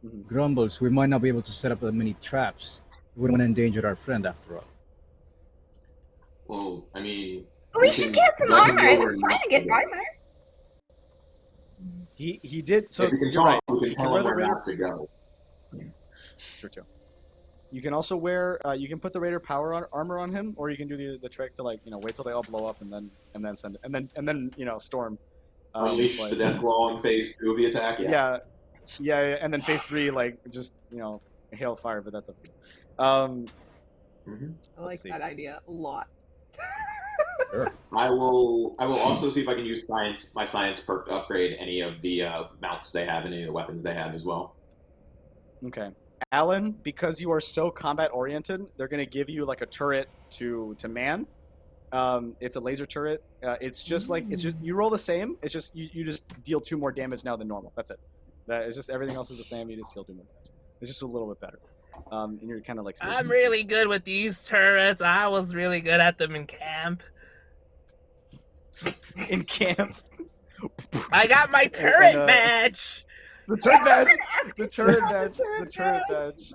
[SPEAKER 1] Mhm.
[SPEAKER 2] Grumbles, we might not be able to set up that many traps. We wouldn't want to endanger our friend after all.
[SPEAKER 4] Well, I mean...
[SPEAKER 5] We should get some
[SPEAKER 4] let him
[SPEAKER 5] armor.
[SPEAKER 4] know
[SPEAKER 5] I was
[SPEAKER 4] we're
[SPEAKER 5] trying
[SPEAKER 4] not
[SPEAKER 5] to get
[SPEAKER 4] to
[SPEAKER 5] armor.
[SPEAKER 1] He did. So
[SPEAKER 4] if you can
[SPEAKER 1] you're right.
[SPEAKER 4] talk, we
[SPEAKER 1] You
[SPEAKER 4] can
[SPEAKER 1] can
[SPEAKER 4] tell
[SPEAKER 1] wear
[SPEAKER 4] him
[SPEAKER 1] the
[SPEAKER 4] where
[SPEAKER 1] Raider.
[SPEAKER 4] not to go.
[SPEAKER 1] It's true too. You can also wear. You can put the Raider power armor on him, or you can do the trick to like wait till they all blow up and then send it and then storm.
[SPEAKER 4] Unleash
[SPEAKER 1] like,
[SPEAKER 4] the Deathclaw in phase 2 of the attack.
[SPEAKER 1] yeah, and then phase 3 like just hail fire, but that's up to you.
[SPEAKER 8] I like
[SPEAKER 1] see.
[SPEAKER 8] that idea a lot.
[SPEAKER 2] Sure.
[SPEAKER 4] I will also see if I can use my science perk to upgrade any of the mounts they have and any of the weapons they have as well.
[SPEAKER 1] Okay. Alan, because you are so combat oriented, they're gonna give you like a turret to man. It's a laser turret. It's just you roll the same. It's just you just deal 2 more damage now than normal. That's it. It's just everything else is the same. You just deal 2 more damage. It's just a little bit better. And you're kind of like stationary.
[SPEAKER 3] I'm really good with these turrets. I was really good at them in camp.
[SPEAKER 1] in camp.
[SPEAKER 3] I got my turret badge.
[SPEAKER 1] The turret badge. The turret badge. The turret badge.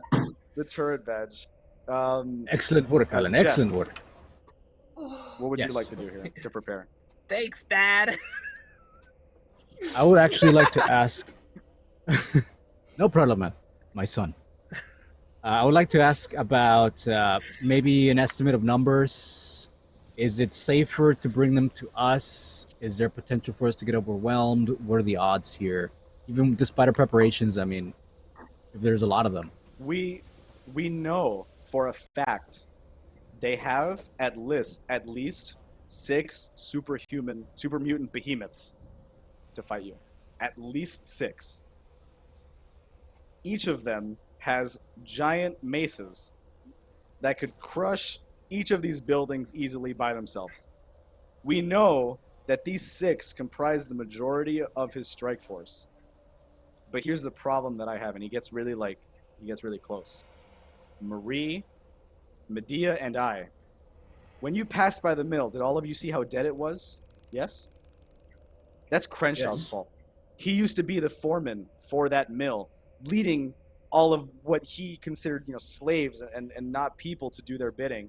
[SPEAKER 1] The turret badge.
[SPEAKER 2] Excellent work, Alan.
[SPEAKER 1] Jeff.
[SPEAKER 2] Excellent work.
[SPEAKER 1] What would
[SPEAKER 2] Yes.
[SPEAKER 1] you like to do here to prepare?
[SPEAKER 3] Thanks, Dad.
[SPEAKER 2] I would actually like to ask. No problem, man. My son. I would like to ask about maybe an estimate of numbers. Is it safer to bring them to us? Is there potential for us to get overwhelmed? What are the odds here? Even despite our preparations, I mean, if there's a lot of them.
[SPEAKER 1] We know for a fact they have at least 6 super mutant behemoths to fight you. At least 6. Each of them has giant maces that could crush each of these buildings easily by themselves. We know that these 6 comprise the majority of his strike force. But here's the problem that I have, and he gets really close. Marie, Medea, and I. When you passed by the mill, did all of you see how dead it was? Yes? That's Crenshaw's fault. He used to be the foreman for that mill, leading all of what he considered, slaves and not people to do their bidding.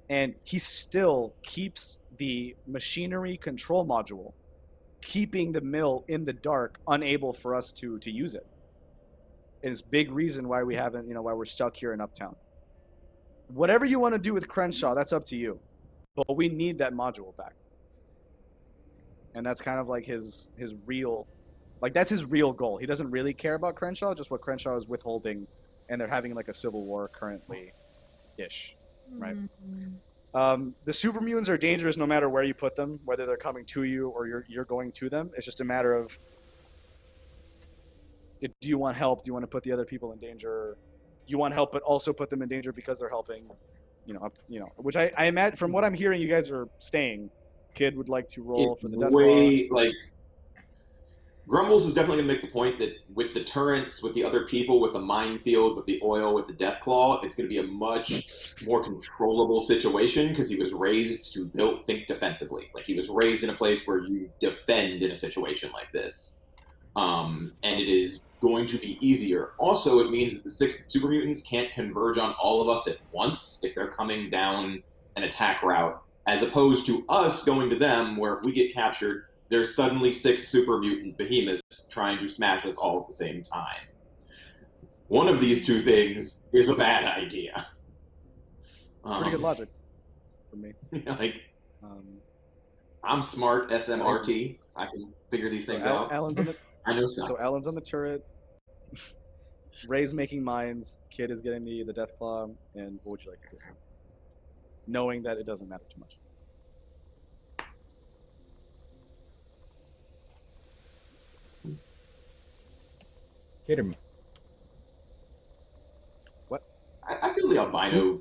[SPEAKER 1] And he still keeps the machinery control module, keeping the mill in the dark, unable for us to use it. And it's a big reason why we haven't, why we're stuck here in Uptown. Whatever you want to do with Crenshaw, that's up to you. But we need that module back. And that's kind of like his real, that's his real goal. He doesn't really care about Crenshaw, just what Crenshaw is withholding, and they're having like a civil war currently-ish, right? The super mutants are dangerous no matter where you put them, whether they're coming to you or you're going to them. It's just a matter of, do you want help? Do you want to put the other people in danger? You want help, but also put them in danger because they're helping. Which I imagine from what I'm hearing, you guys are staying. Kid would like to roll for the death claw.
[SPEAKER 4] Grumbles is definitely going to make the point that with the turrets, with the other people, with the minefield, with the oil, with the death claw, it's going to be a much more controllable situation because he was raised to think defensively. He was raised in a place where you defend in a situation like this. And it is going to be easier. Also, it means that the 6 super mutants can't converge on all of us at once if they're coming down an attack route, as opposed to us going to them, where if we get captured, there's suddenly 6 super mutant behemoths trying to smash us all at the same time. One of these 2 things is a bad idea.
[SPEAKER 1] It's pretty good logic for me.
[SPEAKER 4] I'm smart, SMRT. I can figure these things out. I know some.
[SPEAKER 1] So Alan's on the turret. Ray's making mines. Kid is getting the death claw. And what would you like to do? Knowing that it doesn't matter too much.
[SPEAKER 2] Cater me.
[SPEAKER 1] What?
[SPEAKER 4] I feel the albino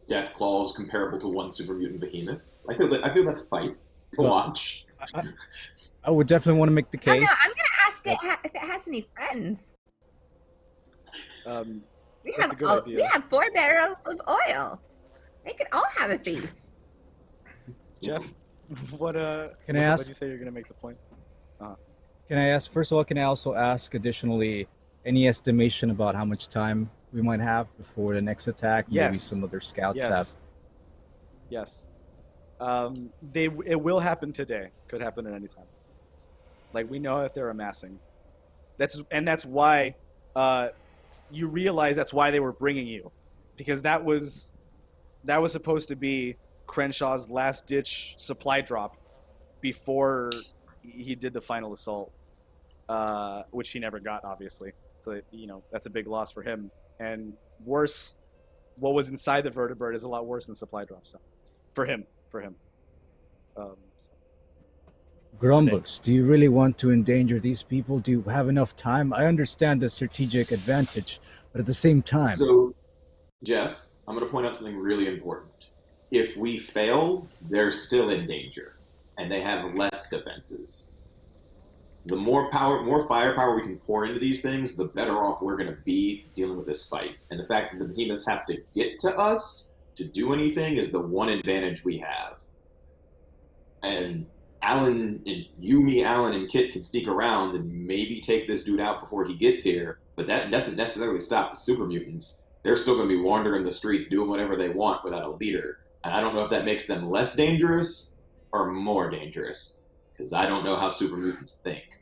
[SPEAKER 4] death claw is comparable to 1 super mutant behemoth. I feel that's a fight to watch.
[SPEAKER 2] I would definitely want to make the case.
[SPEAKER 5] I'm going to ask it if it has any friends. We have 4 barrels of oil. They could all have a feast.
[SPEAKER 1] Jeff, what
[SPEAKER 2] can I ask?
[SPEAKER 1] What did you say you're going to make the point?
[SPEAKER 2] Can I ask, first of all, can I also ask additionally any estimation about how much time we might have before the next attack?
[SPEAKER 1] Yes.
[SPEAKER 2] Maybe some other scouts
[SPEAKER 1] Yes.
[SPEAKER 2] have.
[SPEAKER 1] Yes. It will happen today. Could happen at any time. We know that they're amassing. That's why you realize that's why they were bringing you, because that was supposed to be Crenshaw's last-ditch supply drop before he did the final assault, which he never got, obviously. So that's a big loss for him. And worse, what was inside the vertebrate is a lot worse than supply drop. So for him.
[SPEAKER 2] Grumbles, do you really want to endanger these people? Do you have enough time? I understand the strategic advantage, but at the same time...
[SPEAKER 4] So, Jeff, I'm going to point out something really important. If we fail, they're still in danger, and they have less defenses. The more firepower we can pour into these things, the better off we're going to be dealing with this fight. And the fact that the behemoths have to get to us to do anything is the one advantage we have. And Alan and me, Alan, and Kit can sneak around and maybe take this dude out before he gets here, but that doesn't necessarily stop the super mutants. They're still going to be wandering the streets doing whatever they want without a leader. And I don't know if that makes them less dangerous or more dangerous, because I don't know how super mutants think.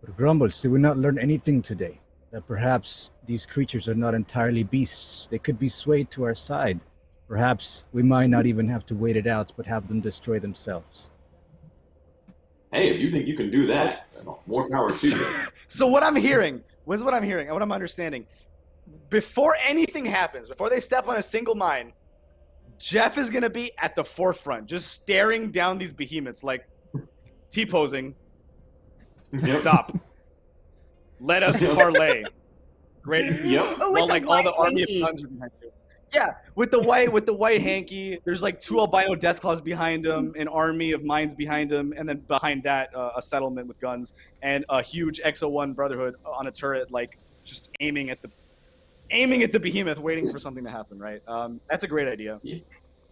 [SPEAKER 2] But Grumbles, did we not learn anything today? That perhaps these creatures are not entirely beasts. They could be swayed to our side. Perhaps we might not even have to wait it out, but have them destroy themselves.
[SPEAKER 4] Hey, if you think you can do that, more power to you.
[SPEAKER 1] So what I'm hearing, and what I'm understanding, before anything happens, before they step on a single mine, Jeff is gonna be at the forefront, just staring down these behemoths, like T-posing. Stop. Let us parlay. Great.
[SPEAKER 5] Oh, with
[SPEAKER 1] Well,
[SPEAKER 5] the
[SPEAKER 1] like all the
[SPEAKER 5] white
[SPEAKER 1] army
[SPEAKER 5] hanky.
[SPEAKER 1] of guns are behind you. Yeah, with the white hanky. There's like 2 albino deathclaws behind him, an army of mines behind him, and then behind that a settlement with guns and a huge XO1 Brotherhood on a turret, like just aiming at the behemoth, waiting for something to happen. Right. That's a great idea.
[SPEAKER 4] Yeah.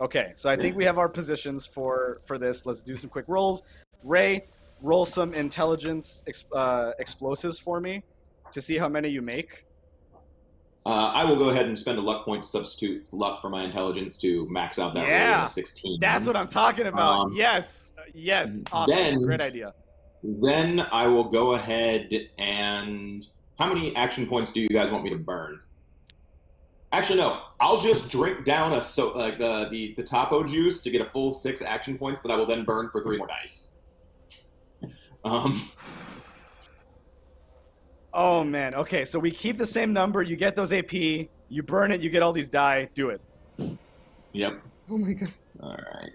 [SPEAKER 1] Okay, so I think we have our positions for this. Let's do some quick rolls. Ray, roll some intelligence explosives for me to see how many you make.
[SPEAKER 4] I will go ahead and spend a luck point to substitute luck for my intelligence to max out that roll at a 16.
[SPEAKER 1] That's what I'm talking about. Yes. Awesome. Great idea.
[SPEAKER 4] Then I will go ahead and... How many action points do you guys want me to burn? Actually, no. I'll just drink down the Topo juice to get a full 6 action points that I will then burn for 3 more dice.
[SPEAKER 1] Oh, man. Okay, so we keep the same number. You get those AP. You burn it. You get all these die. Do it.
[SPEAKER 4] Yep.
[SPEAKER 8] Oh my god.
[SPEAKER 4] All right.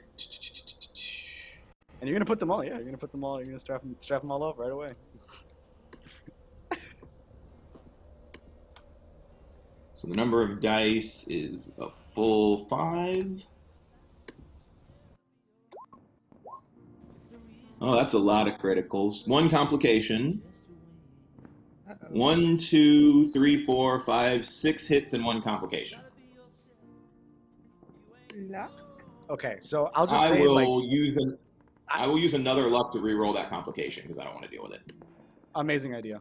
[SPEAKER 1] And you're going to put them all. Yeah, you're going to put them all. You're going to strap them all up right away.
[SPEAKER 4] So the number of dice is a full 5. Oh, that's a lot of criticals. 1 complication. 1, 2, 3, 4, 5, 6 hits and 1 complication.
[SPEAKER 8] Luck?
[SPEAKER 1] Okay, so I'll just say
[SPEAKER 4] I will use another luck to re-roll that complication because I don't want to deal with it.
[SPEAKER 1] Amazing idea.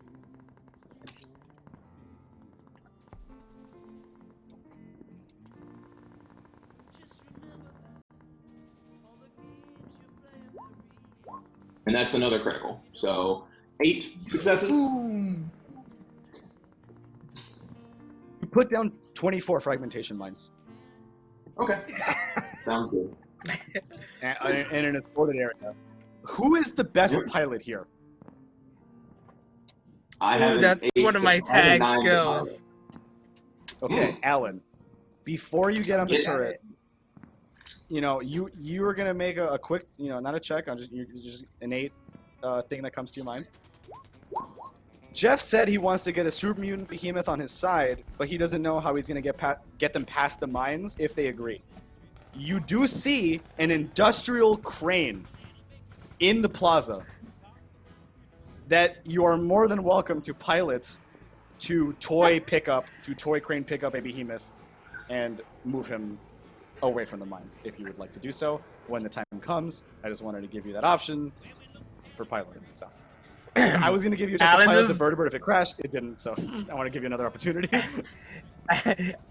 [SPEAKER 4] And that's another critical. So 8 successes.
[SPEAKER 8] Boom.
[SPEAKER 1] You put down 24 fragmentation mines.
[SPEAKER 4] Okay. Sounds good.
[SPEAKER 1] And in a sported area. Who is the best pilot here?
[SPEAKER 4] I have
[SPEAKER 3] That's one of my tag skills.
[SPEAKER 1] Okay, Alan. Before you get on the
[SPEAKER 4] Yeah.
[SPEAKER 1] turret, you know, you are gonna make a quick, you know, not a check on just innate thing that comes to your mind. Jeff said he wants to get a super mutant behemoth on his side, but he doesn't know how he's gonna get them past the mines if they agree. You do see an industrial crane in the plaza that you are more than welcome to pilot to toy crane pick up a behemoth and move him away from the mines if you would like to do so when the time comes. I just wanted to give you that option for piloting. So I was going to give you a chance to pilot the vertebrate if it crashed. It didn't, so I want to give you another opportunity.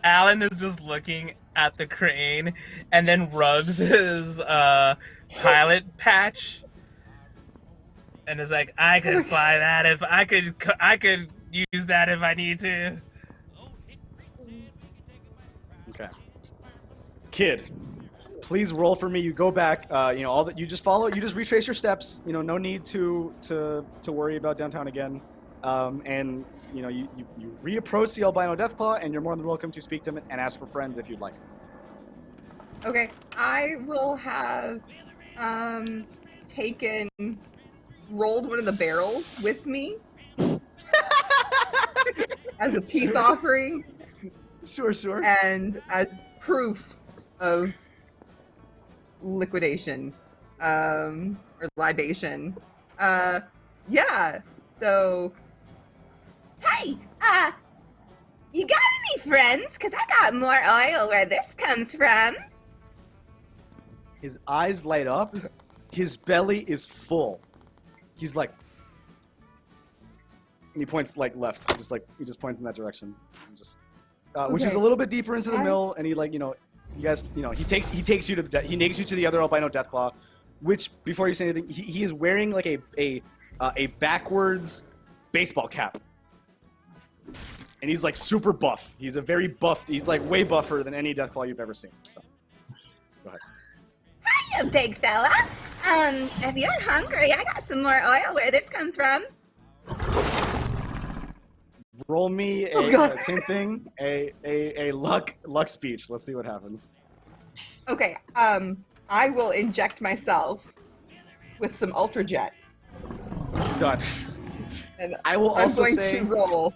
[SPEAKER 3] Alan is just looking at the crane and then rubs his pilot patch and is like, I could fly that if I could use that if I need to.
[SPEAKER 1] Okay. Kid, please roll for me. You go back. You know, all that you just follow. You just retrace your steps. You know, no need to worry about downtown again. And you know, you reapproach the albino Deathclaw, and you're more than welcome to speak to him and ask for friends if you'd like.
[SPEAKER 8] Okay, I will have rolled one of the barrels with me as a peace offering.
[SPEAKER 1] Sure.
[SPEAKER 8] And as proof of liquidation, or libation. Yeah, so...
[SPEAKER 5] Hey, you got any friends? Because I got more oil where this comes from.
[SPEAKER 1] His eyes light up. His belly is full. He's like... And he points, like, left. He just points in that direction. Which is a little bit deeper into the mill, and he, like, you know, you guys, you know, he takes you to he nakes you to the other albino Deathclaw, which, before you say anything, he is wearing, like, a backwards baseball cap. And he's, like, super buff. He's a very buffed, he's, like, way buffer than any Deathclaw you've ever seen, so. Go ahead.
[SPEAKER 5] Hiya, big fella. If you're hungry, I got some more oil where this comes from.
[SPEAKER 1] Roll me same thing, a luck speech. Let's see what happens.
[SPEAKER 8] Okay, I will inject myself with some Ultra Jet.
[SPEAKER 1] Done.
[SPEAKER 8] And
[SPEAKER 1] I will
[SPEAKER 8] I'm
[SPEAKER 1] also
[SPEAKER 8] going
[SPEAKER 1] say,
[SPEAKER 8] to roll.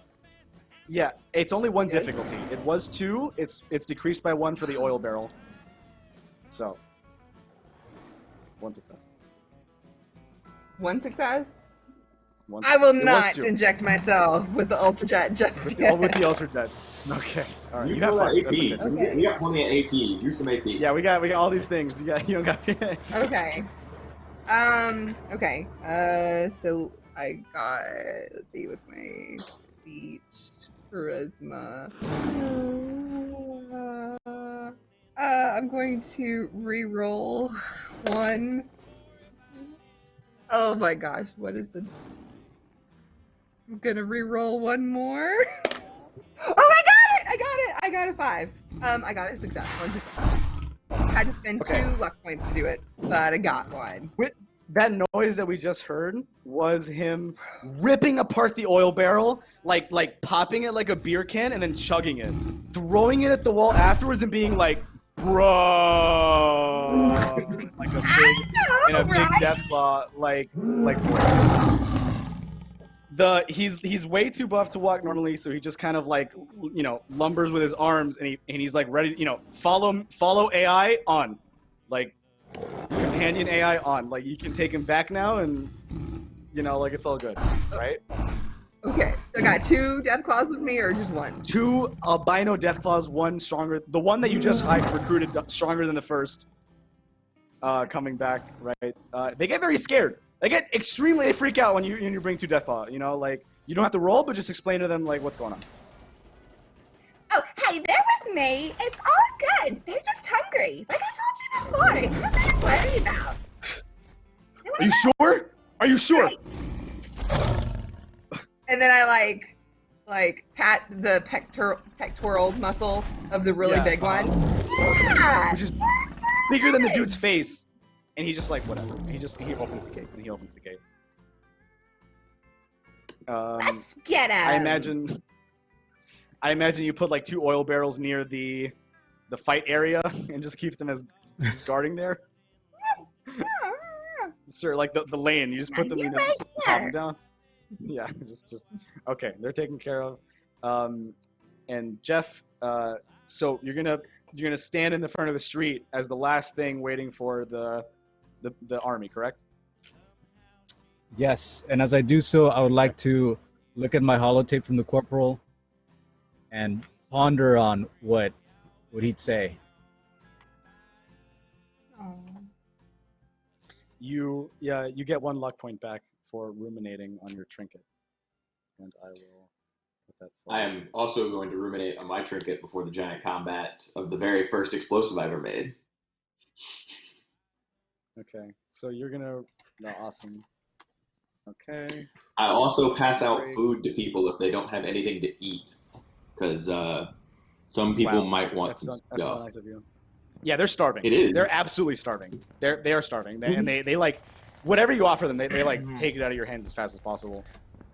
[SPEAKER 1] yeah, it's only one
[SPEAKER 8] Good.
[SPEAKER 1] difficulty. It was 2. It's decreased by 1 for the oil barrel. So, 1 success.
[SPEAKER 8] 1 success.
[SPEAKER 1] One
[SPEAKER 8] I will
[SPEAKER 1] success. It was
[SPEAKER 8] not
[SPEAKER 1] 2.
[SPEAKER 8] inject myself with the Ultra Jet just yet.
[SPEAKER 1] With the ultra jet. Okay. All right.
[SPEAKER 4] Use
[SPEAKER 1] You have
[SPEAKER 4] some of
[SPEAKER 1] fun.
[SPEAKER 4] that AP.
[SPEAKER 1] That's okay.
[SPEAKER 8] Okay.
[SPEAKER 4] We got plenty of AP. Use some AP.
[SPEAKER 1] Yeah, we got all these things. You don't got.
[SPEAKER 8] Okay. Okay. So I got. Let's see. What's my speech? Charisma. I'm going to re-roll 1. Oh my gosh! What is the? I'm gonna re-roll 1 more. Oh, I got a 5. I got a success. 1 success. Had to spend 2 luck points to do it, but I got 1.
[SPEAKER 1] With that noise that we just heard was him ripping apart the oil barrel, like popping it like a beer can and then chugging it, throwing it at the wall afterwards and being like, "Bro," like a big Deathclaw like voice. He's way too buff to walk normally, so he just kind of like lumbers with his arms and he's like ready, follow AI on, like companion AI on, like you can take him back now and like it's all good, right?
[SPEAKER 8] Okay, I got 2 death claws with me or just 1?
[SPEAKER 1] 2 albino Deathclaws, 1 stronger, the one that you just recruited stronger than the first, coming back, right? They get very scared. They freak out when you bring 2 Deathclaw, like you don't have to roll, but just explain to them like what's going on.
[SPEAKER 5] Oh, hey, they're with me. It's all good. They're just hungry. Like I told you before. Nothing to worry about.
[SPEAKER 1] Are you sure? Are you sure?
[SPEAKER 5] Right.
[SPEAKER 8] And then I like pat the pectoral muscle of the really big one.
[SPEAKER 5] Yeah.
[SPEAKER 1] Which is bigger than the dude's face. And he's just like, whatever. He opens the gate. And he opens the gate.
[SPEAKER 5] Let's get him.
[SPEAKER 1] I imagine you put like 2 oil barrels near the fight area and just keep them as just guarding there. Sir, like the lane, you just put them in and pop them down. Yeah, just okay. They're taken care of. And Jeff, so you're gonna stand in the front of the street as the last thing, waiting for the army, correct?
[SPEAKER 2] Yes, and as I do so, I would like to look at my holotape from the corporal and ponder on what he'd say.
[SPEAKER 1] You get 1 luck point back for ruminating on your trinket, and I will put that forward.
[SPEAKER 4] I am also going to ruminate on my trinket before the giant combat of the very first explosive I ever made.
[SPEAKER 1] Okay, so you're gonna... No, awesome. Okay.
[SPEAKER 4] I also pass out food to people if they don't have anything to eat, because some people might want some stuff.
[SPEAKER 1] That's so nice of you. Yeah, they're starving.
[SPEAKER 4] It is.
[SPEAKER 1] They're absolutely starving. They are starving. And they like whatever you offer them, they like take it out of your hands as fast as possible.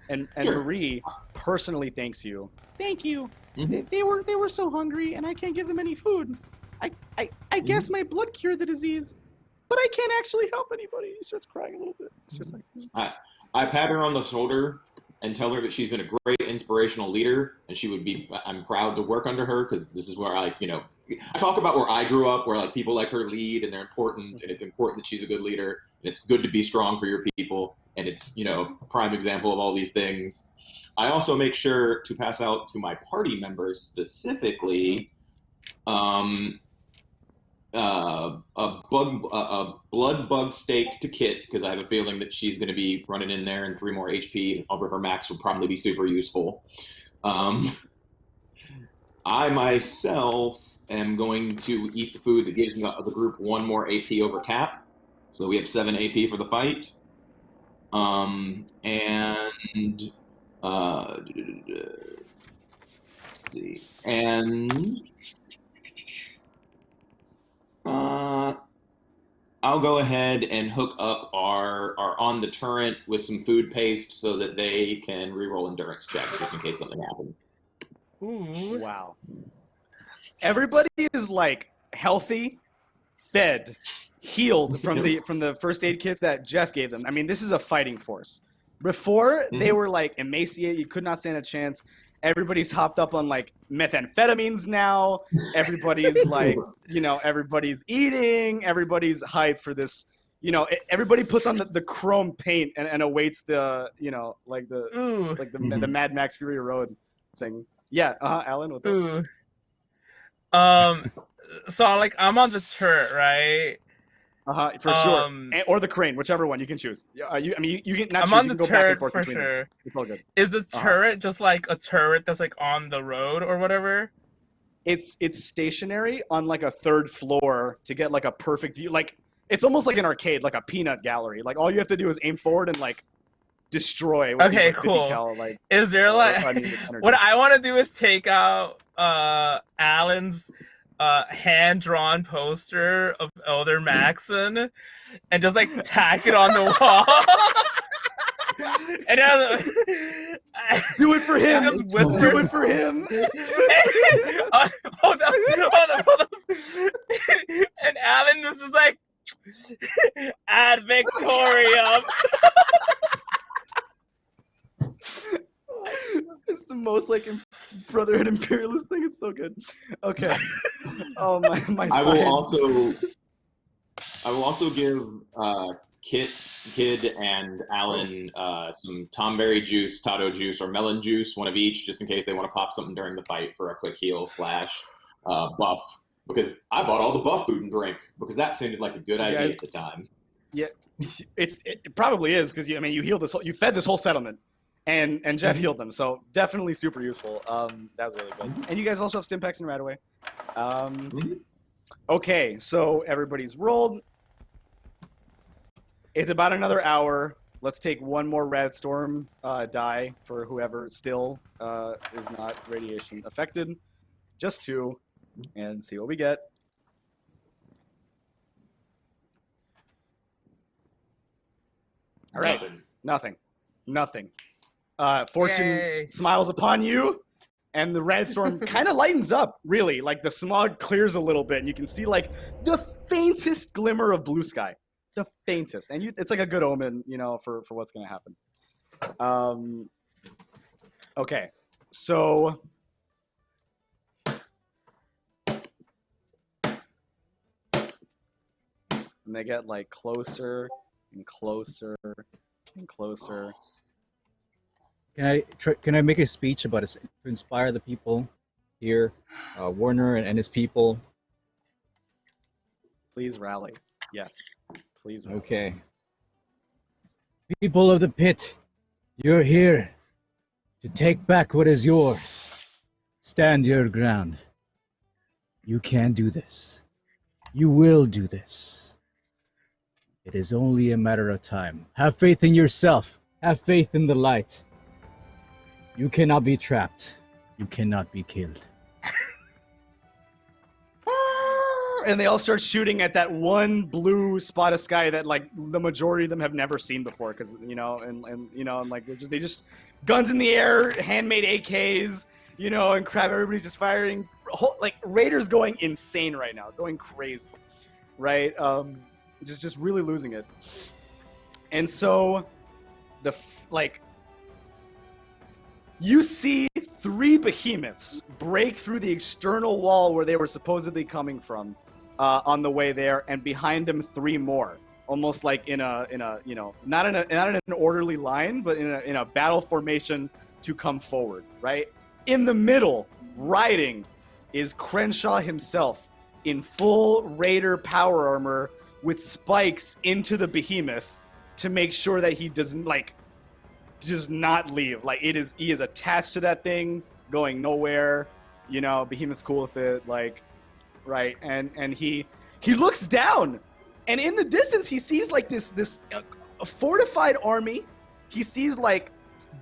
[SPEAKER 1] And
[SPEAKER 4] Sure.
[SPEAKER 1] Marie personally thanks you.
[SPEAKER 9] Thank you.
[SPEAKER 4] Mhm.
[SPEAKER 9] They were so hungry, and I can't give them any food. I guess my blood cured the disease, but I can't actually help anybody. He starts crying a little bit. It's just like
[SPEAKER 4] I pat her on the shoulder and tell her that she's been a great inspirational leader, and I'm proud to work under her, because this is where I talk about where I grew up, where like people like her lead and they're important, and it's important that she's a good leader, and it's good to be strong for your people, and it's a prime example of all these things. I also make sure to pass out to my party members specifically a blood bug steak to Kit, because I have a feeling that she's going to be running in there, and 3 more HP over her max would probably be super useful. I myself am going to eat the food that gives the group 1 more AP over cap, so we have 7 AP for the fight. I'll go ahead and hook up our on the turret with some food paste so that they can reroll endurance checks just in case something happens.
[SPEAKER 3] Ooh.
[SPEAKER 1] wow. Everybody is like healthy, fed, healed from the first aid kits that Jeff gave them. I mean, this is a fighting force. Before, they were like emaciated, you could not stand a chance. Everybody's hopped up on like methamphetamines now. Everybody's like, everybody's eating. Everybody's hyped for this. Everybody puts on the chrome paint and awaits the, the Mad Max Fury Road thing. Yeah, Alan, what's up?
[SPEAKER 3] So like I'm on the turret, right?
[SPEAKER 1] For sure. Or the crane, whichever one you can choose. You can not
[SPEAKER 3] I'm
[SPEAKER 1] choose.
[SPEAKER 3] on
[SPEAKER 1] You
[SPEAKER 3] the
[SPEAKER 1] can go back and
[SPEAKER 3] turret
[SPEAKER 1] forth
[SPEAKER 3] for
[SPEAKER 1] between
[SPEAKER 3] sure.
[SPEAKER 1] them. It's all good.
[SPEAKER 3] Is the turret just like a turret that's like on the road or whatever?
[SPEAKER 1] It's stationary on like a third floor to get like a perfect view. Like it's almost like an arcade, like a peanut gallery. Like all you have to do is aim forward and like destroy. With
[SPEAKER 3] Okay,
[SPEAKER 1] these, like,
[SPEAKER 3] cool.
[SPEAKER 1] 50 cal, like,
[SPEAKER 3] is there like what I want to do is take out Alan's hand-drawn poster of Elder Maxon and just like tack it on the wall. And
[SPEAKER 1] do it for him.
[SPEAKER 3] Just whisper,
[SPEAKER 1] do it for him.
[SPEAKER 3] Hold on. And Alan was just like, ad Victorium.
[SPEAKER 1] It's the most like Brotherhood imperialist thing. It's so good. Okay. Oh my.
[SPEAKER 4] I will also give Kid and Alan some Tomberry juice, Tato juice, or melon juice, one of each, just in case they want to pop something during the fight for a quick heal / buff. Because I bought all the buff food and drink because that seemed like a good idea at the time.
[SPEAKER 1] Yeah, it probably is because you fed this whole settlement. And Jeff healed them, so definitely super useful. That was really good. And you guys also have Stimpaks and Radaway. Okay, so everybody's rolled. It's about another hour. Let's take one more Rad Storm die for whoever still is not radiation affected. Just 2, and see what we get. All right, nothing. Fortune smiles upon you, and the Red Storm kind of lightens up, really. Like, the smog clears a little bit, and you can see, like, the faintest glimmer of blue sky. The faintest. And it's like a good omen, for what's going to happen. Okay. So... And they get, like, closer and closer and closer.
[SPEAKER 2] Can I make a speech about it to inspire the people here, Warner and his people?
[SPEAKER 1] Please rally. Yes, please rally.
[SPEAKER 2] Okay. People of the pit, you're here to take back what is yours. Stand your ground. You can do this. You will do this. It is only a matter of time. Have faith in yourself. Have faith in the light. You cannot be trapped. You cannot be killed.
[SPEAKER 1] And they all start shooting at that one blue spot of sky that, like, the majority of them have never seen before, because and like they just guns in the air, handmade AKs, and crap. Everybody's just firing. Like, Raiders going insane right now, going crazy, right? Just really losing it. And so, you see 3 behemoths break through the external wall where they were supposedly coming from on the way there, and behind them 3 more, almost like in a not in an orderly line, but in a battle formation to come forward. Right in the middle, riding, is Crenshaw himself in full Raider power armor with spikes into the behemoth to make sure that he does not leave. Like, he is attached to that thing, going nowhere. Behemoth's cool with it, like, right? And he looks down, and in the distance he sees like this fortified army. He sees like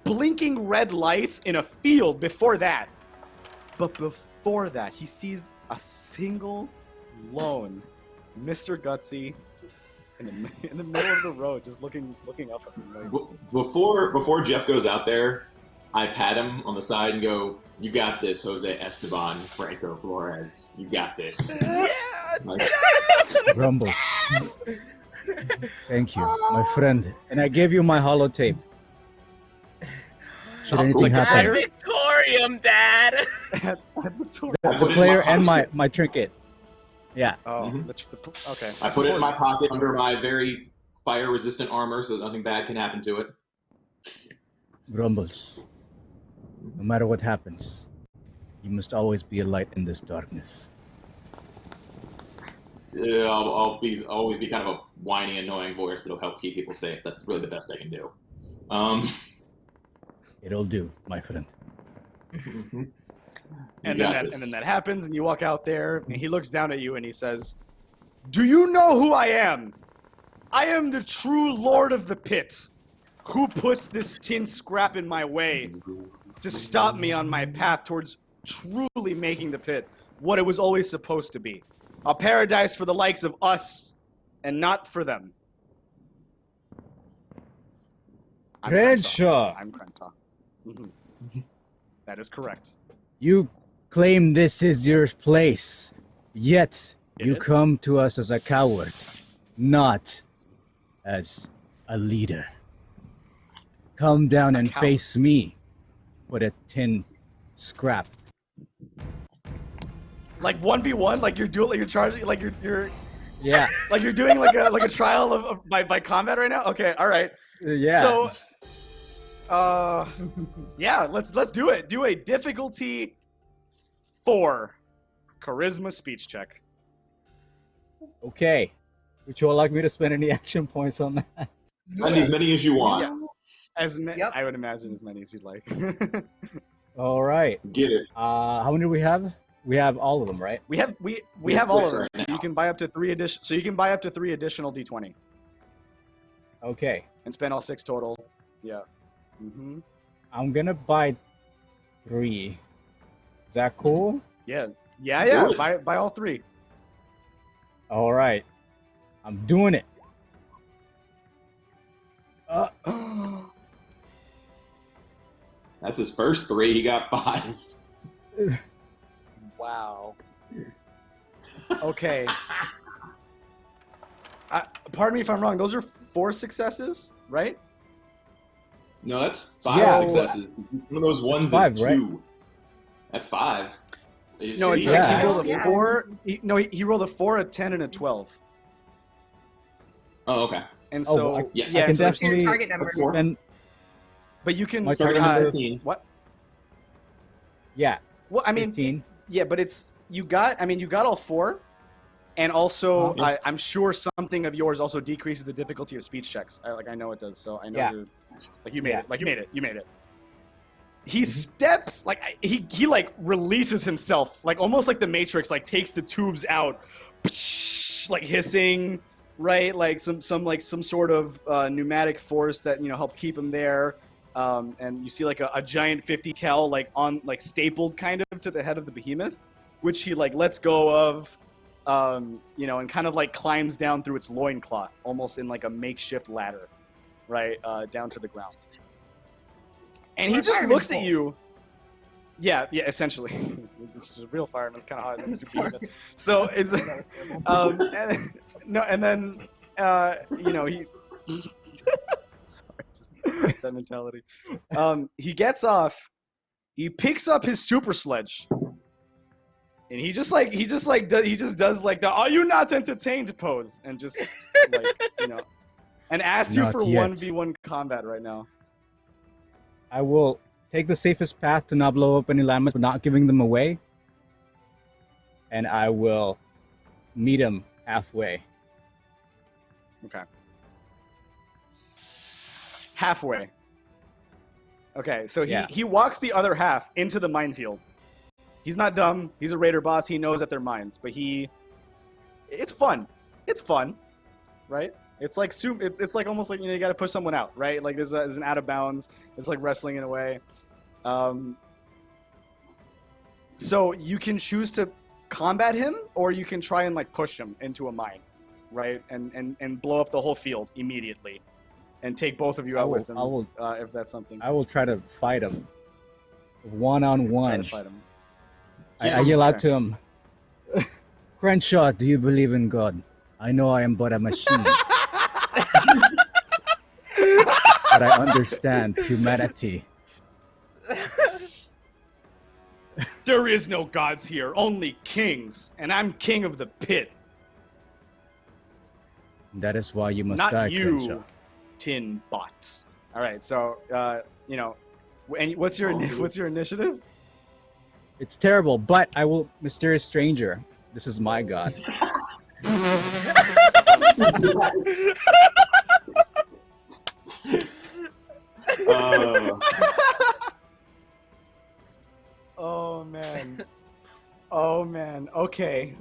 [SPEAKER 1] blinking red lights in a field before that. But before that, he sees a single lone Mr. Gutsy in the middle of the road, just looking up at him. Like...
[SPEAKER 4] Before Jeff goes out there, I pat him on the side and go, "You got this, Jose Esteban, Franco, Flores. You got this." Like,
[SPEAKER 2] Grumbles. Thank you, my friend. And I gave you my holotape. Should anything
[SPEAKER 4] Like
[SPEAKER 6] Ad
[SPEAKER 2] happen?
[SPEAKER 6] Victorium, Dad.
[SPEAKER 1] At the tour.
[SPEAKER 4] I
[SPEAKER 2] The
[SPEAKER 4] put it in
[SPEAKER 2] player
[SPEAKER 4] my
[SPEAKER 2] and
[SPEAKER 4] pocket.
[SPEAKER 2] my trinket. Yeah.
[SPEAKER 1] Oh,
[SPEAKER 4] Mhm.
[SPEAKER 1] okay.
[SPEAKER 4] I put it in my pocket under my very fire-resistant armor, so that nothing bad can happen to it.
[SPEAKER 2] Grumbles. No matter what happens, you must always be a light in this darkness.
[SPEAKER 4] Yeah, I'll always be kind of a whiny, annoying voice that'll help keep people safe. That's really the best I can do.
[SPEAKER 2] It'll do, my friend.
[SPEAKER 4] You
[SPEAKER 1] And
[SPEAKER 4] got
[SPEAKER 1] then
[SPEAKER 4] this.
[SPEAKER 1] that happens, and you walk out there, and he looks down at you, and he says, "Do you know who I am? I am the true Lord of the Pit. Who puts this tin scrap in my way to stop me on my path towards truly making the Pit what it was always supposed to be? A paradise for the likes of us, and not for them." I'm
[SPEAKER 2] Crenshaw,
[SPEAKER 1] I'm Crenshaw. Mhm. That is correct.
[SPEAKER 2] you claim this is your place, yet
[SPEAKER 1] It
[SPEAKER 2] you
[SPEAKER 1] is.
[SPEAKER 2] come to us as a coward, not as a leader. Come down and
[SPEAKER 1] coward.
[SPEAKER 2] face me with a tin scrap.
[SPEAKER 1] Like 1v1, like you're doing, like you're charging, like you're
[SPEAKER 2] Yeah.
[SPEAKER 1] like you're doing like a trial of by combat right now. Okay, all right.
[SPEAKER 2] Yeah.
[SPEAKER 1] So, yeah, let's do it. Do a difficulty 4 charisma speech check.
[SPEAKER 2] Okay. Would you all like me to spend any action points on that?
[SPEAKER 4] Spend as many as you want.
[SPEAKER 1] Yeah. I would imagine as many as you'd like.
[SPEAKER 2] All right.
[SPEAKER 4] Get it.
[SPEAKER 2] How many do we have? We have all of them, right?
[SPEAKER 1] we have
[SPEAKER 4] have
[SPEAKER 1] all of
[SPEAKER 4] 6
[SPEAKER 1] them.
[SPEAKER 4] right
[SPEAKER 1] So
[SPEAKER 4] now.
[SPEAKER 1] you can buy up to 3 addition. So you can buy up to 3 additional d20
[SPEAKER 2] Okay.
[SPEAKER 1] and spend all 6 total. Yeah. Mm-hmm.
[SPEAKER 2] I'm gonna buy 3. Is that cool?
[SPEAKER 1] Yeah.
[SPEAKER 4] Do it.
[SPEAKER 1] Buy all 3.
[SPEAKER 2] All right. I'm doing it.
[SPEAKER 4] That's his first 3. He got 5.
[SPEAKER 1] Wow. Okay. Pardon me if I'm wrong. Those are 4 successes, right?
[SPEAKER 4] No, that's 5
[SPEAKER 2] Yeah.
[SPEAKER 4] successes. One of those ones
[SPEAKER 2] That's 5,
[SPEAKER 4] is
[SPEAKER 2] right?
[SPEAKER 4] 2. That's 5.
[SPEAKER 1] No, it's
[SPEAKER 2] Yeah.
[SPEAKER 1] like he rolled a
[SPEAKER 5] Yeah.
[SPEAKER 1] 4. He rolled a 4, a 10, and a 12.
[SPEAKER 4] Oh, okay.
[SPEAKER 1] And
[SPEAKER 2] Oh,
[SPEAKER 1] so
[SPEAKER 2] well,
[SPEAKER 4] Yes.
[SPEAKER 1] yeah,
[SPEAKER 2] I can
[SPEAKER 1] so
[SPEAKER 5] What's your
[SPEAKER 2] definitely
[SPEAKER 5] target number?
[SPEAKER 4] Four.
[SPEAKER 2] spend.
[SPEAKER 1] but you can
[SPEAKER 2] My
[SPEAKER 4] Target
[SPEAKER 2] target
[SPEAKER 4] number
[SPEAKER 2] number.
[SPEAKER 4] 13.
[SPEAKER 1] what?
[SPEAKER 2] Yeah.
[SPEAKER 1] Well, I mean,
[SPEAKER 2] 15.
[SPEAKER 1] yeah, but it's you got all 4, and also
[SPEAKER 2] Yeah.
[SPEAKER 1] I'm sure something of yours also decreases the difficulty of speech checks. I know it does. So I know
[SPEAKER 2] Yeah.
[SPEAKER 1] you're like you made
[SPEAKER 2] Yeah.
[SPEAKER 1] it. Like you made it. He steps like he like releases himself like almost like the Matrix, like takes the tubes out, like hissing, right? Like some sort of pneumatic force that helped keep him there. And you see like a giant 50 cal like on like stapled kind of to the head of the behemoth, which he like lets go of, and kind of like climbs down through its loincloth, almost in like a makeshift ladder, right, down to the ground. And he
[SPEAKER 5] Or
[SPEAKER 1] just
[SPEAKER 5] fireman's
[SPEAKER 1] looks at
[SPEAKER 5] pole.
[SPEAKER 1] you. Yeah, essentially. It's just a real fireman. It's kind of hard. It's super heavy. So it's and then he sorry, just that mentality. He gets off. He picks up his super sledge, and he just does like the "Are you not entertained?" pose, and just and asks you
[SPEAKER 2] Not
[SPEAKER 1] for
[SPEAKER 2] yet.
[SPEAKER 1] 1v1 combat right now.
[SPEAKER 2] I will take the safest path to not blow up any landmines, but not giving them away. And I will meet him halfway.
[SPEAKER 1] Okay. Halfway. Okay, so he walks the other half into the minefield. He's not dumb. He's a raider boss. He knows that they're mines, but it's fun. It's fun, right? It's like it's like almost like you got to push someone out, right? Like there's an out of bounds. It's like wrestling in a way. So you can choose to combat him, or you can try and like push him into a mine, right? And blow up the whole field immediately, and take both of you out with him. If that's something.
[SPEAKER 2] I will try to fight him.
[SPEAKER 1] Try
[SPEAKER 2] one-on-one.
[SPEAKER 1] to fight him.
[SPEAKER 2] I yell out to him, Crenshaw, do you believe in God? I know I am but a machine, but I understand humanity.
[SPEAKER 1] There is no gods here, only kings, and I'm king of the pit.
[SPEAKER 2] That is why you must
[SPEAKER 1] Not
[SPEAKER 2] die,
[SPEAKER 1] you,
[SPEAKER 2] Crenshaw.
[SPEAKER 1] tin bot. All right, so you know, and what's your initiative?
[SPEAKER 2] It's terrible, but I will, mysterious stranger. This is my god.
[SPEAKER 1] Oh man. Oh man. Okay.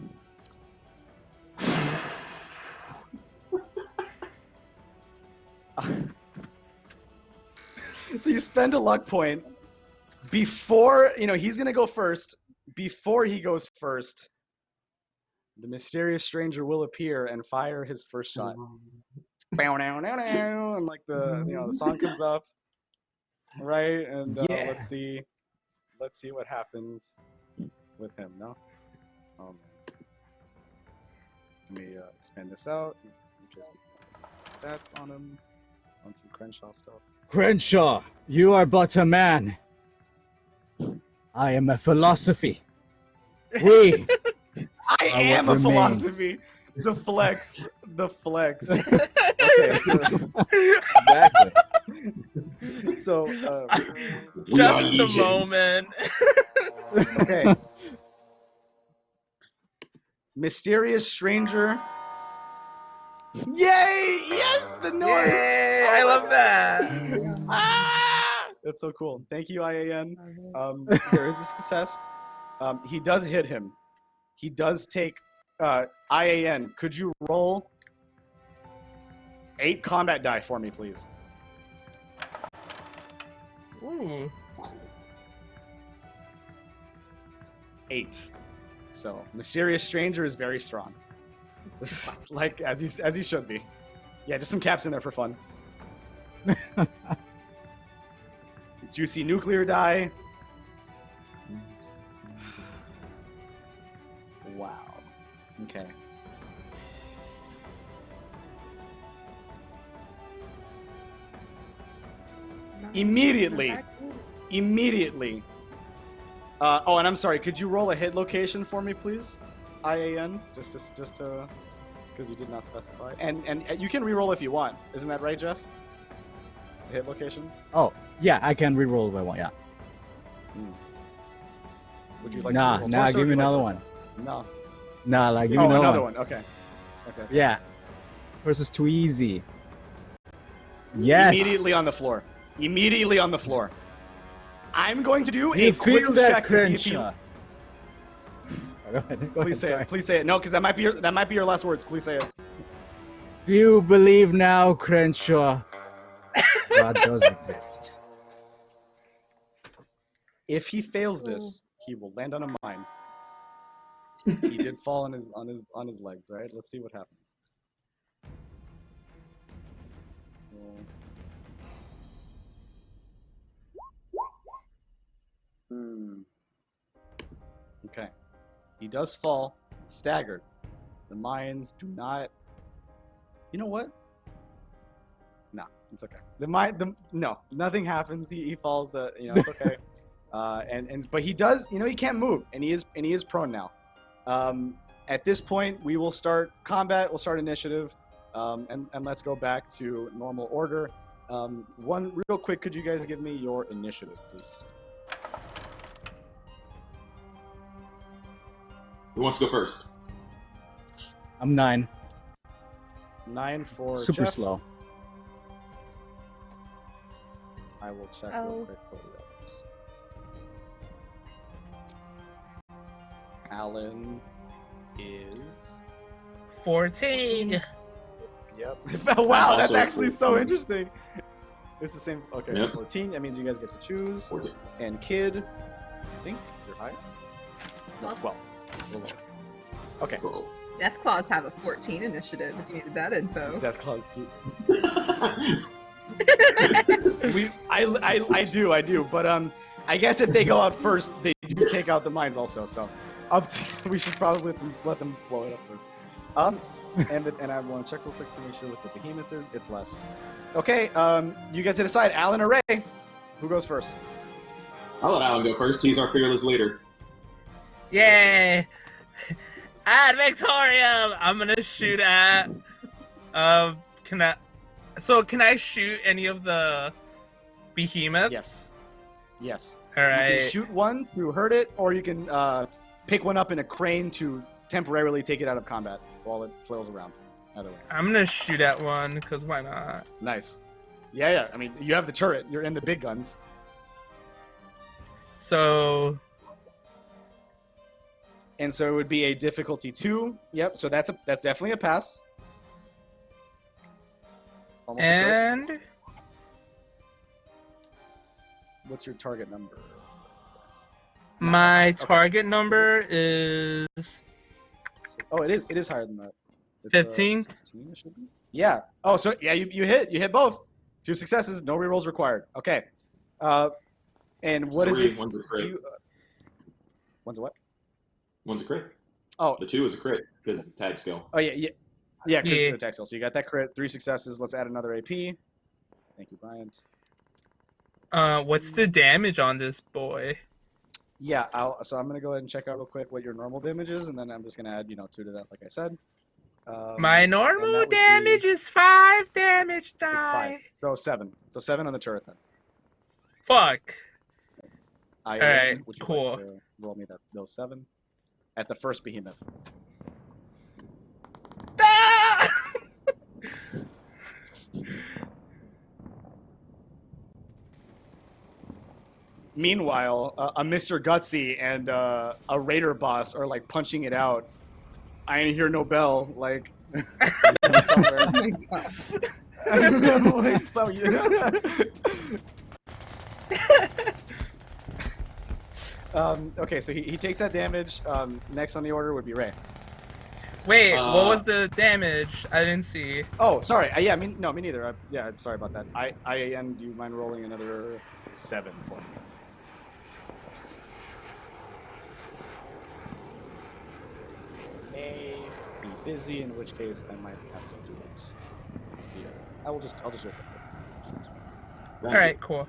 [SPEAKER 1] So you spend a luck point before, you know, he's gonna go first. Before he goes first, the mysterious stranger will appear and fire his first shot. And like the song comes up, right? And
[SPEAKER 2] Yeah.
[SPEAKER 1] let's see what happens with him. No, let me expand this out. Just some stats on him, on some Crenshaw stuff.
[SPEAKER 2] Crenshaw, you are but a man. I am a philosophy. We
[SPEAKER 1] I
[SPEAKER 2] are
[SPEAKER 1] am
[SPEAKER 2] what
[SPEAKER 1] a
[SPEAKER 2] remains.
[SPEAKER 1] philosophy. The flex. Okay,
[SPEAKER 2] Exactly.
[SPEAKER 1] so
[SPEAKER 3] Just the moment.
[SPEAKER 1] okay. Mysterious stranger. Yay! Yes, the noise.
[SPEAKER 3] Yay, I love that.
[SPEAKER 1] Ah! That's so cool. Thank you, IAN. There is a success. He does hit him. He does take IAN. Could you roll 8 combat die for me, please?
[SPEAKER 3] Ooh.
[SPEAKER 1] 8. So mysterious stranger is very strong. Like as he should be. Yeah, just some caps in there for fun. Juicy nuclear die. Wow. Okay. Immediately. Oh, and I'm sorry. Could you roll a hit location for me, please? IAN, just to, because you did not specify. And you can reroll if you want. Isn't that right, Jeff? The hit location.
[SPEAKER 2] Oh, yeah, I can reroll if I want, yeah.
[SPEAKER 1] Would you like
[SPEAKER 2] Nah,
[SPEAKER 1] to reroll?
[SPEAKER 2] nah,
[SPEAKER 1] torso, or
[SPEAKER 2] give me
[SPEAKER 1] would you like
[SPEAKER 2] another
[SPEAKER 1] to-
[SPEAKER 2] one.
[SPEAKER 1] No.
[SPEAKER 2] Nah, like, give me
[SPEAKER 1] Oh,
[SPEAKER 2] another,
[SPEAKER 1] another
[SPEAKER 2] one.
[SPEAKER 1] one. Okay. Okay.
[SPEAKER 2] Yeah. Hers is too easy. Yes.
[SPEAKER 1] Immediately on the floor. Immediately on the floor. I'm going to do
[SPEAKER 2] You
[SPEAKER 1] a quick
[SPEAKER 2] feel that,
[SPEAKER 1] check to see if he.
[SPEAKER 2] Crenshaw? Go ahead, go
[SPEAKER 1] Please say
[SPEAKER 2] ahead,
[SPEAKER 1] it. Please say it. No, because that might be your last words. Please say it.
[SPEAKER 2] Do you believe now, Crenshaw? God does exist.
[SPEAKER 1] If he fails this, he will land on a mine. He did fall on his legs. All right. Let's see what happens. Okay. He does fall, staggered. The mines do not. You know what? No, it's okay. No, nothing happens. He falls. It's okay. But he does. He can't move, and he is prone now. At this point, we will start combat. We'll start initiative, and let's go back to normal order. One real quick. Could you guys give me your initiative, please?
[SPEAKER 4] Who wants to go first?
[SPEAKER 2] I'm 9.
[SPEAKER 1] 9 for
[SPEAKER 2] Super
[SPEAKER 1] Jeff.
[SPEAKER 2] slow.
[SPEAKER 1] I will check real quick for the others. Alan is
[SPEAKER 3] 14.
[SPEAKER 1] Yep. Wow, that's
[SPEAKER 4] Also
[SPEAKER 1] actually so
[SPEAKER 4] 14.
[SPEAKER 1] interesting. It's the same. Okay,
[SPEAKER 4] Yep.
[SPEAKER 1] 14. That means you guys get to choose.
[SPEAKER 4] 14.
[SPEAKER 1] And Kid, I think you're higher. No, 12. A little lower. Okay.
[SPEAKER 4] Cool.
[SPEAKER 8] Death Claws have a 14 initiative if you needed that info.
[SPEAKER 1] Death Claws 2. I do. But I guess if they go out first, they do take out the mines also. So, we should probably let them blow it up first. And I want to check real quick to make sure what the behemoths is. It's less. Okay. You get to decide, Alan or Ray. Who goes first?
[SPEAKER 4] I'll let Alan go first. He's our fearless leader.
[SPEAKER 6] Yay! Ad Victorium! I'm gonna shoot at. Can I shoot any of the behemoths?
[SPEAKER 1] Yes. Yes.
[SPEAKER 6] All right.
[SPEAKER 1] You can shoot one to hurt it, or you can pick one up in a crane to temporarily take it out of combat while it flails around. Either way.
[SPEAKER 6] I'm gonna shoot at one because why not?
[SPEAKER 1] Nice. Yeah. I mean, you have the turret. You're in the big guns.
[SPEAKER 6] So.
[SPEAKER 1] And so it would be a difficulty 2. Yep. So that's definitely a pass. Almost
[SPEAKER 6] and.
[SPEAKER 1] What's your target number?
[SPEAKER 6] My target number is.
[SPEAKER 1] Oh, it is higher than that. It's,
[SPEAKER 6] 15.
[SPEAKER 1] 16, it should be. Yeah. Oh, so yeah, you hit both. 2 successes, no rerolls required. Okay. And what is it?
[SPEAKER 4] One's a crit.
[SPEAKER 1] One's a what?
[SPEAKER 4] One's a crit.
[SPEAKER 1] Oh,
[SPEAKER 4] the 2 is a crit because the tag skill.
[SPEAKER 1] Oh yeah, because of the tag skill. So you got that crit, 3 successes. Let's add another AP. Thank you, Bryant.
[SPEAKER 6] What's the damage on this boy?
[SPEAKER 1] Yeah, so I'm gonna go ahead and check out real quick what your normal damage is, and then I'm just gonna add 2 to that, like I said.
[SPEAKER 6] My normal damage is 5 damage die.
[SPEAKER 1] 5. So 7. So 7 on the turret then.
[SPEAKER 6] Fuck.
[SPEAKER 1] All
[SPEAKER 6] right,
[SPEAKER 1] would you
[SPEAKER 6] cool.
[SPEAKER 1] like to roll me those 7 at the first behemoth?
[SPEAKER 6] Ah!
[SPEAKER 1] Meanwhile, a Mr. Gutsy and a Raider boss are like punching it out. I ain't hear no bell, like somewhere.
[SPEAKER 8] Oh my god.
[SPEAKER 1] Like, so, okay, so he takes that damage. Next on the order would be Ray.
[SPEAKER 6] Wait, what was the damage? I didn't see.
[SPEAKER 1] Oh, sorry. Yeah, me neither. I'm sorry about that. Do you mind rolling another 7 for me? May be busy, in which case I might have to do it here. I'll just do it.
[SPEAKER 6] All right, cool.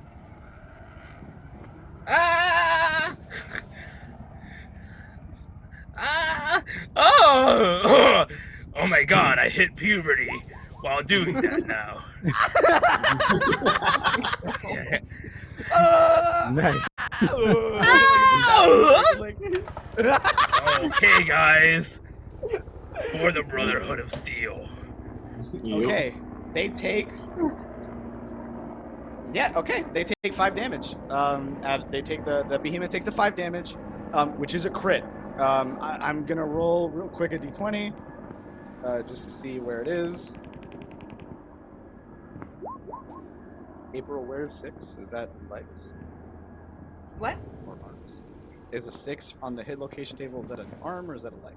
[SPEAKER 6] Ah! Ah! Oh! Oh my god, I hit puberty while doing that now.
[SPEAKER 2] Nice.
[SPEAKER 6] Okay, guys. For the Brotherhood of Steel.
[SPEAKER 1] Okay, they take. Yeah, okay, they take 5 damage. They take the behemoth takes the 5 damage, which is a crit. I'm gonna roll real quick a d20, just to see where it is. April, where's 6? Is that legs?
[SPEAKER 8] What?
[SPEAKER 1] Or arms? Is a 6 on the hit location table? Is that an arm or is that a leg?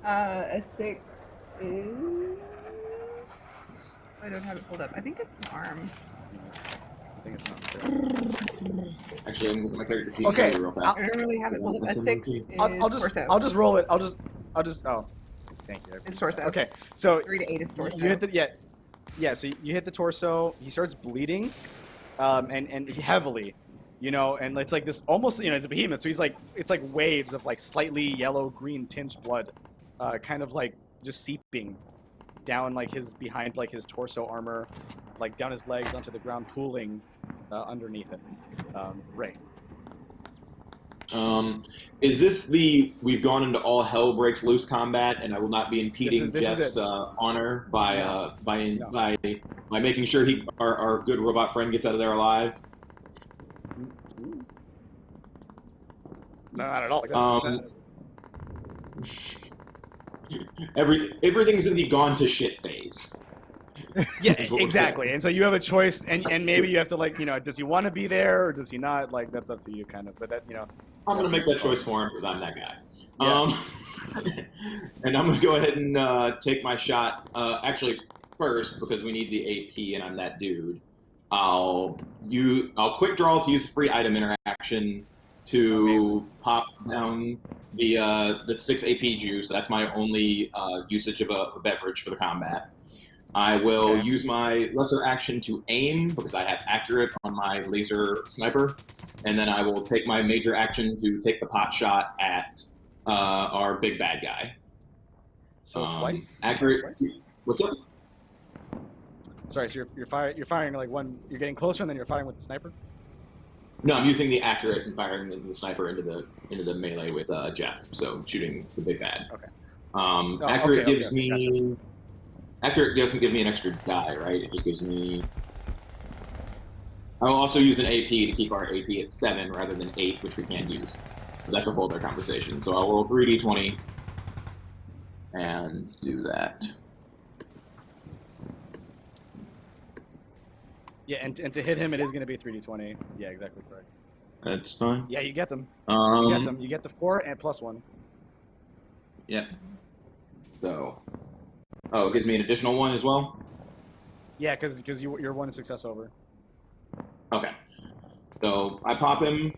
[SPEAKER 8] A 6 is. I don't have it pulled up. I think it's an arm.
[SPEAKER 1] I think it's not.
[SPEAKER 4] Actually, I'm looking at my character sheet
[SPEAKER 1] Okay,
[SPEAKER 4] real fast.
[SPEAKER 8] I don't really have it pulled up. A 6 is torso.
[SPEAKER 1] I'll just roll it. I'll just. Oh, thank you.
[SPEAKER 8] It's torso.
[SPEAKER 1] Okay, so
[SPEAKER 8] 3 to 8 is torso.
[SPEAKER 1] you hit the yeah. So you hit the torso. He starts bleeding, and heavily, and it's like this almost it's a behemoth. So it's like waves of like slightly yellow green tinged blood, kind of like just seeping down like behind his torso armor, like down his legs onto the ground, pooling underneath it. Ray.
[SPEAKER 4] Is this we've gone into all hell breaks loose combat, and I will not be impeding Jeff's honor by making sure our good robot friend gets out of there alive?
[SPEAKER 1] No, not at all.
[SPEAKER 4] Everything's in the gone to shit phase.
[SPEAKER 1] Yeah, exactly. And so you have a choice, and maybe you have to does he want to be there or does he not? Like that's up to you, kind of. But that
[SPEAKER 4] I'm gonna make that choice for him because I'm that guy.
[SPEAKER 1] Yeah.
[SPEAKER 4] And I'm gonna go ahead and take my shot. Actually, first because we need the AP, and I'm that dude. I'll quick draw to use a free item interaction to pop down the 6 AP juice. That's my only usage of a beverage for the combat. I will use my lesser action to aim because I have accurate on my laser sniper, and then I will take my major action to take the pot shot at our big bad guy.
[SPEAKER 1] So twice.
[SPEAKER 4] Accurate.
[SPEAKER 1] Twice?
[SPEAKER 4] What's up?
[SPEAKER 1] Sorry, so you're firing like one. You're getting closer, and then you're firing with the sniper.
[SPEAKER 4] No, I'm using the accurate and firing the sniper into the melee with Jeff. So shooting the big bad.
[SPEAKER 1] Okay.
[SPEAKER 4] Accurate gives me.
[SPEAKER 1] Gotcha.
[SPEAKER 4] Accurate doesn't give me an extra die, right? It just gives me. I will also use an AP to keep our AP at 7 rather than 8, which we can't use. But that's a whole other conversation. So I'll roll 3d20 and do that.
[SPEAKER 1] Yeah, and to hit him, it is going to be 3d20. Yeah, exactly correct.
[SPEAKER 4] That's fine.
[SPEAKER 1] Yeah, you get them. You get them. You get the 4 and +1.
[SPEAKER 4] Yep. So. Oh, it gives me an additional 1 as well?
[SPEAKER 1] Yeah, because you're 1 success over.
[SPEAKER 4] Okay. So I pop him.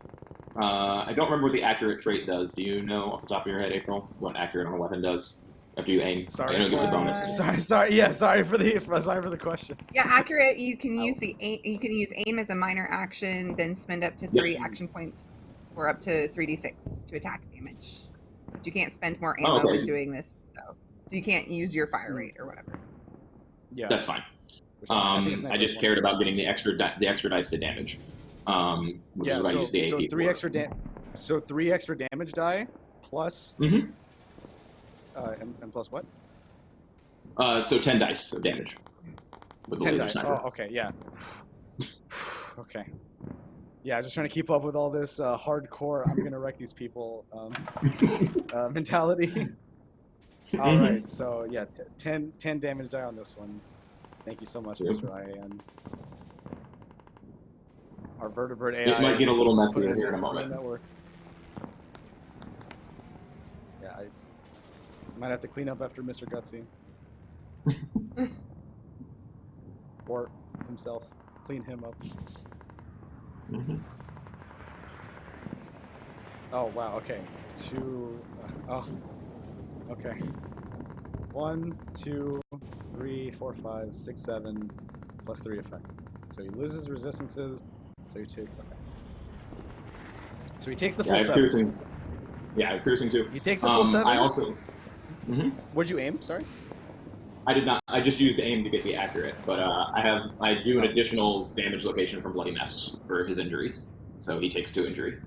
[SPEAKER 4] I don't remember what the accurate trait does. Do you know off the top of your head, April, what accurate on a weapon does after you aim?
[SPEAKER 1] Sorry.
[SPEAKER 4] I know it gives a bonus.
[SPEAKER 1] Sorry. Yeah, sorry for the questions.
[SPEAKER 8] Yeah, accurate. You can use you can use aim as a minor action, then spend up to 3 action points, or up to 3d6 to attack damage. But you can't spend more ammo when doing this, though. So you can't use your fire rate or whatever.
[SPEAKER 4] Yeah, that's fine. I just cared about getting the extra dice to damage. Which is why I used the AP.
[SPEAKER 1] So 3 extra damage die plus.
[SPEAKER 4] Mm-hmm.
[SPEAKER 1] And plus what?
[SPEAKER 4] So 10 dice of damage. With
[SPEAKER 1] 10 dice. Oh, okay, yeah. Okay. Yeah, just trying to keep up with all this hardcore. I'm gonna wreck these people mentality. All right, so yeah, 10 damage die on this one. Thank you so much, Mr. Ian. Our vertebrate AI.
[SPEAKER 4] It might get a little messier here in a moment.
[SPEAKER 1] Yeah, might have to clean up after Mr. Gutsy. Or himself. Clean him up. Oh, wow, okay. 2... okay. 1, 2, 3, 4, 5, 6, 7, plus 3 effect. So he loses resistances, so he takes... Okay. So he takes the full 7.
[SPEAKER 4] Yeah, piercing too.
[SPEAKER 1] He takes the full 7?
[SPEAKER 4] I also...
[SPEAKER 1] What'd you aim, sorry?
[SPEAKER 4] I did not. I just used aim to get the accurate, but I do an additional damage location from Bloody Mess for his injuries, so he takes 2 injury.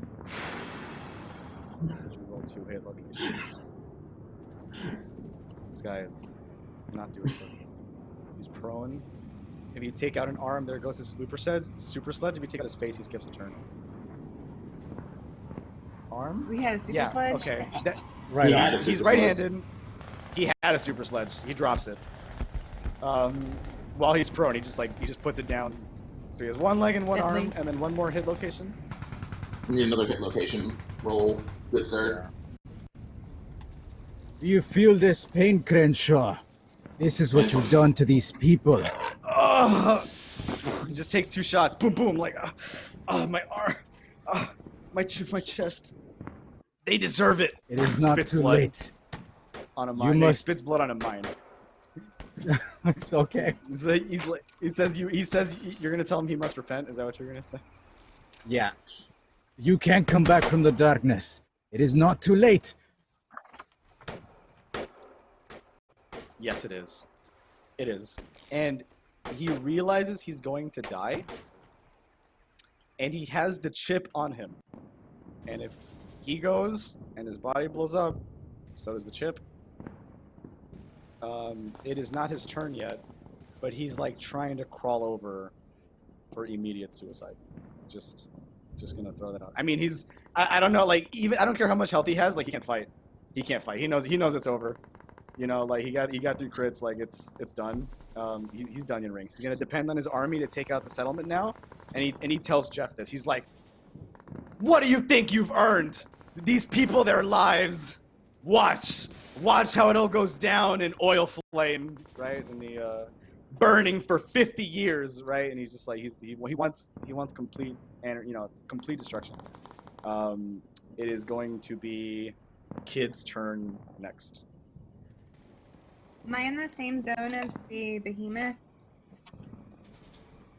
[SPEAKER 1] Did you roll 2 hit locations? This guy is not doing so. He's prone. If you take out an arm, there goes his super sledge. If you take out his face, he skips a turn. Arm?
[SPEAKER 8] We had a super sledge?
[SPEAKER 1] Okay.
[SPEAKER 4] Right.
[SPEAKER 1] He's right-handed. He had a super sledge. He drops it. While he's prone, he just puts it down. So he has 1 leg and 1 arm, and then 1 more hit location.
[SPEAKER 4] I need another hit location. Roll, good sir.
[SPEAKER 2] Do you feel this pain, Crenshaw? This is what you've done to these people.
[SPEAKER 1] He just takes 2 shots. Boom, boom. Like, my arm. My chest. They deserve it.
[SPEAKER 2] It is not too late.
[SPEAKER 1] On a mine. He spits blood on a mine.
[SPEAKER 2] It's okay.
[SPEAKER 1] He says you're gonna tell him he must repent. Is that what you're gonna say?
[SPEAKER 2] Yeah. You can't come back from the darkness. It is not too late.
[SPEAKER 1] Yes, it is. It is. And he realizes he's going to die. And he has the chip on him. And if he goes and his body blows up, so does the chip. It is not his turn yet, but he's like trying to crawl over for immediate suicide. Just gonna throw that out. I mean, I don't know, like, even I don't care how much health he has, like, he can't fight. He can't fight. He knows it's over. You know, like, he got 3 crits, like, it's done. He's done in rings. He's gonna depend on his army to take out the settlement now, and he tells Jeff this. He's like, "What do you think you've earned? These people, their lives. Watch how it all goes down in oil flame," right? In burning for 50 years, right? And he's just like he wants complete and complete destruction. It is going to be Kid's turn next.
[SPEAKER 8] Am I in the same zone as the behemoth?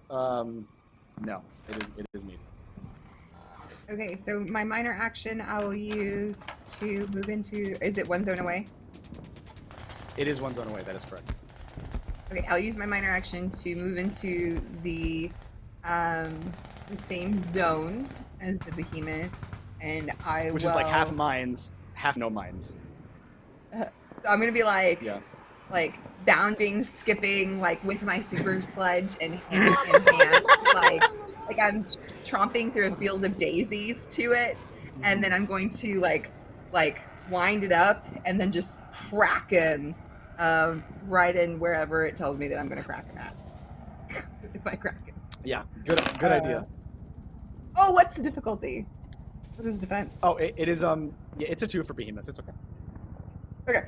[SPEAKER 1] No, it is me.
[SPEAKER 8] Okay, so my minor action I will use to move into. Is it one zone away?
[SPEAKER 1] It is one zone away. That is correct.
[SPEAKER 8] Okay, I'll use my minor action to move into the same zone as the behemoth, and
[SPEAKER 1] Which is like half mines, half no mines.
[SPEAKER 8] So I'm gonna be like,
[SPEAKER 1] Yeah.
[SPEAKER 8] like bounding, skipping, like with my super sledge and hand in hand, like I'm tromping through a field of daisies to it, and then I'm going to like wind it up and then just crack him right in wherever it tells me that I'm going to crack him at. If I crack him.
[SPEAKER 1] Yeah, good idea.
[SPEAKER 8] Oh, what's the difficulty? What is defense?
[SPEAKER 1] Oh, it is yeah, it's a 2 for behemoths. It's okay.
[SPEAKER 8] Okay.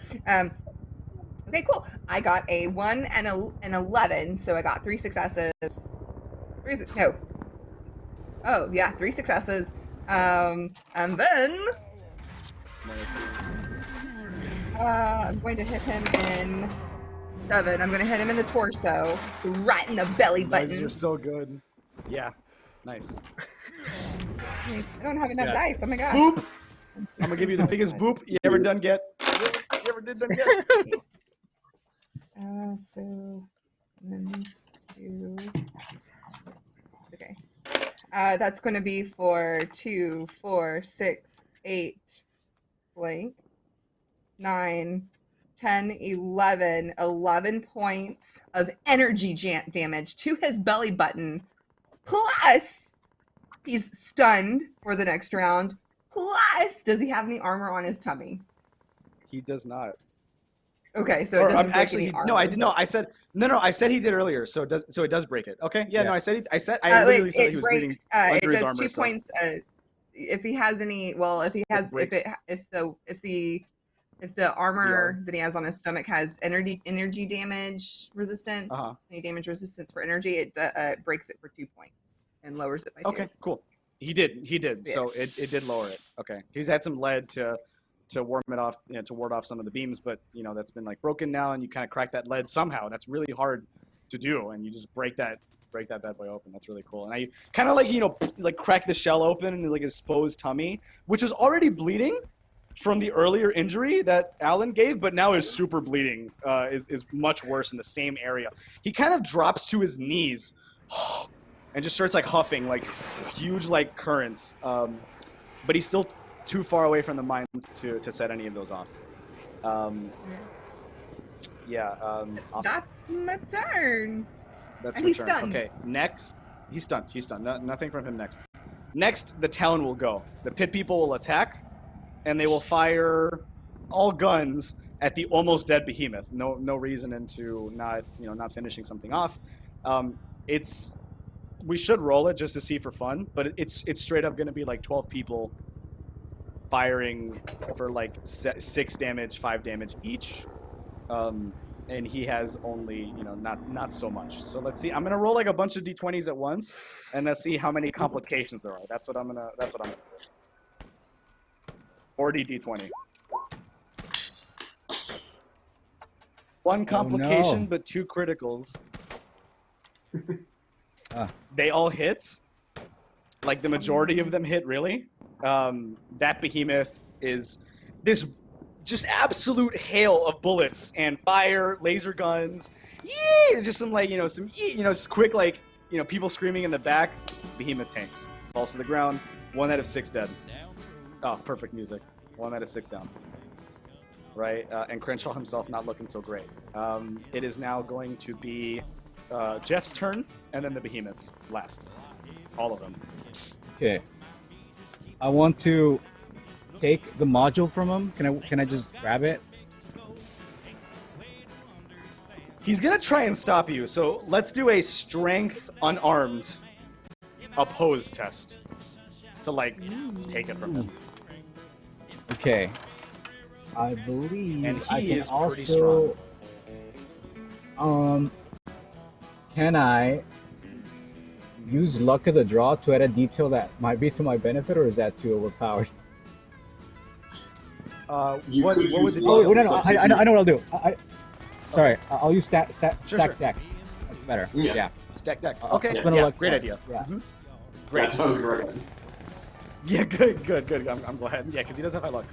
[SPEAKER 8] Okay, cool. I got a 1 and an 11, so I got 3 successes. No. Oh, yeah, 3 successes. And then I'm going to hit him in 7. I'm going to hit him in the torso, so right in the belly button.
[SPEAKER 1] Nice, you're so good. Yeah, nice.
[SPEAKER 8] I don't have enough dice. Oh my god.
[SPEAKER 1] Boop. I'm gonna give you the biggest boop you ever done get. You ever did done get.
[SPEAKER 8] So then these 2. Okay. That's going to be for 2, 4, 6, 8, blank, 9, 10, 11, 11 points of energy damage to his belly button. Plus, he's stunned for the next round. Plus, does he have any armor on his tummy?
[SPEAKER 1] He does not.
[SPEAKER 8] Okay, so it doesn't break
[SPEAKER 1] actually
[SPEAKER 8] any armor.
[SPEAKER 1] no, I did no. I said no. I said he did earlier, so it does break it. Okay, yeah. No, I said I literally said he was bleeding
[SPEAKER 8] it
[SPEAKER 1] under his
[SPEAKER 8] does
[SPEAKER 1] armor.
[SPEAKER 8] 2 points. If he has any, well, if the armor that he has on his stomach has energy damage resistance, any damage resistance for energy, it breaks it for 2 points and lowers it by 2.
[SPEAKER 1] Okay, cool. He did. Yeah. So it did lower it. Okay, he's had some lead to warm it off, to ward off some of the beams, but that's been like broken now, and you kind of crack that lead somehow. That's really hard to do, and you just break that bad boy open. That's really cool. And I kind of like crack the shell open and like exposed tummy, which was already bleeding from the earlier injury that Alan gave, but now is super bleeding. Is much worse in the same area. He kind of drops to his knees and just starts like huffing like huge like currents. But he's still too far away from the mines to set any of those off. Awesome.
[SPEAKER 8] That's my turn.
[SPEAKER 1] That's
[SPEAKER 8] and
[SPEAKER 1] your
[SPEAKER 8] he's
[SPEAKER 1] turn.
[SPEAKER 8] stunned.
[SPEAKER 1] Okay, next. He's stunned. Nothing from him next. Next, the town will go. The pit people will attack, and they will fire all guns at the almost dead behemoth. No reason into not finishing something off. We should roll it just to see for fun, but it's straight up going to be like 12 people firing for like 6 damage, 5 damage each, and he has only not so much. So let's see. I'm gonna roll like a bunch of d20s at once, and let's see how many complications there are. That's what I'm gonna do. 40 d20. One complication,
[SPEAKER 2] no.
[SPEAKER 1] but 2 criticals. They all hit. Like the majority of them hit, really. That behemoth is this just absolute hail of bullets and fire, laser guns. Yeah, just some just quick people screaming in the back. Behemoth tanks. Falls to the ground. 1 out of 6 dead. Oh, perfect music. 1 out of 6 down. Right, and Crenshaw himself not looking so great. It is now going to be Jeff's turn, and then the behemoths last. All of them.
[SPEAKER 2] Okay. I want to take the module from him. Can I just grab it?
[SPEAKER 1] He's gonna try and stop you, so let's do a strength unarmed oppose test to take it from him.
[SPEAKER 2] Okay. I believe
[SPEAKER 1] and
[SPEAKER 2] I
[SPEAKER 1] he
[SPEAKER 2] can
[SPEAKER 1] is
[SPEAKER 2] also,
[SPEAKER 1] pretty strong.
[SPEAKER 2] can I use luck of the draw to add a detail that might be to my benefit, or is that too overpowered?
[SPEAKER 1] What
[SPEAKER 4] could
[SPEAKER 1] would
[SPEAKER 4] use
[SPEAKER 1] the
[SPEAKER 4] luck.
[SPEAKER 2] Oh,
[SPEAKER 1] detail
[SPEAKER 2] no,
[SPEAKER 1] be?
[SPEAKER 2] I know what I'll do. Sorry, I'll use
[SPEAKER 1] Sure,
[SPEAKER 2] stack
[SPEAKER 1] sure.
[SPEAKER 2] deck. That's better.
[SPEAKER 4] Yeah.
[SPEAKER 2] Yeah.
[SPEAKER 1] Stack deck.
[SPEAKER 2] I'll
[SPEAKER 1] Okay,
[SPEAKER 2] spend a
[SPEAKER 1] yeah,
[SPEAKER 2] luck
[SPEAKER 1] great
[SPEAKER 2] point.
[SPEAKER 1] idea.
[SPEAKER 2] Yeah.
[SPEAKER 1] Great.
[SPEAKER 4] That's what I was going to recommend.
[SPEAKER 1] Yeah, good. I'm glad. Yeah, because he does have high luck.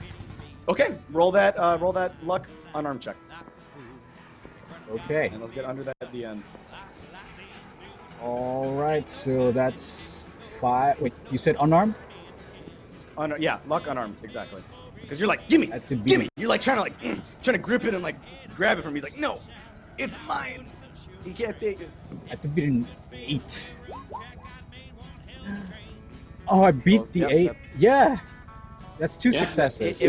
[SPEAKER 1] Okay, roll that luck unarmed check,
[SPEAKER 2] Okay.
[SPEAKER 1] and let's get under that at the end.
[SPEAKER 2] All right. So that's 5. Wait, you said unarmed?
[SPEAKER 1] Yeah, luck unarmed, exactly. Because you're like, gimme.
[SPEAKER 2] That could be-
[SPEAKER 1] You're like trying to grip it and like grab it from me. He's like, no, it's mine. He can't take it.
[SPEAKER 2] I have to beat an 8. Oh, I beat
[SPEAKER 1] Well,
[SPEAKER 2] the
[SPEAKER 1] yep,
[SPEAKER 2] 8.
[SPEAKER 1] that's-
[SPEAKER 2] Yeah. That's 2
[SPEAKER 4] Yeah,
[SPEAKER 2] successes.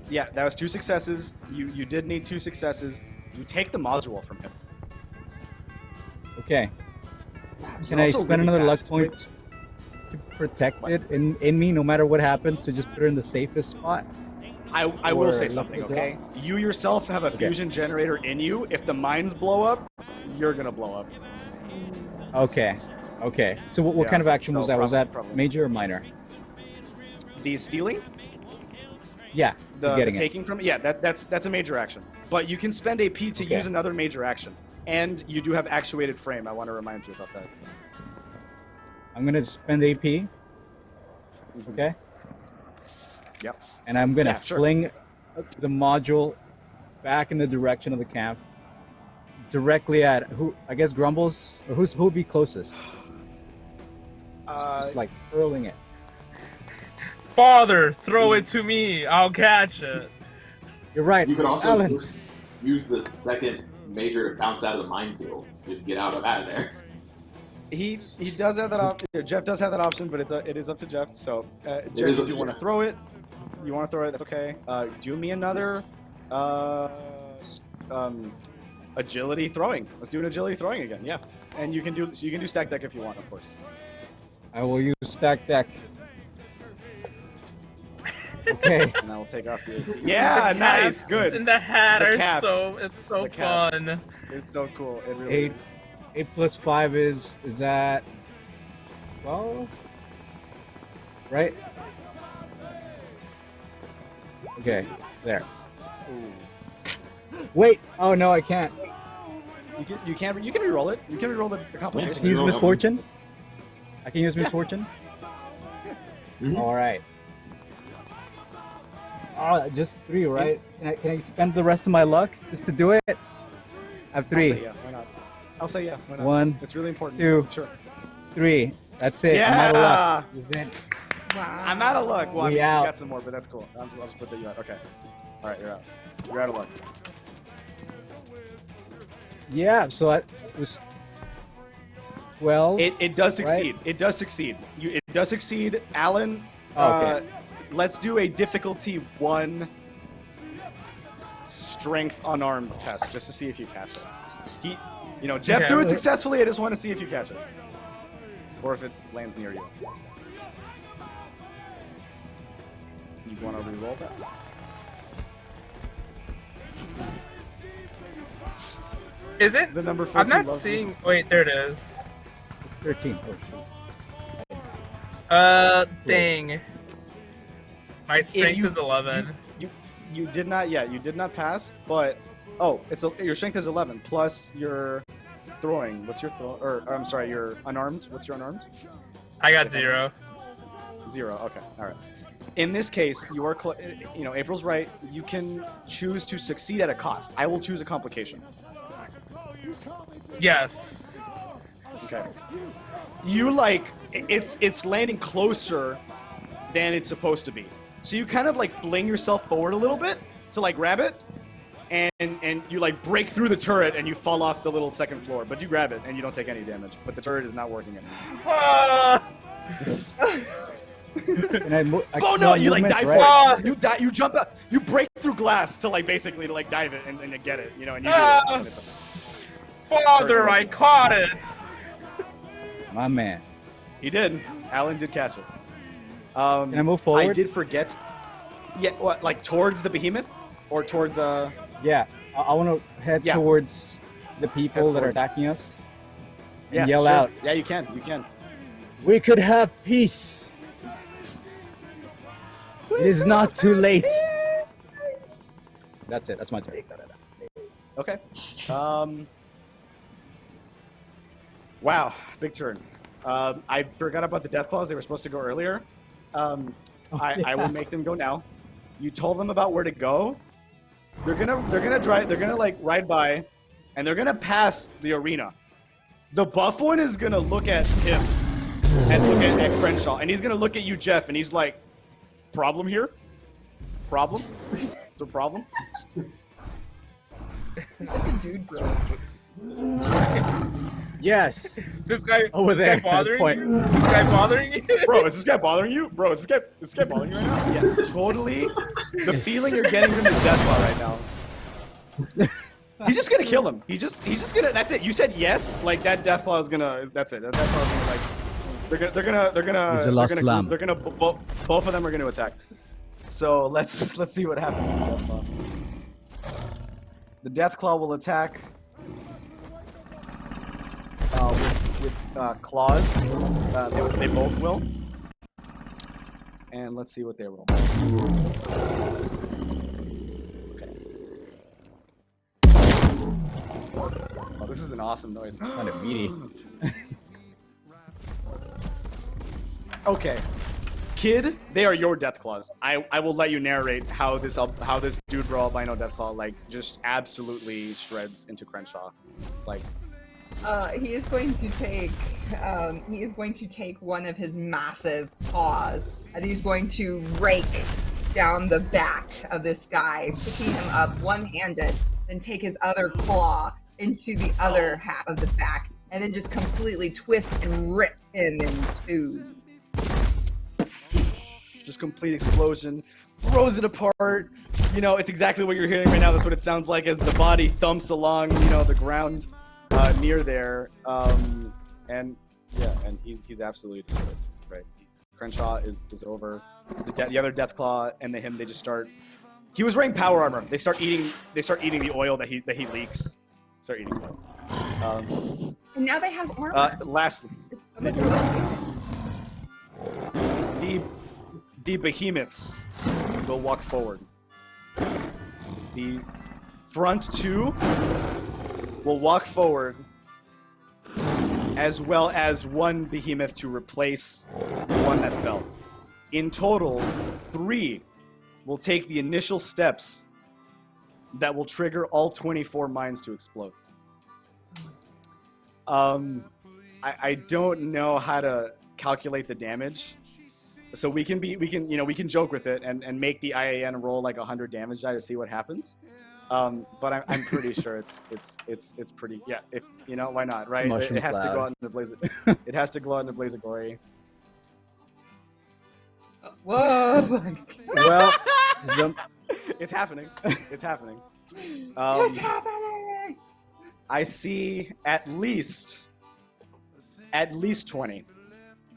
[SPEAKER 1] Yeah, that was 2 successes. You did need 2 successes. You take the module from him.
[SPEAKER 2] Okay. Can
[SPEAKER 1] You're
[SPEAKER 2] I
[SPEAKER 1] also
[SPEAKER 2] spend
[SPEAKER 1] really
[SPEAKER 2] another luck
[SPEAKER 1] fast.
[SPEAKER 2] point to protect it in me, no matter what happens, to just put it in the safest spot?
[SPEAKER 1] I will
[SPEAKER 2] Or
[SPEAKER 1] say
[SPEAKER 2] look
[SPEAKER 1] something,
[SPEAKER 2] at the
[SPEAKER 1] okay? You yourself have a fusion generator in you. If the mines blow up, you're gonna blow up.
[SPEAKER 2] Okay. Okay. So what
[SPEAKER 1] Yeah,
[SPEAKER 2] kind of action
[SPEAKER 1] so
[SPEAKER 2] was that? Was that
[SPEAKER 1] probably.
[SPEAKER 2] major or minor?
[SPEAKER 1] The stealing,
[SPEAKER 2] Yeah.
[SPEAKER 1] the
[SPEAKER 2] getting it.
[SPEAKER 1] taking from, yeah, that's a major action. But you can spend AP to
[SPEAKER 2] Okay.
[SPEAKER 1] use another major action, and you do have actuated frame. I want to remind you about that.
[SPEAKER 2] I'm gonna spend AP. Okay.
[SPEAKER 1] Yep.
[SPEAKER 2] And I'm gonna
[SPEAKER 1] Yeah, sure.
[SPEAKER 2] fling the module back in the direction of the camp, directly at who? I guess Grumbles. Or who would be closest? Just like hurling it.
[SPEAKER 3] Father, throw it to me. I'll catch it.
[SPEAKER 2] You're right,
[SPEAKER 4] You could also
[SPEAKER 2] Alan.
[SPEAKER 4] just use the second major to bounce out of the minefield. Just get out of there.
[SPEAKER 1] He does have that option. Jeff does have that option, but it is up to Jeff. So, Jeff,
[SPEAKER 4] is
[SPEAKER 1] if
[SPEAKER 4] up
[SPEAKER 1] you
[SPEAKER 4] to
[SPEAKER 1] want to
[SPEAKER 4] Jeff.
[SPEAKER 1] throw it, that's okay. Do me another agility throwing. Let's do an agility throwing again. Yeah, and you can do stack deck if you want, of course.
[SPEAKER 2] I will use stack deck. Okay.
[SPEAKER 1] And I will take off your. Yeah,
[SPEAKER 3] The
[SPEAKER 1] nice,
[SPEAKER 3] caps
[SPEAKER 1] good.
[SPEAKER 3] And the hat
[SPEAKER 1] The
[SPEAKER 3] are
[SPEAKER 1] caps.
[SPEAKER 3] it's so
[SPEAKER 1] The caps.
[SPEAKER 3] fun.
[SPEAKER 1] It's so cool. It really
[SPEAKER 2] 8.
[SPEAKER 1] is.
[SPEAKER 2] 8 plus 5 is that 12? Right? Okay, there.
[SPEAKER 1] Ooh.
[SPEAKER 2] Wait! Oh no, I can't.
[SPEAKER 1] You can reroll it. You can reroll the
[SPEAKER 2] Can I
[SPEAKER 1] complication.
[SPEAKER 2] use
[SPEAKER 4] Reroll that
[SPEAKER 2] misfortune? I can use misfortune?
[SPEAKER 4] Mhm.
[SPEAKER 2] Alright. Oh, just 3, right? Can I spend the rest of my luck just to do it? I have
[SPEAKER 1] I'll
[SPEAKER 2] 3.
[SPEAKER 1] say yeah. Why not? I'll say yeah. Why not?
[SPEAKER 2] 1,
[SPEAKER 1] It's really important.
[SPEAKER 2] 2.
[SPEAKER 1] Sure.
[SPEAKER 2] 3. That's it. I'm out of luck.
[SPEAKER 1] Yeah.
[SPEAKER 2] This is it.
[SPEAKER 8] Wow.
[SPEAKER 1] I'm out of luck. Well, I
[SPEAKER 2] We
[SPEAKER 1] mean,
[SPEAKER 2] out.
[SPEAKER 1] we got some more, but that's cool. I'll just put that you out. Okay. All right, you're out. You're out of luck.
[SPEAKER 2] Yeah, so it was 12.
[SPEAKER 1] It does
[SPEAKER 2] Right.
[SPEAKER 1] succeed. It does succeed. It does succeed. Alan,
[SPEAKER 2] Okay.
[SPEAKER 1] let's do a difficulty 1 strength unarmed test just to see if you catch it. Jeff
[SPEAKER 3] Yeah.
[SPEAKER 1] threw it successfully. I just want to see if you catch it. Or if it lands near you. You want to re-roll that?
[SPEAKER 3] Is it?
[SPEAKER 1] The number
[SPEAKER 3] I'm
[SPEAKER 1] 14
[SPEAKER 3] not
[SPEAKER 1] loves
[SPEAKER 3] seeing. Wait, there it is.
[SPEAKER 2] 13. Oh, shoot.
[SPEAKER 3] Dang. My strength
[SPEAKER 1] you-
[SPEAKER 3] is 11.
[SPEAKER 1] You did not. Yeah, you did not pass. But your strength is 11 plus your throwing. What's your throw? Or I'm sorry, your unarmed. What's your unarmed?
[SPEAKER 3] I got 0.
[SPEAKER 1] 0. Okay. All right. In this case, you are. April's right. You can choose to succeed at a cost. I will choose a complication.
[SPEAKER 3] Yes.
[SPEAKER 1] Okay. You it's landing closer than it's supposed to be. So you kind of fling yourself forward a little bit to grab it, and you break through the turret and you fall off the little second floor. But you grab it and you don't take any damage. But the turret is not working anymore.
[SPEAKER 3] Ah!
[SPEAKER 2] And I
[SPEAKER 1] Oh
[SPEAKER 2] smell
[SPEAKER 1] no! You
[SPEAKER 2] movement,
[SPEAKER 1] dive
[SPEAKER 2] right?
[SPEAKER 1] for it. You die. You jump up. You break through glass to basically dive it and to get it. And you do
[SPEAKER 3] Ah!
[SPEAKER 1] it. And it's okay.
[SPEAKER 3] Father, I caught it.
[SPEAKER 2] My man.
[SPEAKER 1] He did. Alan did catch it.
[SPEAKER 2] Can I move forward?
[SPEAKER 1] I did forget. Yeah, what? Towards the behemoth, or towards
[SPEAKER 2] Yeah, I want to head
[SPEAKER 1] Yeah.
[SPEAKER 2] towards the people
[SPEAKER 1] Head
[SPEAKER 2] that are
[SPEAKER 1] sword.
[SPEAKER 2] attacking us and
[SPEAKER 1] Yeah,
[SPEAKER 2] yell
[SPEAKER 1] sure.
[SPEAKER 2] out,
[SPEAKER 1] Yeah, you can. You can.
[SPEAKER 2] "We could have peace. It is not too late." That's it. That's my turn.
[SPEAKER 1] Okay. Wow, big turn. I forgot about the death claws. They were supposed to go earlier. I will make them go now. You told them about where to go. They're gonna drive. They're gonna like ride by, and they're gonna pass the arena. The buff one is gonna look at him and look at Crenshaw, and he's gonna look at you, Jeff, and he's like, "Problem here? Problem? Is there a problem?"
[SPEAKER 8] He's such a dude, bro.
[SPEAKER 2] Yes.
[SPEAKER 3] This guy
[SPEAKER 2] Over there,
[SPEAKER 3] This guy bothering
[SPEAKER 2] point.
[SPEAKER 3] you? This guy bothering you?
[SPEAKER 1] Bro, is this guy bothering you? Bro, is this guy bothering you right now? Yeah, totally. The feeling you're getting from his death claw right now. He's just gonna kill him. He's just gonna. That's it. You said yes. Like that death claw is gonna. That's it. That death claw is gonna like. They're gonna.
[SPEAKER 2] He's a lost lamb.
[SPEAKER 1] They're gonna. Both of them are gonna attack. So let's see what happens with the death claw. The death claw will attack. With claws. They both will. And let's see what they roll. Okay. Oh, this is an awesome noise.
[SPEAKER 2] Kind of meaty.
[SPEAKER 1] Okay. Kid, they are your death claws. I will let you narrate how this dude bro albino death claw like just absolutely shreds into Crenshaw. Like
[SPEAKER 8] He is going to take one of his massive paws and he's going to rake down the back of this guy, picking him up one-handed, then take his other claw into the other half of the back, and then just completely twist and rip him in two.
[SPEAKER 1] just complete explosion, throws it apart. You know, it's exactly what you're hearing right now. That's what it sounds like as the body thumps along, you know, the ground near there. And yeah, and he's absolutely destroyed. Right, Crenshaw is over. The other Deathclaw and they just start. He was wearing power armor. They start eating the oil that he leaks. Start eating oil.
[SPEAKER 8] And now they have armor.
[SPEAKER 1] Lastly, the behemoths will walk forward. The front two will walk forward, as well as one behemoth to replace one that fell. In total, 3 will take the initial steps that will trigger all 24 mines to explode. I don't know how to calculate the damage, so we can joke with it and make the IAN roll like 100 damage die to see what happens. But I'm pretty sure it's pretty, yeah. If you know, why not, right? It has to go out in the blaze. It has to go out in the blaze of glory.
[SPEAKER 8] Whoa!
[SPEAKER 2] Well,
[SPEAKER 1] It's happening. It's happening.
[SPEAKER 8] What's happening?
[SPEAKER 1] I see at least 20,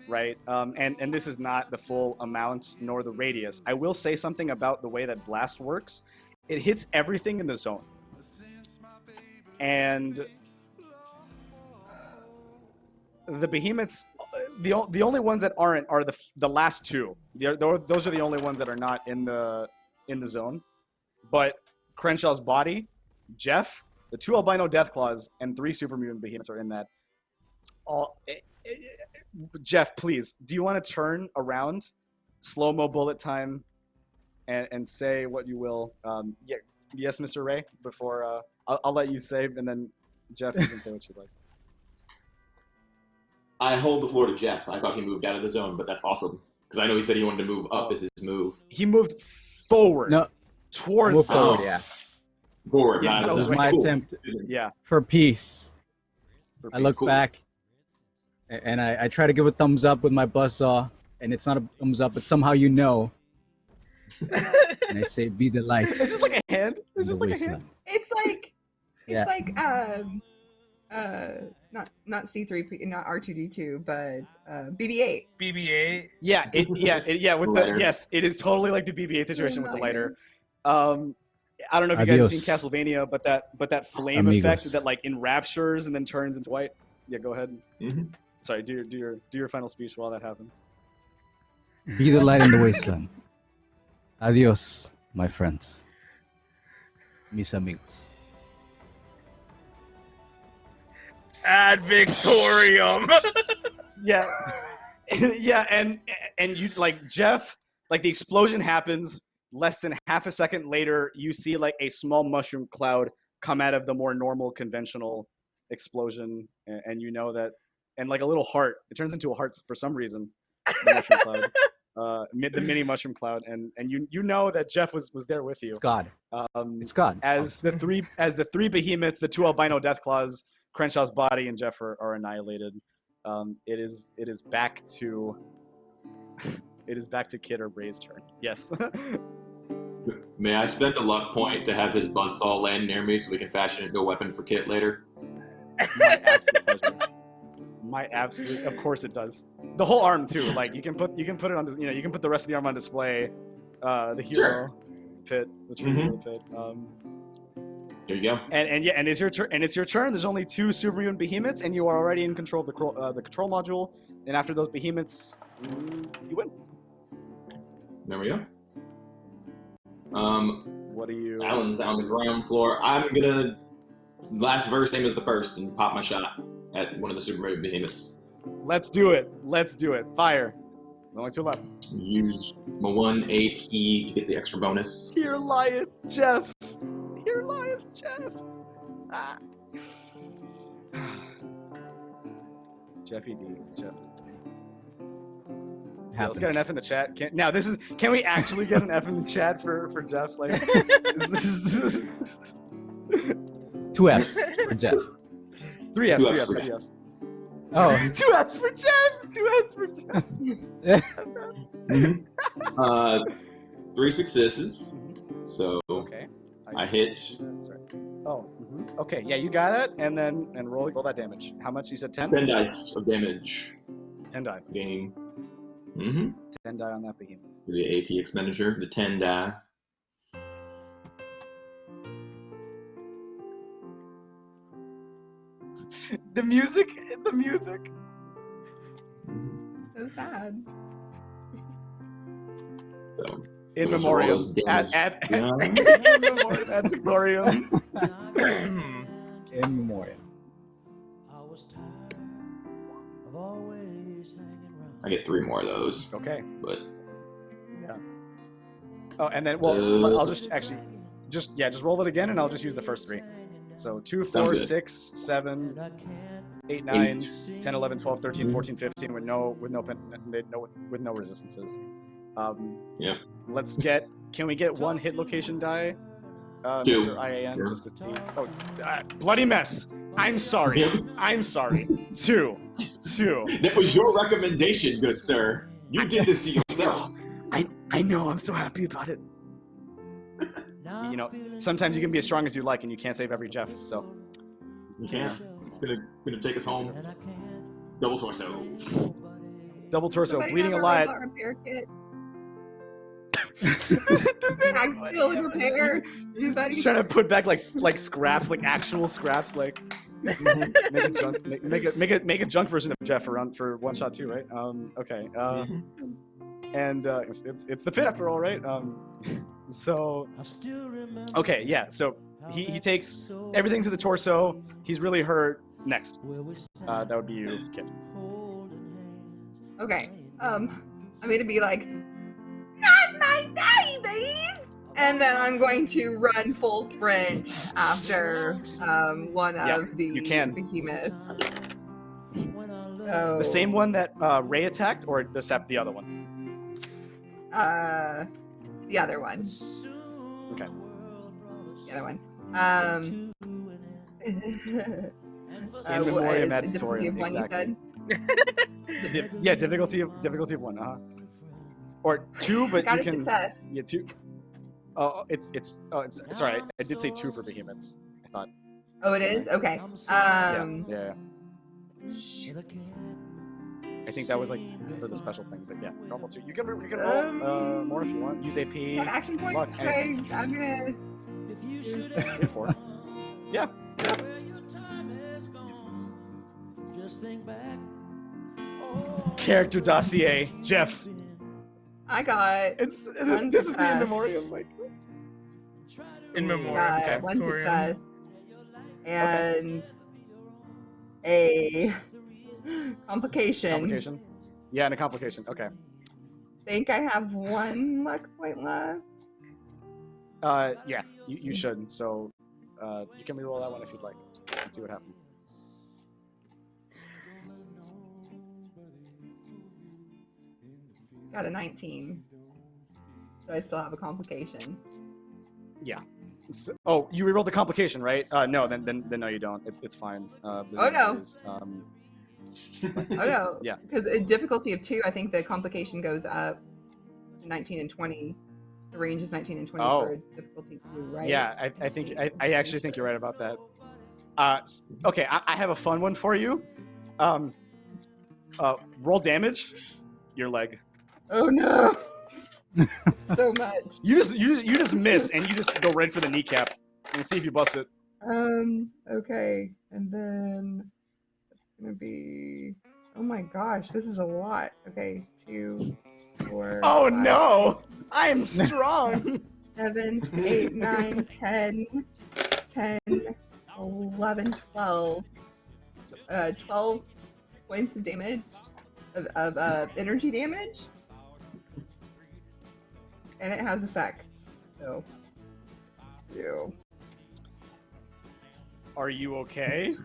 [SPEAKER 1] right? And this is not the full amount nor the radius. I will say something about the way that blast works. It hits everything in the zone, and the behemoths, the only ones that aren't are the last two. Those are the only ones that are not in the zone. But Crenshaw's body, Jeff, the 2 albino Deathclaws, and 3 super mutant behemoths are in that. Jeff, please, do you want to turn around, slow-mo bullet time, and say what you will? Yeah, yes, Mr. Ray. Before I'll let you say, and then Jeff, you can say what you'd like.
[SPEAKER 4] I hold the floor to Jeff. I thought he moved out of the zone, but that's awesome because I know he said he wanted to move up as his move.
[SPEAKER 1] He moved forward.
[SPEAKER 2] No,
[SPEAKER 1] towards
[SPEAKER 2] move
[SPEAKER 1] the
[SPEAKER 2] forward. Yeah,
[SPEAKER 4] Forward.
[SPEAKER 1] Yeah,
[SPEAKER 2] this
[SPEAKER 1] no,
[SPEAKER 2] is
[SPEAKER 1] wait,
[SPEAKER 2] my
[SPEAKER 1] cool.
[SPEAKER 2] attempt
[SPEAKER 1] Yeah.
[SPEAKER 2] for peace.
[SPEAKER 1] For
[SPEAKER 2] I look
[SPEAKER 1] peace.
[SPEAKER 2] back, and I try to give a thumbs up with my buzzsaw, and it's not a thumbs up, but somehow you know. And I say, "Be the light."
[SPEAKER 1] It's just like a hand. It's just like a hand.
[SPEAKER 8] It's like,
[SPEAKER 2] Yeah.
[SPEAKER 8] not C3, not R2D2, but BB-8.
[SPEAKER 3] BB-8.
[SPEAKER 1] Yeah, with
[SPEAKER 4] Lighter.
[SPEAKER 1] the yes, it is totally like the BB-8 situation with the lighter. I don't know if you guys have seen
[SPEAKER 2] Adios.
[SPEAKER 1] Castlevania, but that flame
[SPEAKER 2] Amigos.
[SPEAKER 1] effect that like enraptures and then turns into white. Yeah, go ahead.
[SPEAKER 4] Mm-hmm.
[SPEAKER 1] Sorry, do your final speech while that happens.
[SPEAKER 2] Be the light in the wasteland. Adios, my friends. Mis amigos.
[SPEAKER 3] Ad Victorium.
[SPEAKER 1] Yeah, yeah, and you like Jeff, like the explosion happens. Less than half a second later, you see like a small mushroom cloud come out of the more normal, conventional explosion, and you know that, and like a little heart. It turns into a heart for some reason. The mushroom cloud, the mini mushroom cloud, and you know that Jeff was there with you.
[SPEAKER 2] It's God. It's God.
[SPEAKER 1] As the three behemoths, the two albino deathclaws, Crenshaw's body and Jeff are annihilated. It is back to Kid or Bray's turn. Yes.
[SPEAKER 4] May I spend a luck point to have his buzzsaw land near me so we can fashion it into a weapon for Kit later?
[SPEAKER 1] My absolute pleasure. My absolute, of course it does. The whole arm too. Like you can put it on. You can put the rest of the arm on display. The hero,
[SPEAKER 4] Sure.
[SPEAKER 1] Pit, the tree of the Pit.
[SPEAKER 4] There you go.
[SPEAKER 1] And it's your turn. And it's your turn. There's only 2 superhuman behemoths, and you are already in control of the control module. And after those behemoths, you win.
[SPEAKER 4] There we go.
[SPEAKER 1] What are you?
[SPEAKER 4] Alan's on the ground floor. I'm gonna last verse same as the first and pop my shot at one of the super behemoths.
[SPEAKER 1] Let's do it. Fire. There's only 2 left.
[SPEAKER 4] Use my 1 AP to get the extra bonus.
[SPEAKER 1] Here lieth Jeff. Ah. Jeffy D. Jeff. Yeah, let's get an F in the chat. Can we actually get an F in the chat for Jeff? Like,
[SPEAKER 2] 2 Fs for Jeff.
[SPEAKER 1] 3 Fs.
[SPEAKER 4] 2
[SPEAKER 1] 3
[SPEAKER 4] Fs
[SPEAKER 1] Fs.
[SPEAKER 4] for
[SPEAKER 1] 3 Fs.
[SPEAKER 2] Oh.
[SPEAKER 1] 2 Fs for Jeff. 2 Fs for Jeff.
[SPEAKER 4] 3 successes. So
[SPEAKER 1] Okay.
[SPEAKER 4] I hit
[SPEAKER 1] That's right. Oh. Okay. Yeah, you got it. And roll that damage. How much? You said 10.
[SPEAKER 4] 10 dice of damage.
[SPEAKER 1] 10 die.
[SPEAKER 4] Game.
[SPEAKER 1] 10 die on that behemoth.
[SPEAKER 4] For the AP expenditure, the 10 die.
[SPEAKER 1] The music.
[SPEAKER 5] So sad.
[SPEAKER 4] So
[SPEAKER 1] In
[SPEAKER 4] those
[SPEAKER 1] memoriam.
[SPEAKER 4] rolls damage.
[SPEAKER 1] Ad Victorium.
[SPEAKER 2] In memoriam.
[SPEAKER 4] I get 3 more of those.
[SPEAKER 1] Okay.
[SPEAKER 4] But
[SPEAKER 1] Yeah. Oh, and then I'll just roll it again, and I'll just use the first 3. So 2, 4,
[SPEAKER 4] Sounds good.
[SPEAKER 1] 6, 7, 8, 9, 10, 11, 12, 13, 14, 15 with no resistances.
[SPEAKER 4] Yeah.
[SPEAKER 1] Can we get 1 hit location die?
[SPEAKER 4] 2.
[SPEAKER 1] Mr. IAN,
[SPEAKER 4] Sure.
[SPEAKER 1] just to see. Oh, bloody mess. I'm sorry.
[SPEAKER 4] Yeah.
[SPEAKER 1] 2.
[SPEAKER 4] That was your recommendation, good sir. You did this to yourself.
[SPEAKER 1] I know. I'm so happy about it. Sometimes you can be as strong as you like, and you can't save every Jeff. So
[SPEAKER 4] You can't. It's gonna take us home. Double torso.
[SPEAKER 5] Somebody
[SPEAKER 1] bleeding a
[SPEAKER 5] have
[SPEAKER 1] lot.
[SPEAKER 5] robot repair kit.
[SPEAKER 1] Does
[SPEAKER 5] Mag skill and repair. Anybody?
[SPEAKER 1] Just trying to put back like scraps, like actual scraps, like make a junk version of Jeff for one shot too, right? Okay. And it's the Pit after all, right? So okay, yeah. So he takes everything to the torso. He's really hurt. Next, that would be you, Kid.
[SPEAKER 5] Okay. I'm gonna be like, not my babies! And then I'm going to run full sprint after one of the
[SPEAKER 1] you can.
[SPEAKER 5] behemoths.
[SPEAKER 1] The same one that Ray attacked, or the other one?
[SPEAKER 5] The other one.
[SPEAKER 1] Okay.
[SPEAKER 5] The other one.
[SPEAKER 1] In memoriam ad
[SPEAKER 5] difficulty of
[SPEAKER 1] Victorium,
[SPEAKER 5] 1,
[SPEAKER 1] exactly.
[SPEAKER 5] you said?
[SPEAKER 1] Yeah, difficulty of 1, or 2, but
[SPEAKER 5] Got
[SPEAKER 1] you
[SPEAKER 5] a
[SPEAKER 1] can.
[SPEAKER 5] success.
[SPEAKER 1] Yeah, 2. Oh, it's sorry. I did say 2 for behemoths. I thought.
[SPEAKER 5] Oh, it is? Okay.
[SPEAKER 1] Yeah.
[SPEAKER 5] Shoot.
[SPEAKER 1] I think that was like for the special thing, but yeah, normal 2. You can roll more if you want. Use AP.
[SPEAKER 5] Have action points?
[SPEAKER 1] Luck,
[SPEAKER 5] Okay, I'm gonna
[SPEAKER 1] You're 4. Yeah. Character dossier, Jeff.
[SPEAKER 8] I got
[SPEAKER 1] It's
[SPEAKER 8] One
[SPEAKER 1] this is the in
[SPEAKER 8] success.
[SPEAKER 1] memoriam, like.
[SPEAKER 3] In memoriam.
[SPEAKER 8] got
[SPEAKER 1] Okay.
[SPEAKER 8] one
[SPEAKER 3] Victorian.
[SPEAKER 8] success and a complication.
[SPEAKER 1] Complication. Yeah, and a complication. Okay.
[SPEAKER 8] Think I have 1 luck point left.
[SPEAKER 1] Yeah, you should. So, you can reroll that one if you'd like, and see what happens.
[SPEAKER 8] Got a 19. So I still have a complication.
[SPEAKER 1] Yeah. So, oh, you rerolled the complication, right? No, then no, you don't. It's fine.
[SPEAKER 8] Oh, no.
[SPEAKER 1] Oh
[SPEAKER 8] Oh no.
[SPEAKER 1] Yeah.
[SPEAKER 8] Because a difficulty of 2, I think the complication goes up 19 and 20. The range is 19 and 20
[SPEAKER 1] Oh.
[SPEAKER 8] for difficulty 2, right?
[SPEAKER 1] Yeah, I think I actually think you're right about that. Okay, I have a fun one for you. Roll damage. Your leg.
[SPEAKER 8] Oh no. So much.
[SPEAKER 1] You just miss, and you just go right for the kneecap, and see if you bust it.
[SPEAKER 8] Okay. And then it's gonna be, oh my gosh, this is a lot. Okay, 2, 4.
[SPEAKER 1] Oh
[SPEAKER 8] 5,
[SPEAKER 1] no! I am strong.
[SPEAKER 8] 7, 8, 9, 10, 11, 12. 12 points of damage, of energy damage. And it has effects. So, you.
[SPEAKER 1] Are you okay?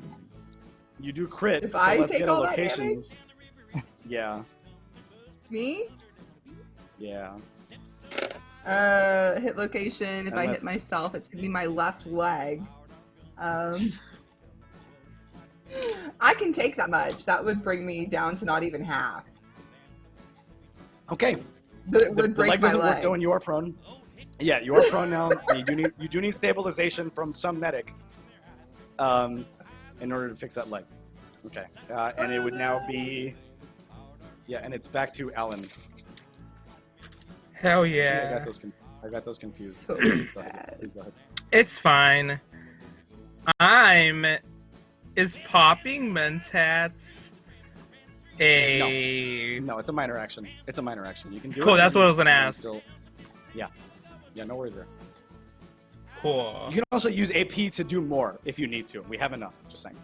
[SPEAKER 1] You do crit.
[SPEAKER 8] If
[SPEAKER 1] so
[SPEAKER 8] I
[SPEAKER 1] let's
[SPEAKER 8] take
[SPEAKER 1] get a
[SPEAKER 8] all that
[SPEAKER 1] location.
[SPEAKER 8] damage?
[SPEAKER 1] Yeah.
[SPEAKER 8] Me?
[SPEAKER 1] Yeah.
[SPEAKER 8] Hit location. If
[SPEAKER 1] And
[SPEAKER 8] I hit
[SPEAKER 1] let's-
[SPEAKER 8] myself, it's gonna be my left leg. I can take that much. That would bring me down to not even half.
[SPEAKER 1] Okay.
[SPEAKER 8] But it would
[SPEAKER 1] The
[SPEAKER 8] break
[SPEAKER 1] leg
[SPEAKER 8] my
[SPEAKER 1] doesn't work
[SPEAKER 8] leg.
[SPEAKER 1] though, and you are prone. Yeah, you are prone now. And you do need stabilization from some medic, in order to fix that leg. Okay. And it would now be. Yeah, and it's back to Alan.
[SPEAKER 3] Hell
[SPEAKER 1] I
[SPEAKER 3] yeah.
[SPEAKER 1] got those confused.
[SPEAKER 8] So
[SPEAKER 1] Go ahead.
[SPEAKER 8] bad.
[SPEAKER 1] Please go ahead.
[SPEAKER 3] It's fine. Is popping mentats a...
[SPEAKER 1] No, it's a minor action. It's a minor action. You can do it.
[SPEAKER 3] Cool, that's what I was gonna
[SPEAKER 1] and
[SPEAKER 3] ask.
[SPEAKER 1] Still, yeah. Yeah, no worries there.
[SPEAKER 3] Cool.
[SPEAKER 1] You can also use AP to do more if you need to. We have enough, just saying.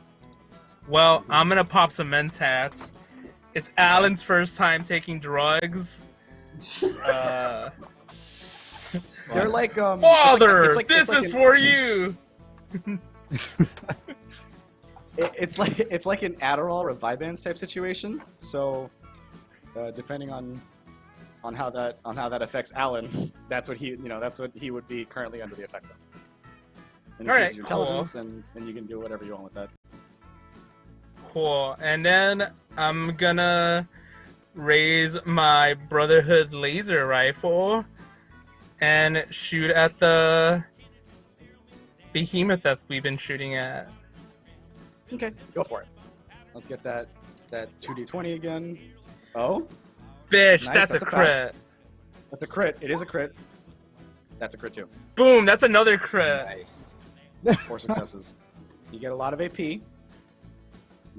[SPEAKER 3] Well, I'm gonna pop some mentats. It's Alan's first time taking drugs.
[SPEAKER 1] They're like
[SPEAKER 3] Father,
[SPEAKER 1] it's like
[SPEAKER 3] this
[SPEAKER 1] an-
[SPEAKER 3] is for you.
[SPEAKER 1] It's like an Adderall or a Vyvanse type situation. So, depending on how that affects Alan, that's what he would be currently under the effects of. And it
[SPEAKER 3] Alright,
[SPEAKER 1] increases your
[SPEAKER 3] cool.
[SPEAKER 1] intelligence, and you can do whatever you want with that.
[SPEAKER 3] Cool. And then I'm gonna raise my Brotherhood laser rifle and shoot at the behemoth that we've been shooting at.
[SPEAKER 1] Okay, go for it. Let's get that 2d20 again. Oh,
[SPEAKER 3] Bish,
[SPEAKER 1] Nice,
[SPEAKER 3] that's a
[SPEAKER 1] pass.
[SPEAKER 3] crit.
[SPEAKER 1] that's a crit. It is a crit. That's a crit too.
[SPEAKER 3] Boom, that's another crit.
[SPEAKER 1] Nice. 4 successes. You get a lot of AP. We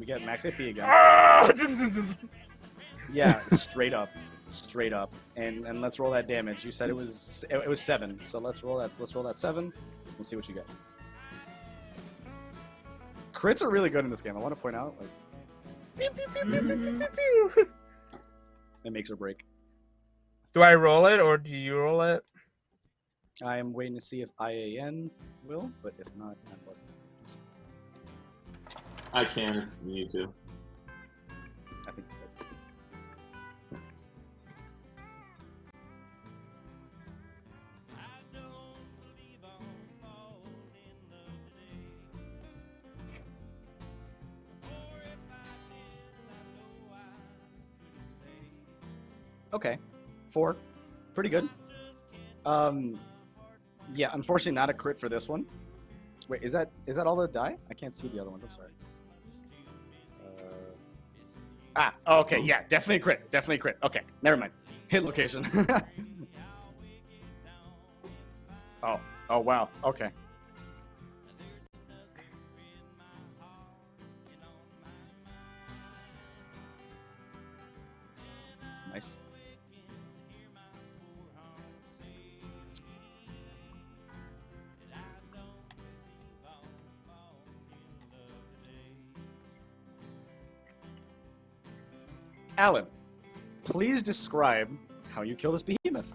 [SPEAKER 1] get max AP again.
[SPEAKER 3] Ah!
[SPEAKER 1] Yeah, straight up. And let's roll that damage. You said it was 7, so let's roll that 7 and see what you get. Crits are really good in this game. I want to point out, like, it makes or break.
[SPEAKER 3] Do I roll it or do you roll it?
[SPEAKER 1] I am waiting to see if IAN will, but if not, I'm looking.
[SPEAKER 4] I can if you need to.
[SPEAKER 1] I think it's good. Okay, 4, pretty good. Yeah, unfortunately not a crit for this one. Wait, is that all the die? I can't see the other ones. I'm sorry. Okay, yeah, definitely a crit. Okay, never mind. Hit location. Oh, Oh wow. Okay. Nice. Alan, please describe how you kill this behemoth.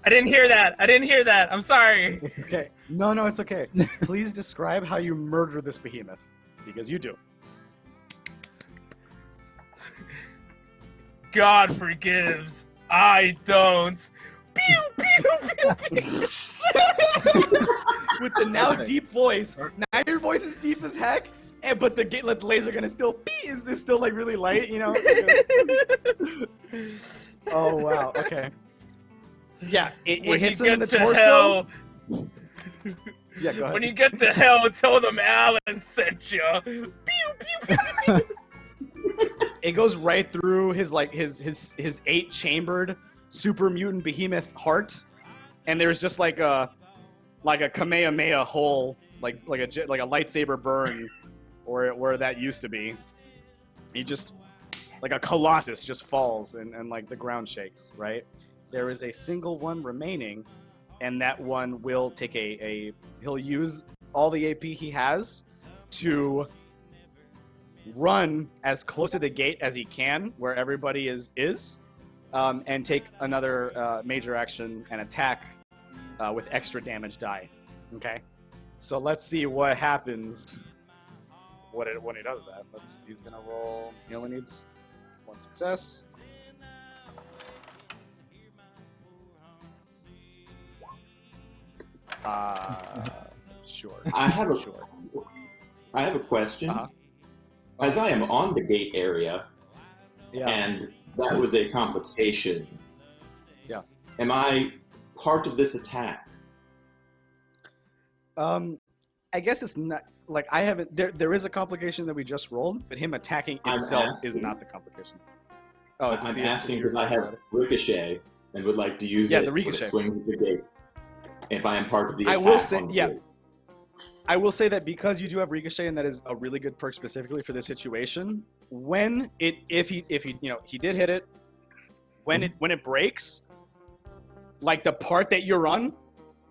[SPEAKER 3] I didn't hear that. I'm sorry.
[SPEAKER 1] It's okay. No, it's okay. Please describe how you murder this behemoth, because you do.
[SPEAKER 3] God forgives. I don't. Pew, pew, pew, pew.
[SPEAKER 1] With the now deep voice. Now your voice is deep as heck, but the laser gun is still. Is this still like really light? You know. Oh wow. Okay. Yeah, it hits him in the torso.
[SPEAKER 3] Hell,
[SPEAKER 1] yeah, go ahead.
[SPEAKER 3] When you get to hell, tell them Alan sent you. Pew, pew, pew.
[SPEAKER 1] It goes right through his his 8-chambered super mutant behemoth heart, and there's just like a Kamehameha hole, like a lightsaber burn, where that used to be. He just like a colossus just falls and like the ground shakes, right? There is a single one remaining, and that one will take he'll use all the AP he has to run as close to the gate as he can, where everybody is, and take another major action and attack with extra damage die. Okay, so let's see what happens when he does that. He's gonna roll. He only needs 1 success. Sure.
[SPEAKER 4] I have a question.
[SPEAKER 1] Uh-huh.
[SPEAKER 4] As I am on the gate area, and that was a complication.
[SPEAKER 1] Yeah.
[SPEAKER 4] Am I part of this attack?
[SPEAKER 1] I guess it's not like I haven't. There is a complication that we just rolled, but him attacking itself is not the complication. Oh,
[SPEAKER 4] I'm asking because I have ricochet and would like to use it
[SPEAKER 1] the ricochet.
[SPEAKER 4] when it swings at the gate. If I am part of the attack.
[SPEAKER 1] I will say, I will say that because you do have ricochet, and that is a really good perk specifically for this situation. If he did hit it, when it breaks, like the part that you're on,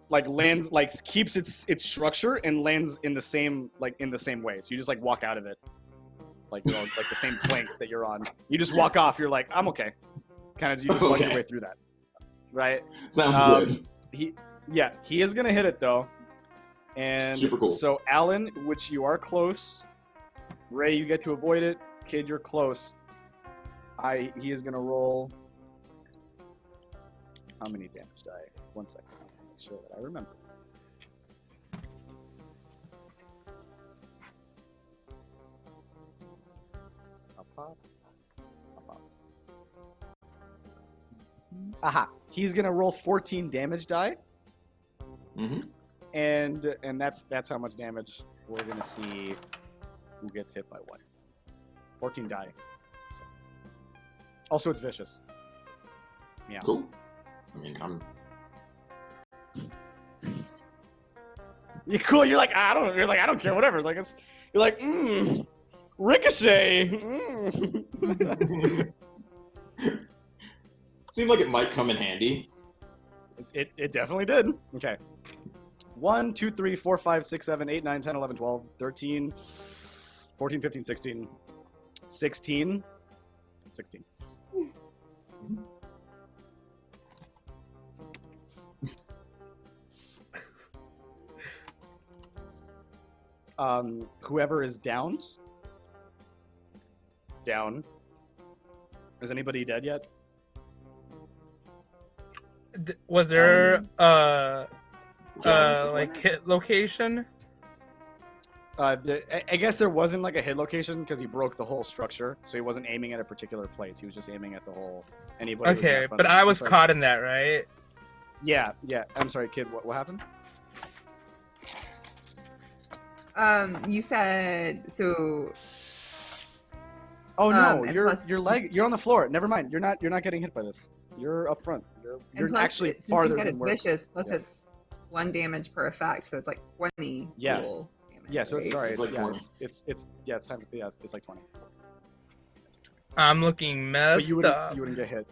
[SPEAKER 1] like lands, like keeps its structure and lands in the same way. So you just like walk out of it, like like the same planks that you're on. You just walk off. You're like, I'm okay. Kind of, you just walk your way through that, right?
[SPEAKER 4] Sounds good.
[SPEAKER 1] He is gonna hit it though. And
[SPEAKER 4] super cool.
[SPEAKER 1] So Alan, which you are close. Ray, you get to avoid it. Kid, you're close. He is gonna roll. How many damage die? 1 second. I'll make sure that I remember. Pop. Aha. He's gonna roll 14 damage die.
[SPEAKER 4] Mm-hmm.
[SPEAKER 1] And that's how much damage we're gonna see. Who gets hit by what? 14 die. So. Also, it's vicious. Yeah.
[SPEAKER 4] Cool. I mean,
[SPEAKER 1] You're cool. You're like, I don't care. Whatever. Like you're like, ricochet.
[SPEAKER 4] Seemed like it might come in handy.
[SPEAKER 1] It definitely did. Okay. 1, 2, 3, 4, 5, 6, 7, 8, 9, 10, 11, 12, 13, 14, 15, 16, 16. 16. Whoever is downed. Down. Is anybody dead yet?
[SPEAKER 3] Was there like hit location?
[SPEAKER 1] I guess there wasn't like a hit location because he broke the whole structure, so he wasn't aiming at a particular place. He was just aiming at the whole. Anybody.
[SPEAKER 3] Okay, but I was caught in that, right?
[SPEAKER 1] Yeah. I'm sorry, kid. What happened?
[SPEAKER 8] You said so.
[SPEAKER 1] Oh no, your leg. You're on the floor. Never mind. You're not getting hit by this. You're up front.
[SPEAKER 5] And
[SPEAKER 1] You're
[SPEAKER 5] plus,
[SPEAKER 1] actually
[SPEAKER 5] since
[SPEAKER 1] farther
[SPEAKER 5] you said
[SPEAKER 1] than
[SPEAKER 5] it's
[SPEAKER 1] where.
[SPEAKER 5] vicious, plus
[SPEAKER 1] yeah.
[SPEAKER 5] it's 1 damage per effect, so it's like 20
[SPEAKER 1] Yeah.
[SPEAKER 5] total damage.
[SPEAKER 1] Yeah, so it's
[SPEAKER 5] right?
[SPEAKER 1] sorry. It's,
[SPEAKER 4] Like
[SPEAKER 1] yeah,
[SPEAKER 4] 20.
[SPEAKER 1] it's time to it's like 20.
[SPEAKER 3] I'm looking
[SPEAKER 1] But
[SPEAKER 3] messed
[SPEAKER 1] you
[SPEAKER 3] up.
[SPEAKER 1] wouldn't get hit.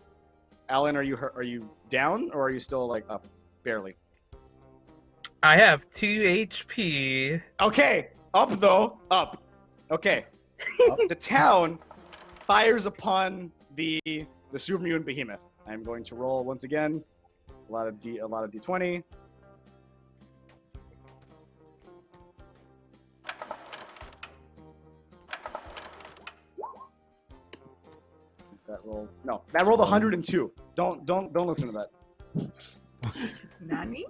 [SPEAKER 1] Alan, are you hurt? Are you down or are you still like up? Barely.
[SPEAKER 3] I have 2 HP.
[SPEAKER 1] Okay, up though, up. Okay, the town fires upon the super mutant behemoth. I'm going to roll once again. A lot of d20. That roll. No, that rolled 102. Don't listen to that.
[SPEAKER 5] Nani?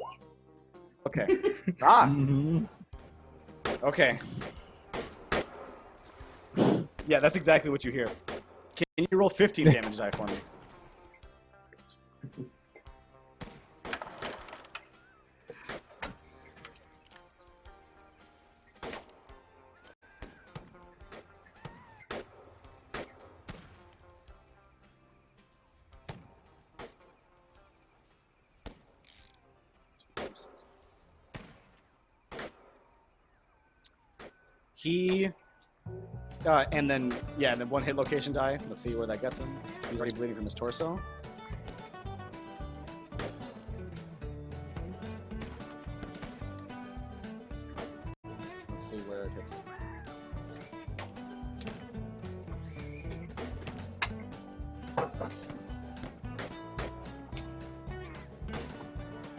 [SPEAKER 1] Okay. Okay. Yeah, that's exactly what you hear. Can you roll 15 damage die for me? He, and then 1 hit location die. Let's see where that gets him. He's already bleeding from his torso. Let's see where it hits him.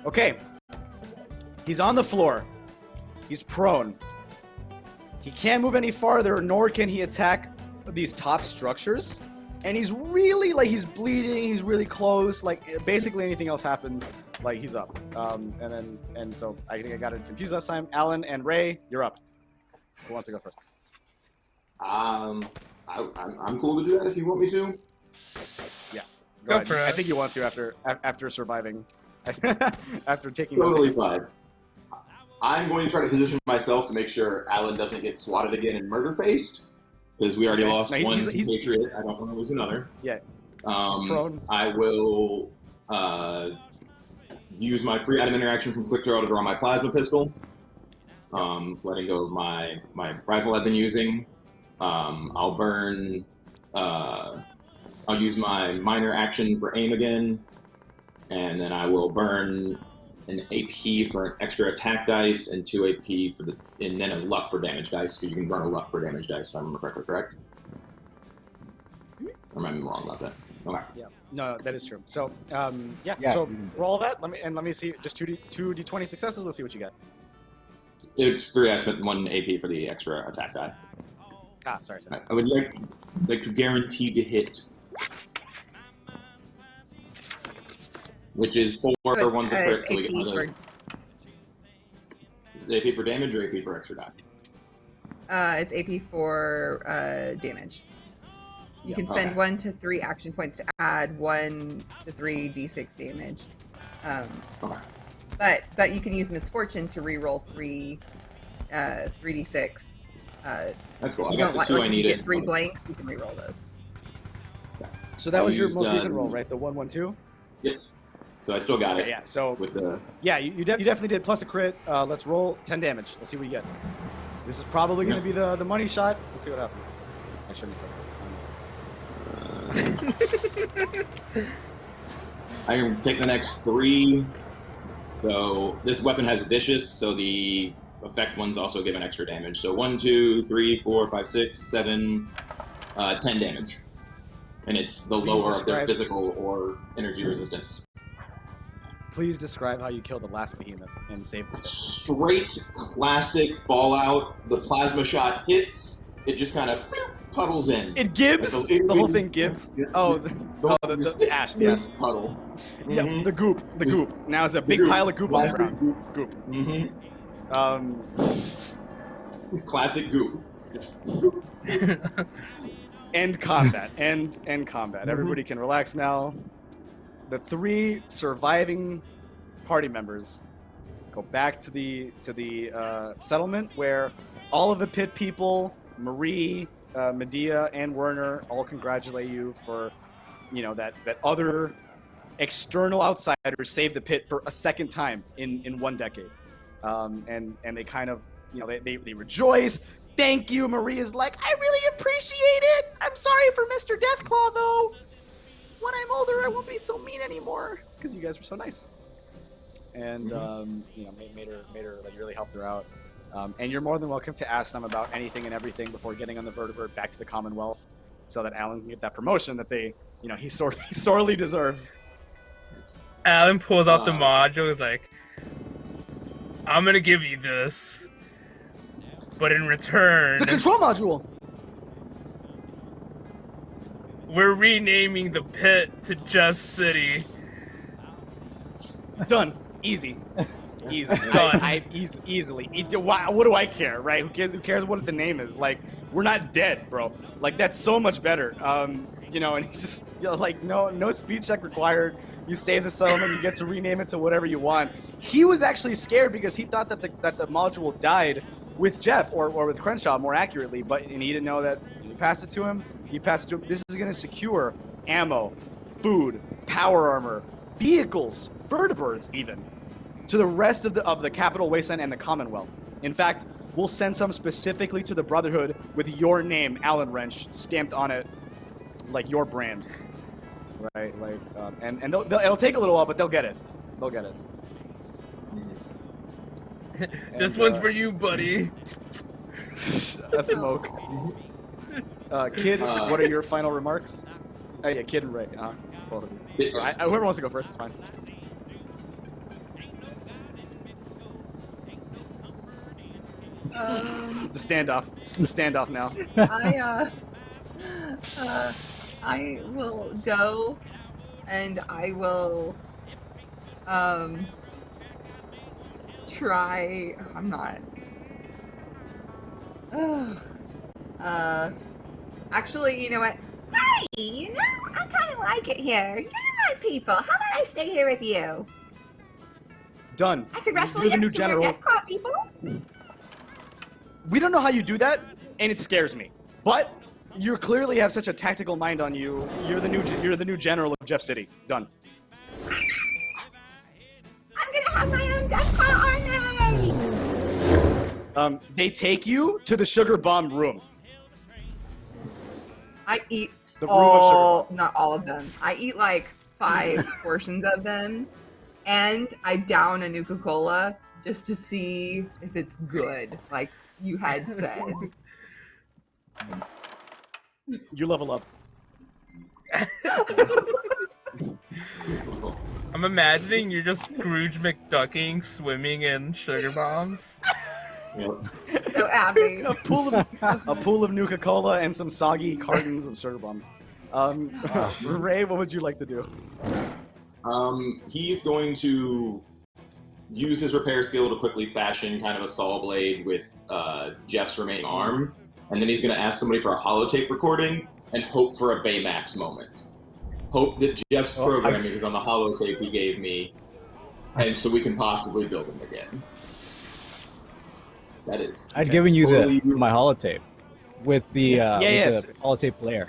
[SPEAKER 1] Okay. He's on the floor. He's prone. He can't move any farther, nor can he attack these top structures. And he's really, like, he's bleeding, he's really close. Like, basically anything else happens, like, he's up. And so I think I got it confused last time. Alan and Ray, you're up. Who wants to go first?
[SPEAKER 4] I'm cool to do that if you want me to.
[SPEAKER 1] Yeah.
[SPEAKER 3] Go
[SPEAKER 1] ahead.
[SPEAKER 3] for it.
[SPEAKER 1] I think you want to after surviving, after taking
[SPEAKER 4] Totally
[SPEAKER 1] the
[SPEAKER 4] fine. I'm going to try to position myself to make sure Alan doesn't get swatted again and murder-faced, because we already lost
[SPEAKER 1] No,
[SPEAKER 4] one
[SPEAKER 1] he's-
[SPEAKER 4] compatriot. I don't want to lose another.
[SPEAKER 1] Yeah. He's prone.
[SPEAKER 4] I will use my free item interaction from Quick Draw to draw my plasma pistol. Letting go of my rifle I've been using. I'll burn. I'll use my minor action for aim again, and then I will burn an AP for an extra attack dice and 2 AP for and then a luck for damage dice, because you can burn a luck for damage dice if I remember correctly, correct? Or am I wrong about that? Okay.
[SPEAKER 1] Yeah. No, that is true. So, yeah.
[SPEAKER 2] Yeah.
[SPEAKER 1] So roll that. Let me see. Just 2d20 successes. Let's see what you get.
[SPEAKER 4] It's 3. I spent 1 AP for the extra attack die.
[SPEAKER 1] Ah, sorry.
[SPEAKER 4] I would like to guarantee to hit, which is 4
[SPEAKER 5] So it's,
[SPEAKER 4] ones to
[SPEAKER 5] it's
[SPEAKER 4] crit, so we get
[SPEAKER 5] AP
[SPEAKER 4] one of those. Is it AP for damage or AP for extra die?
[SPEAKER 5] It's AP for damage. You can spend
[SPEAKER 4] Okay.
[SPEAKER 5] 1 to 3 action points to add 1 to 3 d6 damage.
[SPEAKER 4] Okay.
[SPEAKER 5] But you can use misfortune to reroll 3d6.
[SPEAKER 4] That's cool. I
[SPEAKER 5] You
[SPEAKER 4] got
[SPEAKER 5] don't
[SPEAKER 4] the
[SPEAKER 5] want,
[SPEAKER 4] 2
[SPEAKER 5] like,
[SPEAKER 4] I
[SPEAKER 5] if you
[SPEAKER 4] needed.
[SPEAKER 5] get 3 blanks, you can reroll those.
[SPEAKER 1] So that was your
[SPEAKER 4] used,
[SPEAKER 1] most recent roll, right? The 112.
[SPEAKER 4] Yep. So I still got
[SPEAKER 1] Okay,
[SPEAKER 4] it.
[SPEAKER 1] yeah. So
[SPEAKER 4] With the
[SPEAKER 1] yeah, you definitely did plus a crit. Let's roll 10 damage. Let's see what you get. This is probably going to be the money shot. Let's see what happens. I shouldn't have said that.
[SPEAKER 4] I can take the next 3. So this weapon has vicious, so the effect ones also give an extra damage. So 1, 2, 3, 4, 5, 6, 7, 10 damage. And it's the
[SPEAKER 1] Please
[SPEAKER 4] lower of their
[SPEAKER 1] describe-
[SPEAKER 4] physical or energy resistance.
[SPEAKER 1] Please describe how you killed the last behemoth and saved it.
[SPEAKER 4] Straight classic Fallout. The plasma shot hits, it just kind of puddles in.
[SPEAKER 1] It gibbs.
[SPEAKER 4] Like a-
[SPEAKER 1] The whole thing gibbs. Oh, the ash. The ash.
[SPEAKER 4] Puddle.
[SPEAKER 1] Yeah,
[SPEAKER 4] Mhm.
[SPEAKER 1] the goop. The goop. Now it's a big
[SPEAKER 4] goop.
[SPEAKER 1] pile of goop on the
[SPEAKER 4] Classic
[SPEAKER 1] ground. Goop.
[SPEAKER 4] Classic goop.
[SPEAKER 1] End combat. End combat. Everybody can relax now. The 3 surviving party members go back to the settlement where all of the Pitt people, Marie, Medea, and Werner all congratulate you for, that other external outsiders save the pit for a second time in 1 decade. And they kind of, they rejoice. Thank you. Maria's like, I really appreciate it. I'm sorry for Mr. Deathclaw, though. When I'm older, I won't be so mean anymore. Because you guys were so nice. And, made her like really helped her out. And you're more than welcome to ask them about anything and everything before getting on the vertibird back to the Commonwealth, so that Alan can get that promotion that he sorely deserves.
[SPEAKER 3] Alan pulls out the module. He's like, I'm gonna give you this, but in return,
[SPEAKER 1] The control module.
[SPEAKER 3] we're renaming the pit to Jeff City.
[SPEAKER 1] Done. Easy. Easy.
[SPEAKER 3] Done.
[SPEAKER 1] Easily. What do I care, right? Who cares what the name is? Like, we're not dead, bro. Like, that's so much better. And he's just like, no speed check required. You save the settlement, you get to rename it to whatever you want. He was actually scared because he thought that the module died with Jeff or with Crenshaw more accurately, and he didn't know that. You pass it to him. This is going to secure ammo, food, power armor, vehicles, vertibirds even, to the rest of the Capital Wasteland and the Commonwealth. In fact, we'll send some specifically to the Brotherhood with your name, Alan Wrench, stamped on it, like your brand, right? Like, and it'll take a little while, but they'll get it. They'll get it.
[SPEAKER 3] This one's for you, buddy.
[SPEAKER 1] A smoke. Kid, what are your final remarks? Yeah, Kid and Ray. Both of you. Whoever wants to go first is fine. The standoff now.
[SPEAKER 8] I will go, and I will try. I'm not. Actually, you know what?
[SPEAKER 5] Hey, I kind of like it here. You're my people. How about I stay here with you?
[SPEAKER 1] Done.
[SPEAKER 5] I could wrestle
[SPEAKER 1] You're the new
[SPEAKER 5] against some of
[SPEAKER 1] general.
[SPEAKER 5] your Deathclaw peoples.
[SPEAKER 1] We don't know how you do that, and it scares me. But you clearly have such a tactical mind on you. You're the new general of Jeff City. Done.
[SPEAKER 5] I'm gonna have my own Deathclaw army.
[SPEAKER 1] They take you to the sugar bomb room.
[SPEAKER 8] I eat
[SPEAKER 1] The room of
[SPEAKER 8] all,
[SPEAKER 1] sugar.
[SPEAKER 8] not all of them. I eat like 5 portions of them, and I down a Nuka-Cola just to see if it's good, like you had said.
[SPEAKER 1] You level up.
[SPEAKER 3] I'm imagining you're just Scrooge McDucking swimming in sugar bombs.
[SPEAKER 8] So happy.
[SPEAKER 1] a pool of Nuka-Cola and some soggy cartons of sugar bombs. Ray, what would you like to do?
[SPEAKER 4] He's going to use his repair skill to quickly fashion kind of a saw blade with Jeff's remaining arm, and then he's going to ask somebody for a holotape recording and hope for a Baymax moment. Hope that Jeff's programming is on the holotape he gave me, and so we can possibly build him again. That is.
[SPEAKER 2] I'd given you
[SPEAKER 4] totally
[SPEAKER 2] my holotape with the
[SPEAKER 1] yes.
[SPEAKER 2] the holotape layer.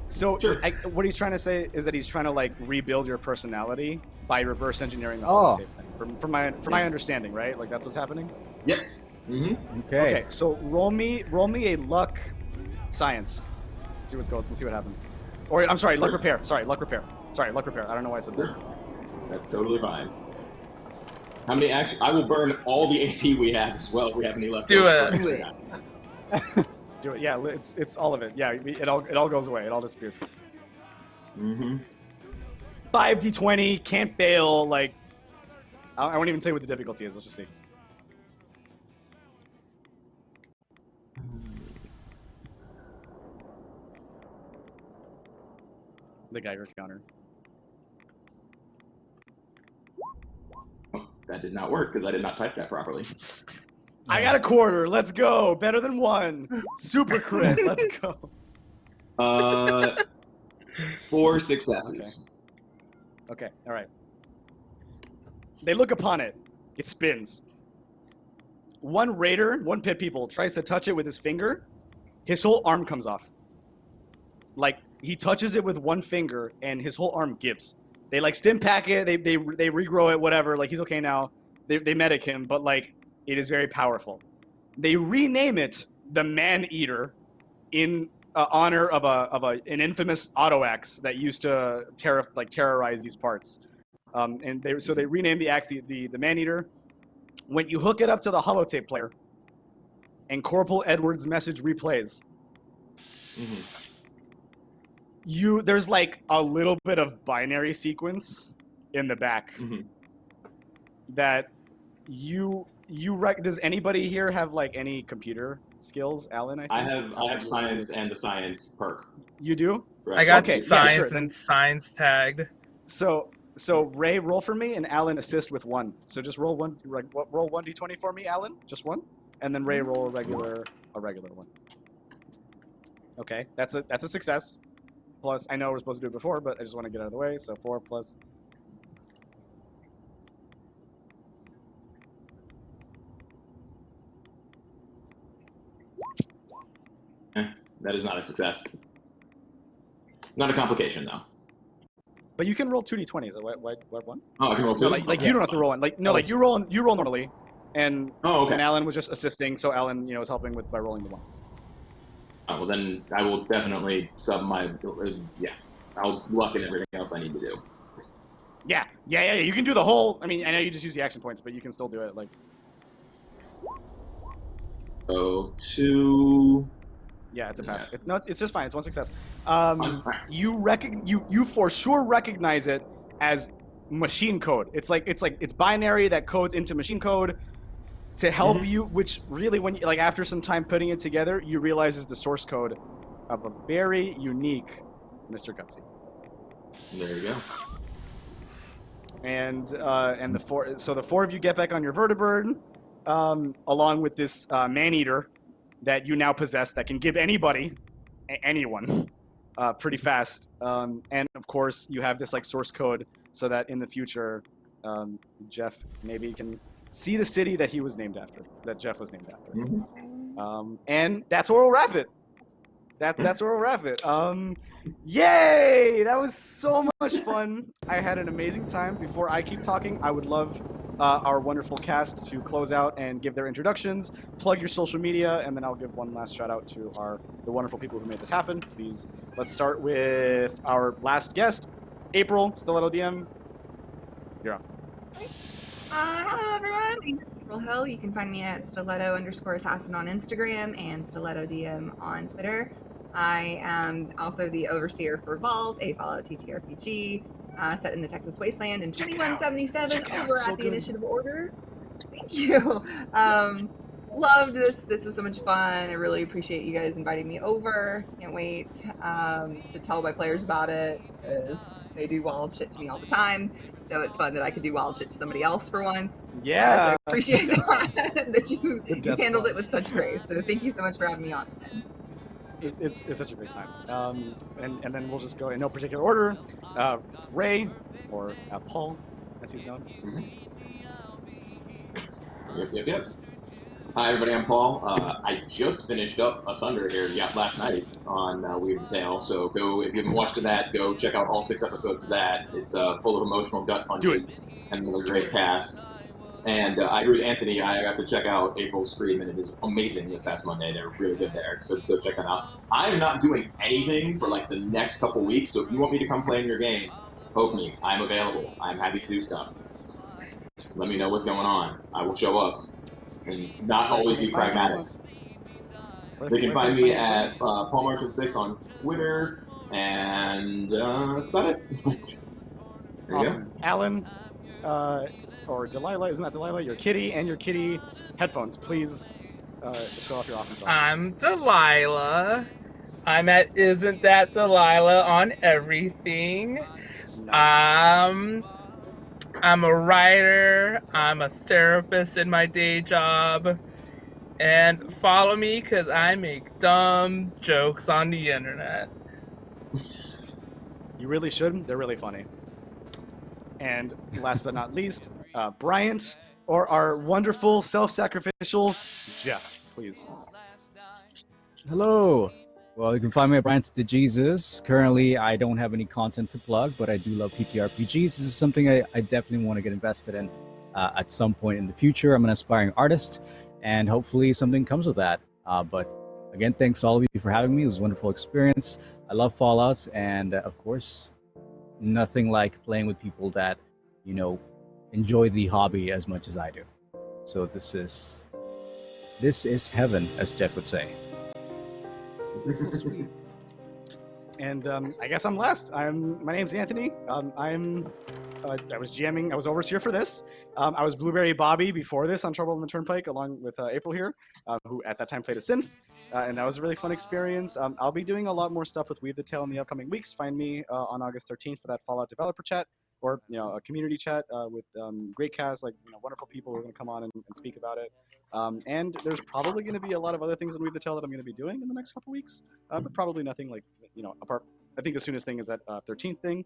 [SPEAKER 1] So
[SPEAKER 4] Sure.
[SPEAKER 1] what he's trying to say is that he's trying to like rebuild your personality by reverse engineering the holotape thing. From my understanding, right? Like that's what's happening.
[SPEAKER 4] Yep. Mm-hmm.
[SPEAKER 1] Okay. So roll me a luck science. See what's going. Let's see what happens. Or I'm sorry, luck repair. Sorry, luck repair. I don't know why I said that.
[SPEAKER 4] That's totally fine. How many I will burn all the AP we have as well if we have any left.
[SPEAKER 3] Do
[SPEAKER 4] over.
[SPEAKER 3] it.
[SPEAKER 1] Do it. Yeah, it's all of it. Yeah, it all goes away. It all disappears.
[SPEAKER 4] Mm-hmm.
[SPEAKER 1] 5d20, can't fail. Like I won't even say what the difficulty is. Let's just see. The Geiger counter.
[SPEAKER 4] Oh, that did not work because I did not type that properly.
[SPEAKER 1] I got a quarter. Let's go. Better than 1. Super crit. Let's go.
[SPEAKER 4] 4 successes.
[SPEAKER 1] Okay. All right. They look upon it. It spins. One raider, one pit people, tries to touch it with his finger. His whole arm comes off. Like, he touches it with one finger, and his whole arm gives. They like stim pack it. They regrow it. Whatever. Like he's okay now. They medic him, but like it is very powerful. They rename it the Man Eater in honor of an infamous auto axe that used to terrorize these parts. And they renamed the axe the Man Eater. When you hook it up to the holotape player, and Corporal Edwards' message replays, there's like a little bit of binary sequence in the back that does anybody here have like any computer skills, Alan?
[SPEAKER 4] I have science and the science perk.
[SPEAKER 1] You do?
[SPEAKER 3] I got
[SPEAKER 1] okay,
[SPEAKER 3] science
[SPEAKER 1] sure.
[SPEAKER 3] and science tagged.
[SPEAKER 1] So Ray, roll for me, and Alan assist with 1. So just roll 1d20 for me, Alan. Just 1, and then Ray roll a regular 1. Okay, that's a success. Plus, I know we're supposed to do it before, but I just want to get out of the way. So 4 plus.
[SPEAKER 4] That is not a success. Not a complication, though.
[SPEAKER 1] But you can roll 2d20s. What one?
[SPEAKER 4] Oh, I can roll 2.
[SPEAKER 1] No, like you don't have to roll one. Like no, like you roll normally, and and Alan was just assisting, so Alan was helping by rolling the 1.
[SPEAKER 4] Oh, well then I will definitely sub my I'll luck in everything else I need to do.
[SPEAKER 1] Yeah. You can do the whole. I mean, I know you just use the action points, but you can still do it. Like.
[SPEAKER 4] So 2.
[SPEAKER 1] Yeah, it's a pass. No, it's just fine. It's 1 success. You for sure recognize it as machine code. It's binary that codes into machine code to help you. Which really, when after some time putting it together, you realize is the source code of a very unique Mr. Gutsy.
[SPEAKER 4] There you go.
[SPEAKER 1] And the 4 of you get back on your vertibird, along with this man-eater that you now possess that can give anyone, pretty fast. And of course, you have this source code so that in the future, Jeff maybe can see the city that he was named after, that Jeff was named after. And that's where we'll wrap it. That's where we'll wrap it. Yay! That was so much fun. I had an amazing time. Before I keep talking, I would love our wonderful cast to close out and give their introductions, plug your social media, and then I'll give one last shout out to the wonderful people who made this happen. Please, let's start with our last guest, April, StilettoDM. You're on.
[SPEAKER 8] Hello everyone, my name is April Hill. You can find me at stiletto_assassin on Instagram and StilettoDM on Twitter. I am also the overseer for Vault, a Fallout TTRPG set in the Texas Wasteland in 2177 over at the Initiative Order. Thank you. Loved this. This was so much fun. I really appreciate you guys inviting me over. Can't wait to tell my players about it, because they do wild shit to me all the time. So it's fun that I could do wild shit to somebody else for once.
[SPEAKER 1] Yeah.
[SPEAKER 8] So I appreciate that you handled it with such grace. So thank you so much for having me on today.
[SPEAKER 1] It's such a great time. And then we'll just go in no particular order. Ray, or Paul, as he's known.
[SPEAKER 4] Yep. Hi everybody, I'm Paul. I just finished up Asunder here last night on Weird Tale, so go, if you haven't watched that, go check out all 6 episodes of that. It's full of emotional gut punches and another great cast. And I agree with Anthony, I got to check out April's stream, and it is amazing this past Monday. They're really good there, so go check that out. I am not doing anything for the next couple weeks, so if you want me to come play in your game, poke me. I'm available. I'm happy to do stuff. Let me know what's going on. I will show up. And not always be pragmatic. They can find me at PaulMartin6 on Twitter, and that's about it.
[SPEAKER 1] Awesome. Alan, or Delilah, isn't that Delilah? Your kitty and your kitty headphones. Please show off your awesome stuff.
[SPEAKER 3] I'm Delilah. I'm at Isn't That Delilah on everything.
[SPEAKER 1] Nice.
[SPEAKER 3] I'm a writer, I'm a therapist in my day job, and follow me because I make dumb jokes on the internet.
[SPEAKER 1] You really should. They're really funny. And last but not least, Bryant, or our wonderful self-sacrificial Jeff, please.
[SPEAKER 10] Hello.
[SPEAKER 2] Well, you can find me at Rant to Jesus. Currently, I don't have any content to plug, but I do love PTRPGs. This is something I definitely want to get invested in at some point in the future. I'm an aspiring artist, and hopefully something comes of that. But again, thanks to all of you for having me. It was a wonderful experience. I love Fallout, and of course, nothing like playing with people that, enjoy the hobby as much as I do. So this is heaven, as Jeff would say.
[SPEAKER 1] This is sweet. And I guess I'm last. My name's Anthony. I was GMing. I was overseer for this. I was Blueberry Bobby before this on Trouble on the Turnpike, along with April here, who at that time played a synth. And that was a really fun experience. I'll be doing a lot more stuff with Weave the Tale in the upcoming weeks. Find me on August 13th for that Fallout developer chat, or a community chat with great cast, like wonderful people who are going to come on and speak about it. And there's probably going to be a lot of other things in Weave the Tale that I'm going to be doing in the next couple weeks, but probably nothing like apart. I think the soonest thing is that 13th thing.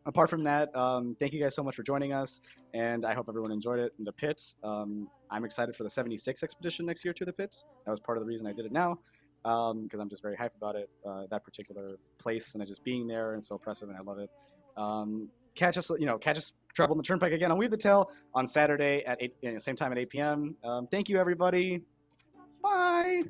[SPEAKER 1] Apart from that, thank you guys so much for joining us, and I hope everyone enjoyed it in the Pit. I'm excited for the 76 expedition next year to the Pit. That was part of the reason I did it now, because I'm just very hyped about it, that particular place, and it just being there and so oppressive, and I love it. Catch us Trouble on the Turnpike again on Weave the Tale on Saturday at 8, same time at 8 p.m. Thank you, everybody. Bye.